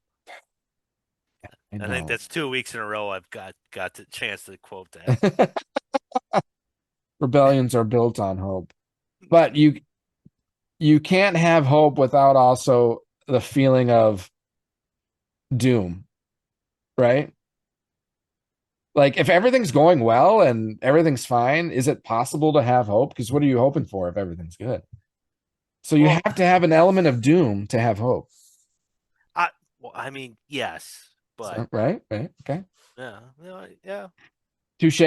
I think know. that's 2 weeks in a row I've got the chance to quote that. Rebellions are built on hope. But you can't have hope without also the feeling of doom, right? Like if everything's going well and everything's fine, is it possible to have hope? Because what are you hoping for if everything's good? So you Well, have to have an element of doom to have hope. I mean, yes, but So, right? Right. Okay. yeah, yeah. Touche.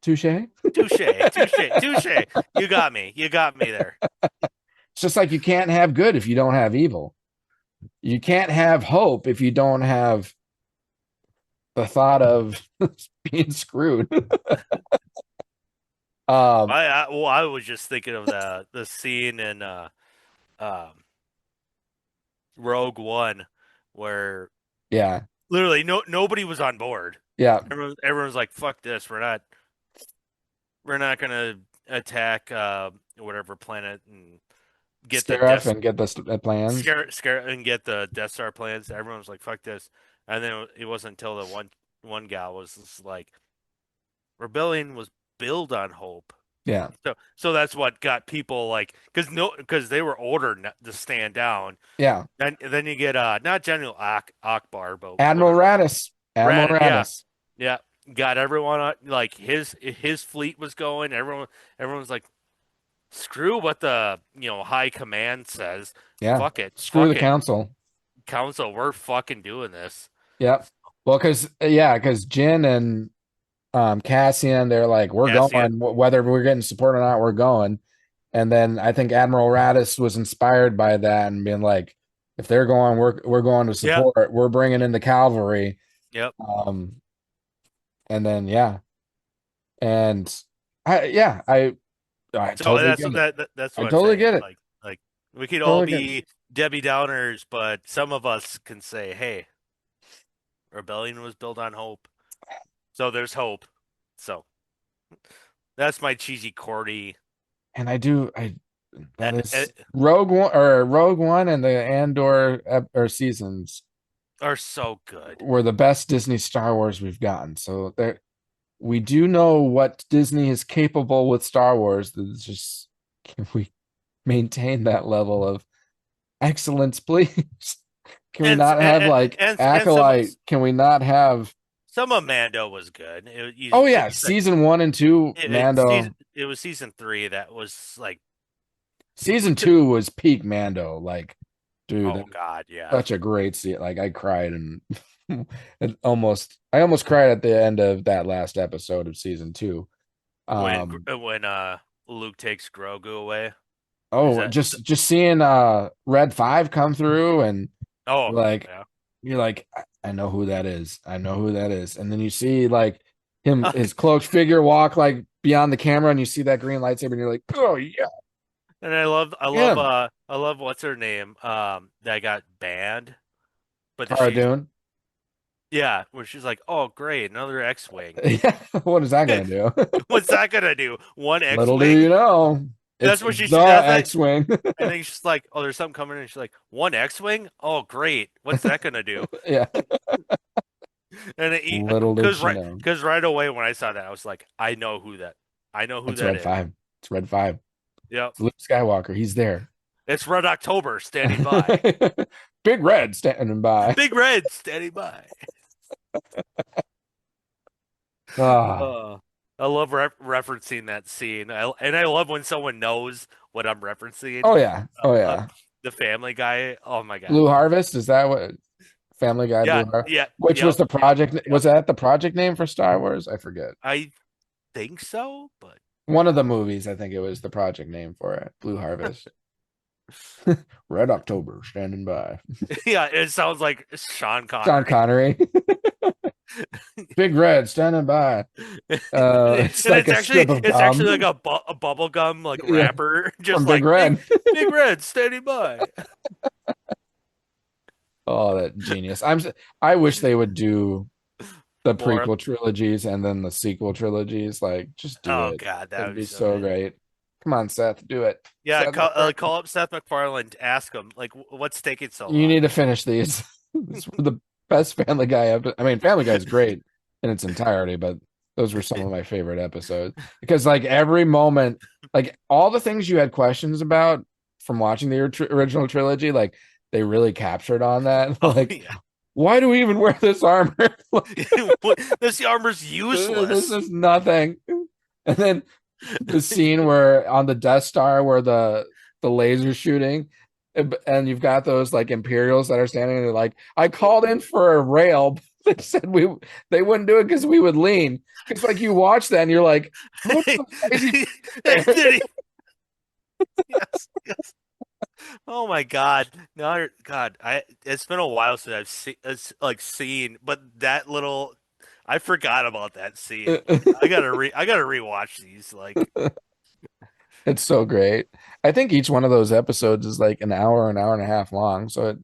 Touche. Touche. You got me. You got me there. It's just like you can't have good if you don't have evil. You can't have hope if you don't have the thought of being screwed. um, I was just thinking of the scene in um, Rogue One where yeah, literally nobody was on board. yeah. Everyone's like, "Fuck this! We're not gonna attack whatever planet and get the Scarif Death and get the plans. scare and get the Death Star plans." Everyone was like, "Fuck this!" And then it wasn't until the one gal was just like, "Rebellion was built on hope." Yeah, So that's what got people like because they were ordered to stand down. yeah. Then you get not General Akbar, but Admiral whatever. Radis. Admiral Yeah, Radis. yeah. Got everyone on like his fleet was going. Everyone's like, screw what the high command says. Yeah. Screw Fuck the it, council. council. We're fucking doing this. Yep. Well, because Jin and Cassian, they're like, we're Cassian. going, whether we're getting support or not, we're going. And then I think Admiral Radis was inspired by that and being like, if they're going, we're going to Yeah. support. We're bringing in the cavalry. Yep. And then and I So totally get it. that's I what I'm totally saying. get it. Like we could all Totally get it. be Debbie Downers, but some of us can say, "Hey, rebellion was built on hope." So there's hope. So that's my cheesy Cordy. And that Uh, is Rogue One and the Andor or seasons are so good. were the best Disney Star Wars we've gotten. So there, we do know what Disney is capable with Star Wars. It's just, can we maintain that level of excellence, please? Can we not have like And some Acolyte? Can we not have? of Mando was good. Oh yeah, season 1 and 2, Mando. It was season 3 that was like Season 2 was peak Mando. Like, dude, oh god, yeah. such a great scene. Like I cried and I almost cried at the end of that last episode of season 2. When Luke takes Grogu away. Oh, just seeing Red 5 come through and like yeah. you're like, I know who that is. I know who that is. And then you see like his cloaked figure walk like beyond the camera and you see that green lightsaber and you're like, oh yeah. And I love what's her name that got banned, but Cara Dune. yeah, where she's like, oh great, another X-wing. Yeah, what is that gonna do? What's that gonna do? One X-wing. Little do you know. That's It's what she the said. X-wing. And then she's like, oh, there's something coming in. And she's like, one X-wing? Oh great, what's that gonna do? Yeah. And Little did she know. because right away when I saw that, I was like, I know who that It's that Red is. 5. It's Red 5. Yep. It's Luke Skywalker. He's there. It's Red October standing by. Big Red standing by. Big Red standing by. I love referencing that scene. And I love when someone knows what I'm referencing. Oh yeah. Oh yeah. The Family Guy. Oh my god. Blue Harvest, is that what Family Guy Yeah, Blue Harvest? yeah. Which was the project, yep. was that the project name for Star Wars? I forget. I think so, but One of the movies, I think it was the project name for it. Blue Harvest. Red October standing by. yeah, it sounds like Sean Connery. Sean Connery. Big Red standing by. It's like a strip of gum. Actually like a bubble gum like wrapper, just from like Big Red. Big Red standing by. Oh, that genius! I wish they would do the More. prequel trilogies and then the sequel trilogies. Like, just do it. Oh god, that would be so great. Come on, Seth, do it. Yeah, Seth, call up Seth MacFarlane, ask him like, what's taking so long? You need to finish these. These were best Family Guy episode. I mean, Family Guy is great in its entirety, but those were some of my favorite episodes because like every moment, like all the things you had questions about from watching the original trilogy, like they really captured on that. Oh Like, yeah. why do we even wear this armor? Like, This armor's this useless. is nothing. And then the scene where on the Death Star where the laser shooting and you've got those like Imperials that are standing and they're like, I called in for a rail. They said they wouldn't do it because we would lean. Because like you watch that and you're like, how the fuck is he there? Did he? Yes, yes. Oh my God. No, God, it's been a while since I've seen, but that little I forgot about that scene. I gotta rewatch these. Like, It's so great. I think each one of those episodes is like an hour and a half long. So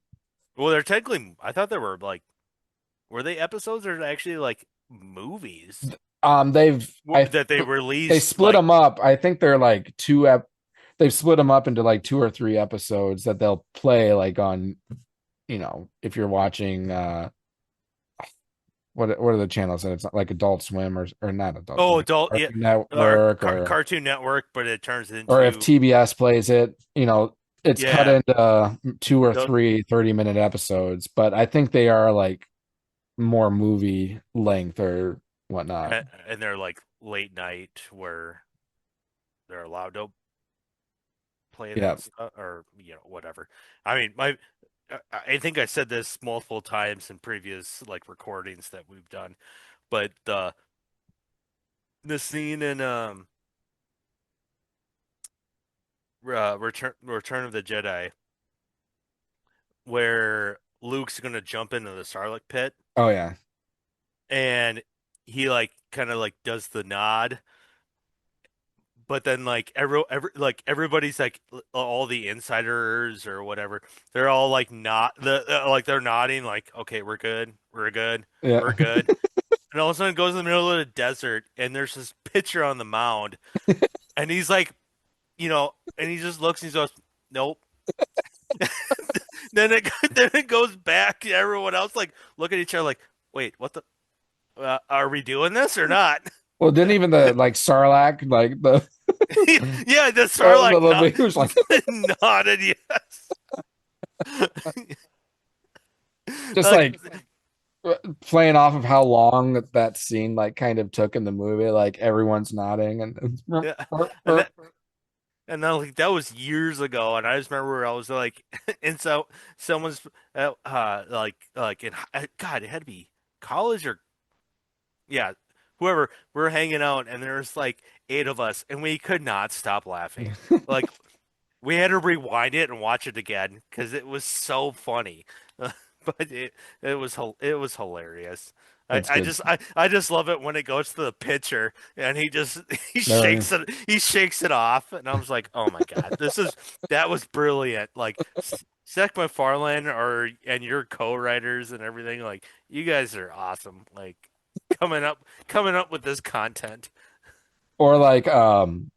well, they're technically. I thought they were like, were they episodes or actually like movies they've that they they released? split Like, them up. I think they're like they've split them up into like 2 or 3 episodes that they'll play like on, if you're watching what are the channels that it's not like Adult Swim or not Adult Swim, oh, like adult, yeah, Cartoon or Network Cartoon Network, but it turns or if into TBS plays it, it's cut yeah, into 2 or 3 those, 30-minute episodes, but I think they are like more movie length or whatnot. and they're like late night where they're allowed to play Yeah. that stuff or whatever. I mean, I think I said this multiple times in previous like recordings that we've done, but the scene in Return of the Jedi where Luke's gonna jump into the Sarlacc pit Oh yeah. and he like kind of like does the nod, but then like everybody's like all the insiders or whatever, they're all like not like they're nodding like okay, we're good, Yeah. we're good. And all of a sudden it goes in the middle of the desert and there's this picture on the mound and he's like, and he just looks and he goes, nope. Then it then it goes back to everyone else like look at each other like, wait, what the are we doing this or not? Well, didn't even the like Sarlacc, like the Yeah, the Sarlacc the he was like nodded yes. just Like like playing off of how long that scene like kind of took in the movie, like everyone's nodding and yeah, and then like that was years ago, and I just remember I was like, and so someone's like in God, it had to be college or yeah, whoever we're hanging out, and there's like 8 of us, and we could not stop laughing. Like we had to rewind it and watch it again because it was so funny. But it was hilarious. I, it's I good. just I, I just love it when it goes to the pitcher and he just No, he shakes it off and I was like, oh my God, that was brilliant. Like Seth MacFarlane and your co-writers and everything, like you guys are awesome. Like coming up with this content. or like w-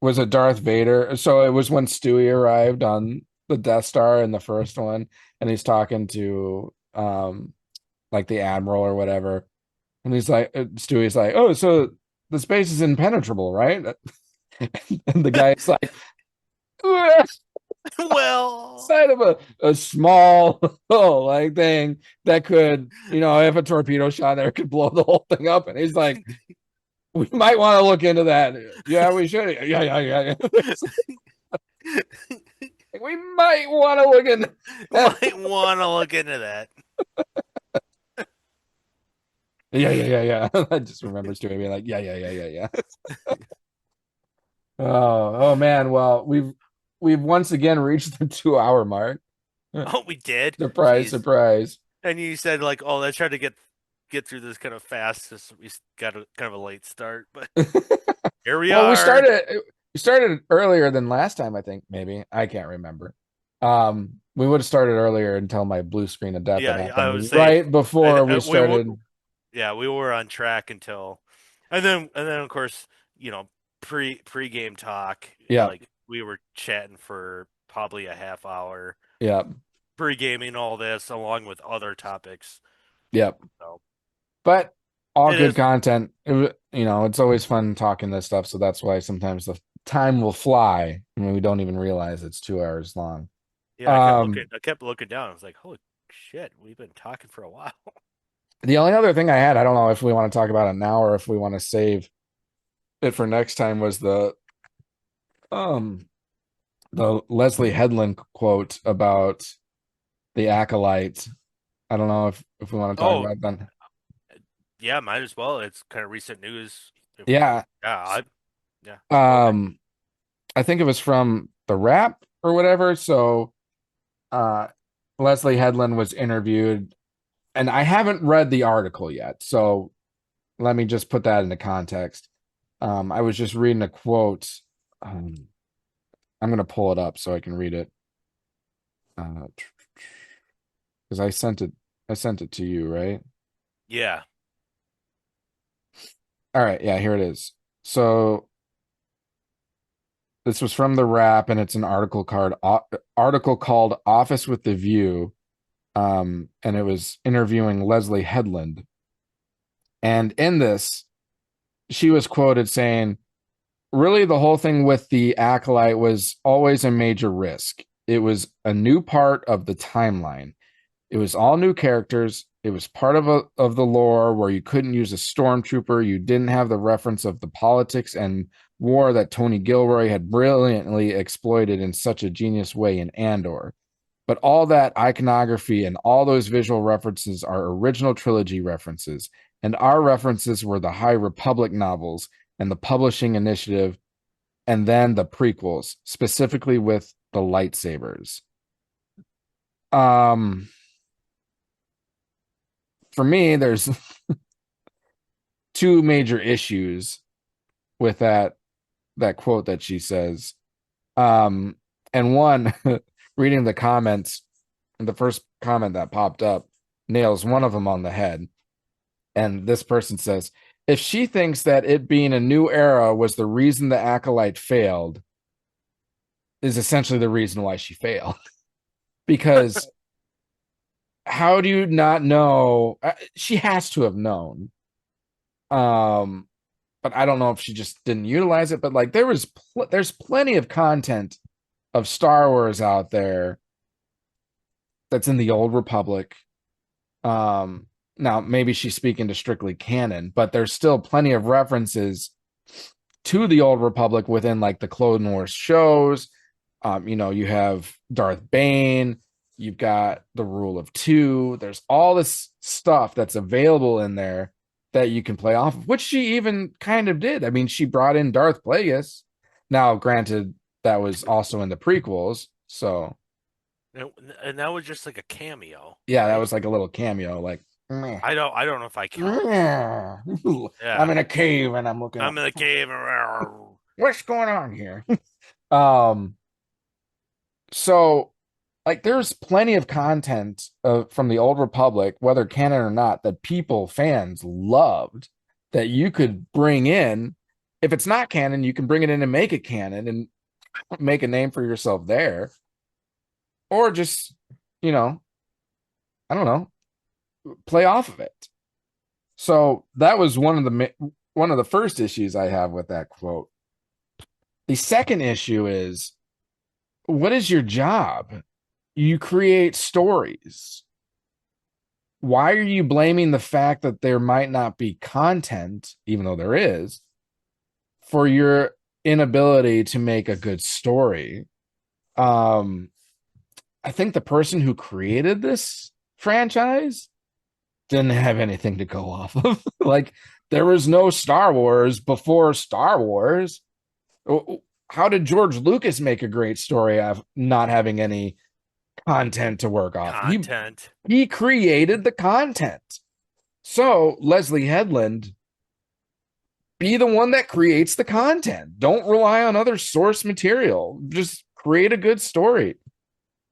was it Darth Vader? So it was when Stewie arrived on the Death Star in the first one, and he's talking to like the Admiral or whatever, and he's like, Stewie's like, oh, so the space is impenetrable, right? And the guy's like, Well, side of a small like thing that could, if a torpedo shot there could blow the whole thing up. And he's like, we might want to look into that. Yeah, we should. Yeah. We might want to look into that. might want to look into that. Yeah. I just remember Stewie being like, yeah. Oh man. Well, we've once again reached the 2 hour mark. Oh, we did. Surprise, Jeez. surprise. And you said like, oh, let's try to get through this kind of fast since we got a kind of a late start, but here we Well, are. we started earlier than last time, I think, maybe. I can't remember. We would have started earlier until my blue screen of death had Yeah, I would happened say right before we we were, started. yeah, we were on track until, and then of course, pre-game talk, Yeah, like we were chatting for probably a half hour. yeah. pre-gaming all this along with other topics. Yep. So But all it good is. content. It's always fun talking this stuff. So that's why sometimes the time will fly and we don't even realize it's 2 hours long. Yeah, Um, I kept looking down. I was like, holy shit, we've been talking for a while. the only other thing I had, I don't know if we want to talk about it now or if we want to save it for next time, was um the Leslye Headland quote about the Acolyte. I don't know if we want to talk Oh, about that. yeah, might as well. It's kind of recent news. Yeah. Yeah, yeah, go ahead. Um, I think it was from the Wrap or whatever. So uh Leslye Headland was interviewed, and I haven't read the article yet. So let me just put that into context. I was just reading a quote. Um, I'm gonna pull it up so I can read it. Because I sent it to you, right? Yeah, All right, yeah, here it is. So this was from the Wrap, and it's an article called "Office with the View," and it was interviewing Leslye Headland. And in this, she was quoted saying, "Really, the whole thing with the Acolyte was always a major risk. It was a new part of the timeline. It was all new characters. It was part of the lore where you couldn't use a stormtrooper. You didn't have the reference of the politics and war that Tony Gilroy had brilliantly exploited in such a genius way in Andor. But all that iconography and all those visual references are original trilogy references. And our references were the High Republic novels and the publishing initiative, and then the prequels, specifically with the lightsabers." Um, for me, there's two major issues with that quote that she says. Um, and one, reading the comments, the first comment that popped up nails one of them on the head. And this person says, if she thinks that it being a new era was the reason the Acolyte failed, is essentially the reason why she failed. Because how do you not know? She has to have known. Um, but I don't know if she just didn't utilize it. But like there's plenty of content of Star Wars out there that's in the Old Republic. Um, Now maybe she's speaking to strictly canon, but there's still plenty of references to the Old Republic within like the Clone Wars shows. You have Darth Bane, you've got the Rule of Two. There's all this stuff that's available in there that you can play off of, which she even kind of did. I mean, she brought in Darth Plagueis. Now, granted, that was also in the prequels, so and that was just like a cameo, yeah, that right? was like a little cameo, like meh. I don't know if I count. Meh. I'm Yeah, in a cave and I'm looking I'm up. in the cave. What's going on here? um, so like there's plenty of content from the Old Republic, whether canon or not, that fans loved, that you could bring in. If it's not canon, you can bring it in and make it canon and make a name for yourself there, or just, you know, I don't know, play off of it. So that was one of the first issues I have with that quote. The second issue is, what is your job? You create stories. Why are you blaming the fact that there might not be content, even though there is, for your inability to make a good story? Um, I think the person who created this franchise didn't have anything to go off of. Like, there was no Star Wars before Star Wars. How did George Lucas make a great story of not having any content to work off? Content. He created the content. So, Leslye Headland, be the one that creates the content. Don't rely on other source material. Just create a good story.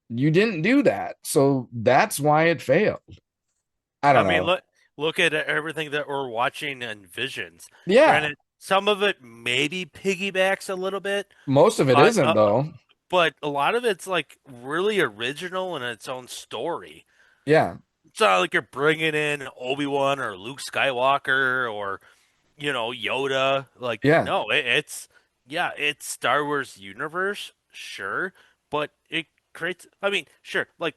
You didn't do that. So that's why it failed. I I don't mean, know. look at everything that we're watching in Visions. Yeah. Granted, some of it maybe piggybacks a little bit, Most of it but isn't though. but a lot of it's like really original in its own story. Yeah, It's not like you're bringing in Obi-Wan or Luke Skywalker or Yoda. Like, yeah, no, it's yeah, it's Star Wars universe, sure, but it creates. I mean, sure, like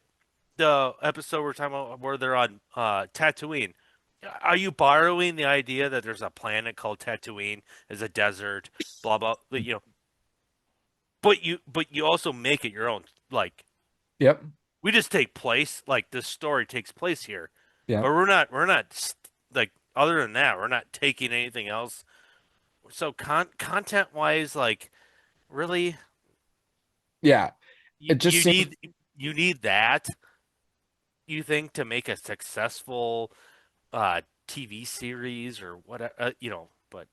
the episode we're talking about where they're on Tatooine. Are you borrowing the idea that there's a planet called Tatooine, is a desert, blah blah, but you also make it your own. Like yep, we just take place, like this story takes place here, yep, but we're not like other than that, we're not taking anything else. So content wise, like really, yeah. you It just you seemed need you need that you think to make a successful TV series or whatever, but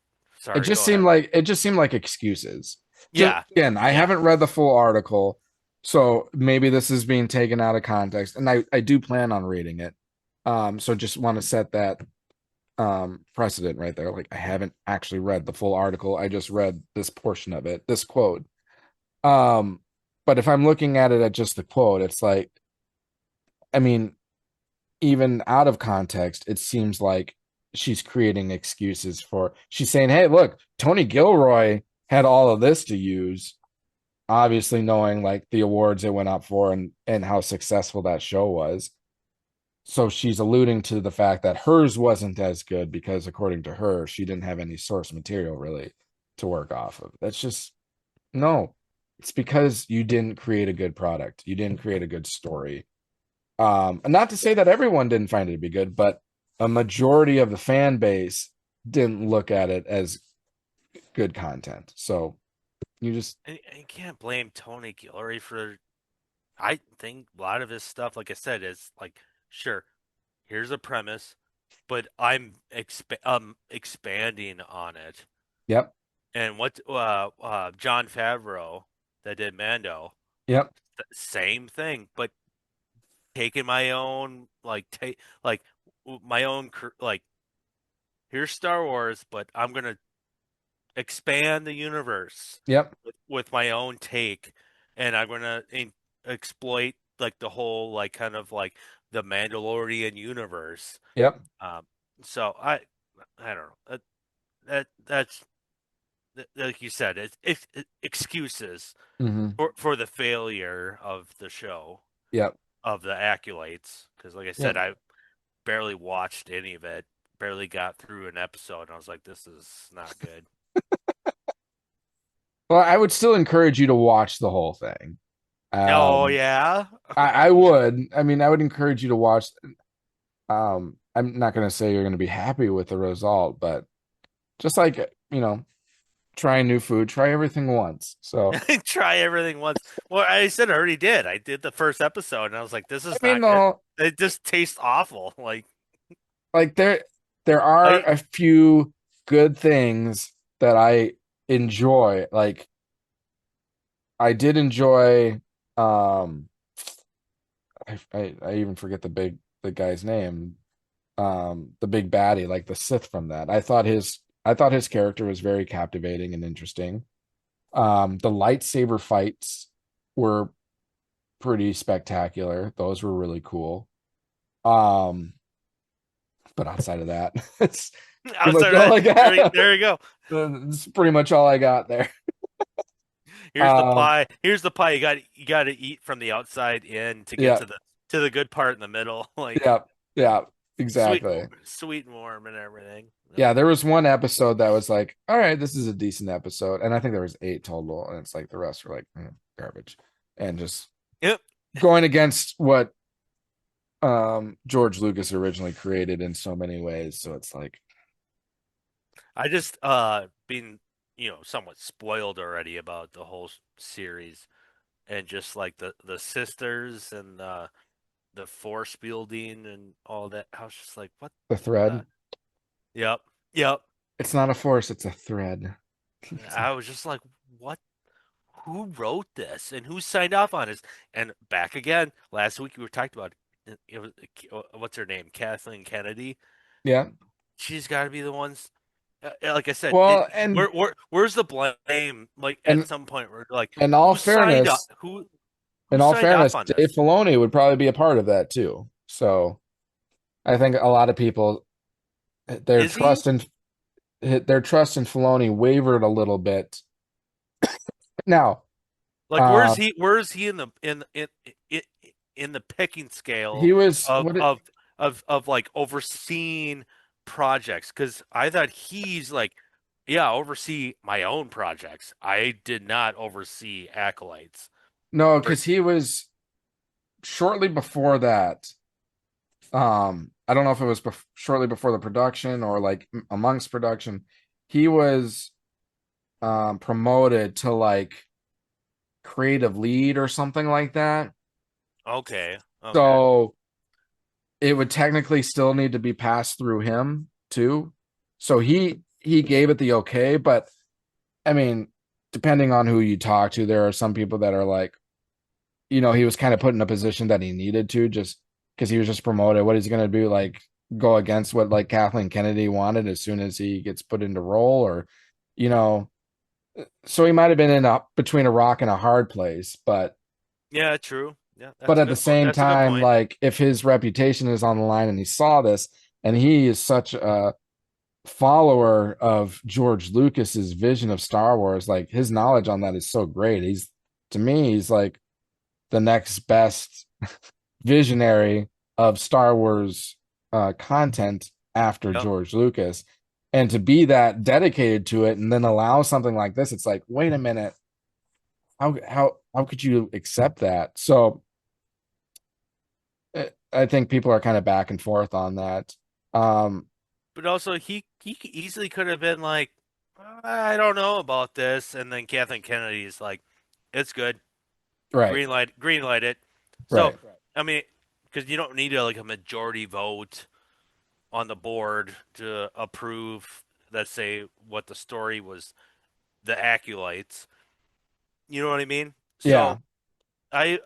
it sorry, just go seemed ahead. like it just seemed like excuses. Just Yeah, again, I yeah. haven't read the full article, so maybe this is being taken out of context, and I do plan on reading it. So just want to set that precedent right there. Like I haven't actually read the full article. I just read this portion of it, this quote. Um, but if I'm looking at it at just the quote, it's like, I mean, even out of context, it seems like she's creating excuses for she's saying, hey, look, Tony Gilroy had all of this to use, obviously knowing like the awards it went up for and how successful that show was. So she's alluding to the fact that hers wasn't as good because according to her, she didn't have any source material really to work off of. That's just no. It's because you didn't create a good product. You didn't create a good story. And not to say that everyone didn't find it to be good, but a majority of the fan base didn't look at it as good content. So you just, And you can't blame Tony Gilroy for. I think a lot of his stuff, like I said, is like, sure, here's a premise, but I'm expanding on it. yep, And what John Favreau that did Mando, yep, same thing, but taking my own like my own like here's Star Wars, but I'm gonna expand the universe yep, with my own take, and I'm gonna exploit like the whole like kind of like the Mandalorian universe. yep. Um, so I don't know that's like you said it's excuses Hmm. for the failure of the show Yep, of the acolytes because like I said yep. I barely watched any of it, barely got through an episode, and I was like, this is not good. Well, I would still encourage you to watch the whole thing. Oh Um, yeah. I would. I mean, I would encourage you to watch. I'm not going to say you're going to be happy with the result, but just like, trying new food, try everything once. So, Try everything once. Well, I said I already did. I did the first episode, and I was like, "This I is mean, not good. though, It just tastes awful." Like, like there are I a few good things that I enjoy. Like I did enjoy um I even forget the guy's name. The big baddie, like the Sith from that. I thought his character was very captivating and interesting. The lightsaber fights were pretty spectacular. Those were really cool. Um, but outside of that, it's pretty much outside of all that, I got. there you go. That's pretty much all I got there. Here's the Um, pie. Here's the pie. You got to eat from the outside in to get yeah, to the good part in the middle. Like yeah, yeah, sweet, exactly. sweet and warm and everything. Yeah, Nope. there was one episode that was like, all right, this is a decent episode, and I think there was 8 total, and it's like the rest were like garbage, and just Yep. going against what George Lucas originally created in so many ways. So it's like, I just been somewhat spoiled already about the whole series and just like the sisters and the force building and all that. I was just like, what the the? thread. Yep, yep. It's not a force, it's a thread. I was just like, what? Who wrote this and who signed off on this? And back again, last week we were talking about it was what's her name, Kathleen Kennedy. Yeah, She's got to be the ones. Like I said, Well, and where's the blame? Like at and some point, we're like, in all who signed up? fairness, Who signed off on Dave this? Filoni would probably be a part of that too. So I think a lot of people their Is he? trust in Filoni wavered a little bit. Now, Like, uh, where is he in, in the picking he scale was of what it, of like overseeing projects? Because I thought he's like, yeah, I oversee my own projects. I did not oversee acolytes. no, Or because he was shortly before that. I don't know if it was shortly before the production or like amongst production. He was promoted to like creative lead or something like that. okay, okay, So it would technically still need to be passed through him too. So he gave it the okay, but I mean, depending on who you talk to, there are some people that are like, he was kind of put in a position that he needed to just because he was just promoted. What is he going to do? Like go against what like Kathleen Kennedy wanted as soon as he gets put into role, or you know, so he might have been in a between a rock and a hard place, yeah, true. Yeah, but that's a at the good point. same That's a good time, point. like if his reputation is on the line and he saw this, and he is such a follower of George Lucas's vision of Star Wars, like his knowledge on that is so great. To me, he's like the next best visionary of Star Wars content after Yep. George Lucas. And to be that dedicated to it and then allow something like this, it's like, wait a minute, how could you accept that? So I think people are kind of back and forth on that. Um, But also, he easily could have been like, I don't know about this, and then Kathleen Kennedy's like, it's good. right, Green light it. So, right, I mean, because you don't need like a majority vote on the board to approve, let's say, what the story was, the acolytes. You know what I mean? yeah, So I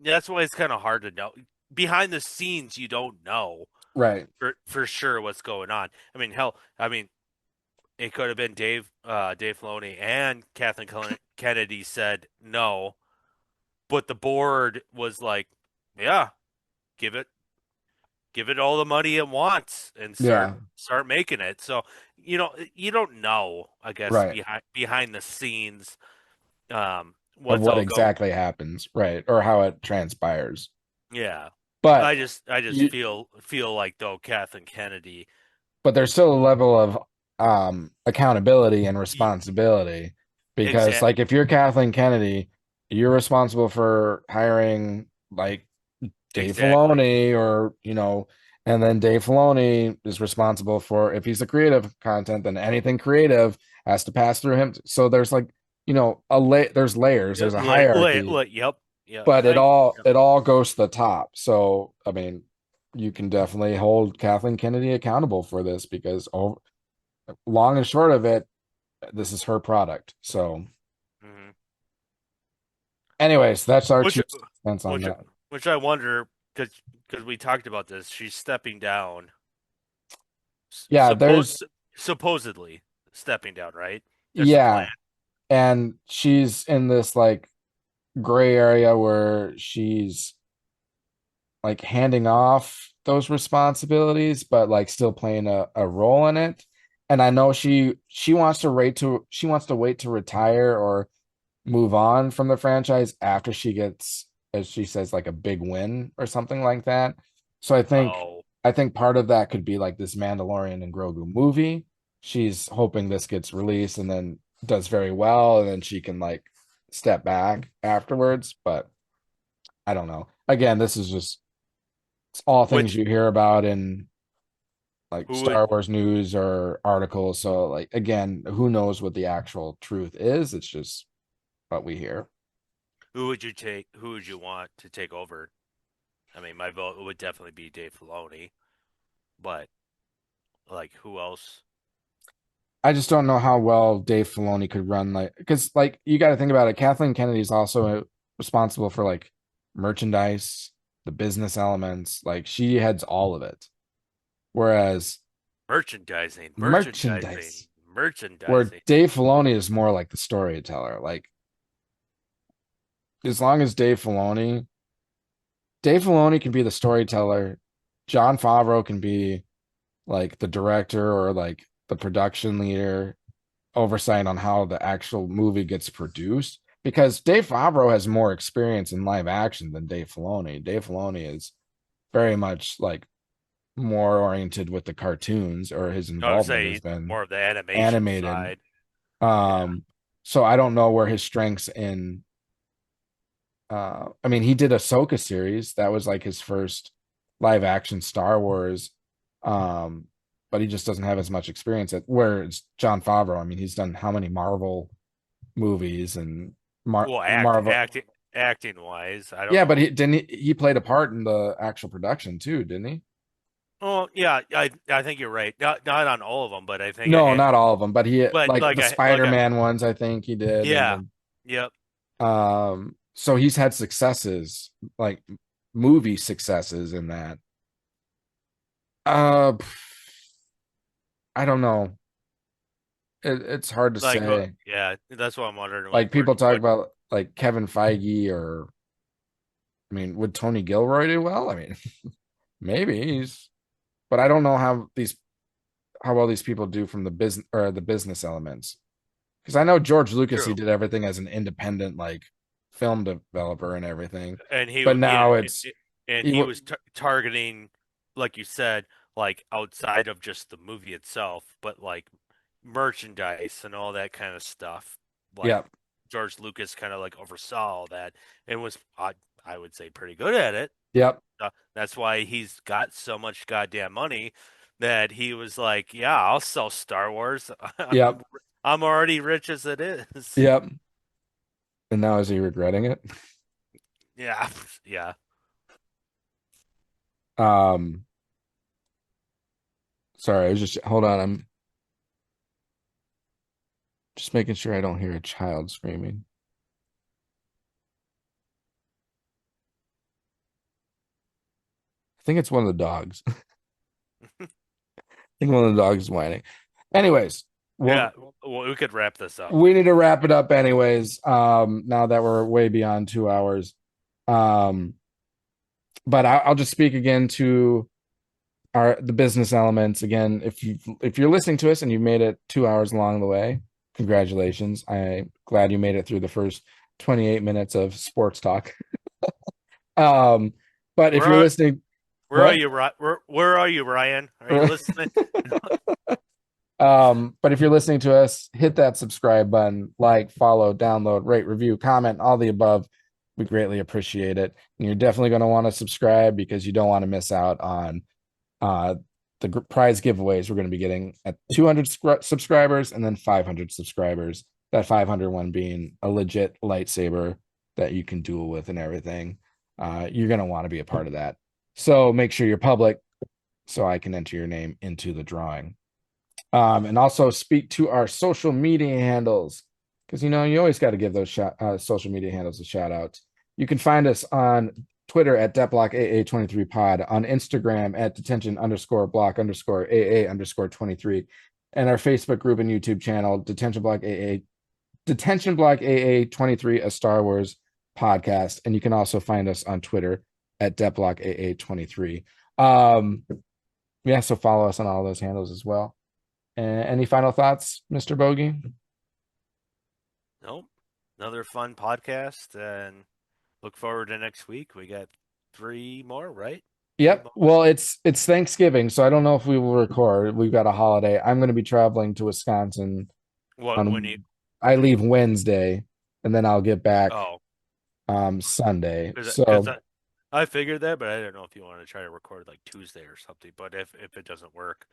that's why it's kind of hard to know. Behind the scenes, you don't know right, for sure what's going on. I mean, hell, I mean, it could have been Dave Filoni and Kathleen Kennedy said no, but the board was like, yeah, give it give it all the money it wants and yeah, start making it. So, you don't know, I guess, right. behind the scenes, Of what's what all going. exactly happens, right, or how it transpires. Yeah. But I just you, feel like though Kathleen Kennedy. but there's still a level of accountability and y- responsibility because exact like if you're Kathleen Kennedy, you're responsible for hiring like Dave exactly. Filoni or and then Dave Filoni is responsible for if he's the creative content, then anything creative has to pass through him. So there's like, there's layers, there's a hierarchy, Yep. Yeah. but it I all it all goes to the top. So I mean, you can definitely hold Kathleen Kennedy accountable for this because long and short of it, this is her product. So, mhm. anyways, that's our which 2 cents on which that. which I wonder because we talked about this. She's stepping down. Yeah, there's Supposedly stepping down, right? There's a plan. yeah, and she's in this like gray area where she's like handing off those responsibilities, but like still playing a role in it. And I know she wants to wait to retire or move on from the franchise after she gets, as she says, like a big win or something like that. So Oh, I think part of that could be like this Mandalorian and Grogu movie. She's hoping this gets released and then does very well, and then she can like step back afterwards. But I don't know. Again, this is just it's all things which you hear about in like who would Star Wars news or articles. So like again, who knows what the actual truth is? It's just what we hear. who would you take? Who would you want to take over? I mean, my vote would definitely be Dave Filoni, but like, who else? I just don't know how well Dave Filoni could run like because like you got to think about it. Kathleen Kennedy is also responsible for like merchandise, the business elements. Like she heads all of it. Whereas Merchandising, merchandising, merchandise, Where merchandising. Dave Filoni is more like the storyteller. Like, as long as Dave Filoni can be the storyteller, Jon Favreau can be like the director or like the production leader, oversight on how the actual movie gets produced. Because Dave Favreau has more experience in live action than Dave Filoni. Dave Filoni is very much like more oriented with the cartoons, or his I would involvement has say been more of the animation animated. side. Yeah. So I don't know where his strengths in I mean, he did a Ahsoka series. That was like his first live action Star Wars. But he just doesn't have as much experience at where it's Jon Favreau. I mean, he's done how many Marvel movies and Well, Marvel. acting wise, I don't Yeah, but know. he played a part in the actual production too, didn't he? Oh yeah, I think you're right. Not on all of them, but I think No, not all of them, but he like like like the I like I Spider-Man ones, I think he did, and yeah, then yep. so he's had successes, like movie successes in that. Uh I don't know. It's hard to Like say. yeah, that's what I'm wondering. Like Like people talk what about like Kevin Feige, or I mean, would Tony Gilroy do well? I mean, maybe but I don't know how well these people do from the business elements. Because I know George Lucas, he true. did everything as an independent like film developer and everything, And but yeah, now it's and he he was targeting, like you said, like outside of just the movie itself, but like merchandise and all that kind of stuff. Like yep, George Lucas kind of like oversaw all that and was, I would say, pretty good at it. yep, That's why he's got so much goddamn money that he was like, yeah, I'll sell Star Wars. yep, I'm already rich as it is. yep. And now is he regretting it? Yeah, yeah. Um, sorry, I was just hold on. I'm just making sure I don't hear a child screaming. I think it's one of the dogs. I think one of the dogs is whining. Anyways, Yeah, well, well, we could wrap this up. we need to wrap it up anyways. Now that we're way beyond 2 hours. Um, but I'll just speak again to the business elements again. If you're listening to us and you've made it 2 hours along the way, congratulations. I'm glad you made it through the first 28 minutes of sports talk. Um, but if Where you're are listening, where are what? you, where are you, Ryan? Are you listening? But if you're listening to us, hit that subscribe button, like, follow, download, rate, review, comment, all the above. We greatly appreciate it. And you're definitely going to want to subscribe because you don't want to miss out on the prize giveaways we're going to be getting at 200 subscribers and then 500 subscribers. That 500 one being a legit lightsaber that you can duel with and everything. You're going to want to be a part of that. So make sure you're public so I can enter your name into the drawing. And also speak to our social media handles because you always got to give those social media handles a shout out. You can find us on Twitter at DetBlock AA23 pod, on Instagram at detention_block_AA_23, and our Facebook group and YouTube channel, Detention Block AA 23, a Star Wars podcast. And you can also find us on Twitter at DetBlock AA 23. Yeah, so follow us on all those handles as well. Any final thoughts, Mr. Bogey? Nope. Another fun podcast, and look forward to next week. We got 3 more, right? 3 Yep. more. Well, it's Thanksgiving, so I don't know if we will record. We've got a holiday. I'm going to be traveling to Wisconsin What when you? on I leave Wednesday and then I'll get back Oh, Sunday. because So I figured that, but I don't know if you want to try to record like Tuesday or something. But if it doesn't work,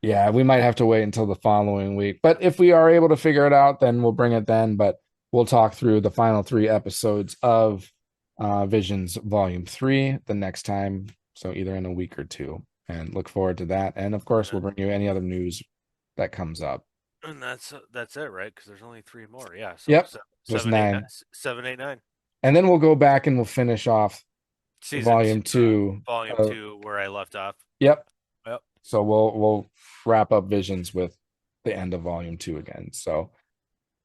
yeah, we might have to wait until the following week. But if we are able to figure it out, then we'll bring it then. But we'll talk through the final 3 episodes of Visions Volume 3 the next time. So either in a week or two. And look forward to that. And of course, we'll bring you any other news that comes up. and that's it, right? Because there's only 3 more. Yeah. So Yep. There's 7, 8, 9, 9. 7, 8, 9. And then we'll go back and we'll finish off Season volume 2. volume 2, where I left off. Yep. Yep. So we'll wrap up Visions with the end of volume 2 again. So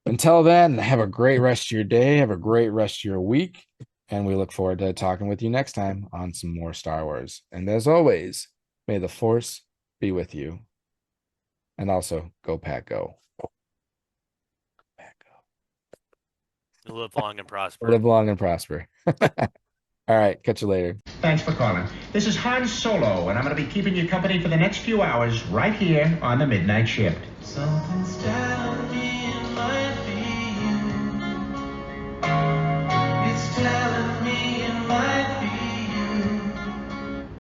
until then, have a great rest of your day. Have a great rest of your week. And we look forward to talking with you next time on some more Star Wars. And as always, may the Force be with you. And also, go Pack Go. Pack Go. Live long and prosper. Live long and prosper. All right, catch you later. Thanks for calling. This is Han Solo, and I'm going to be keeping you company for the next few hours right here on the Midnight Shift. Something's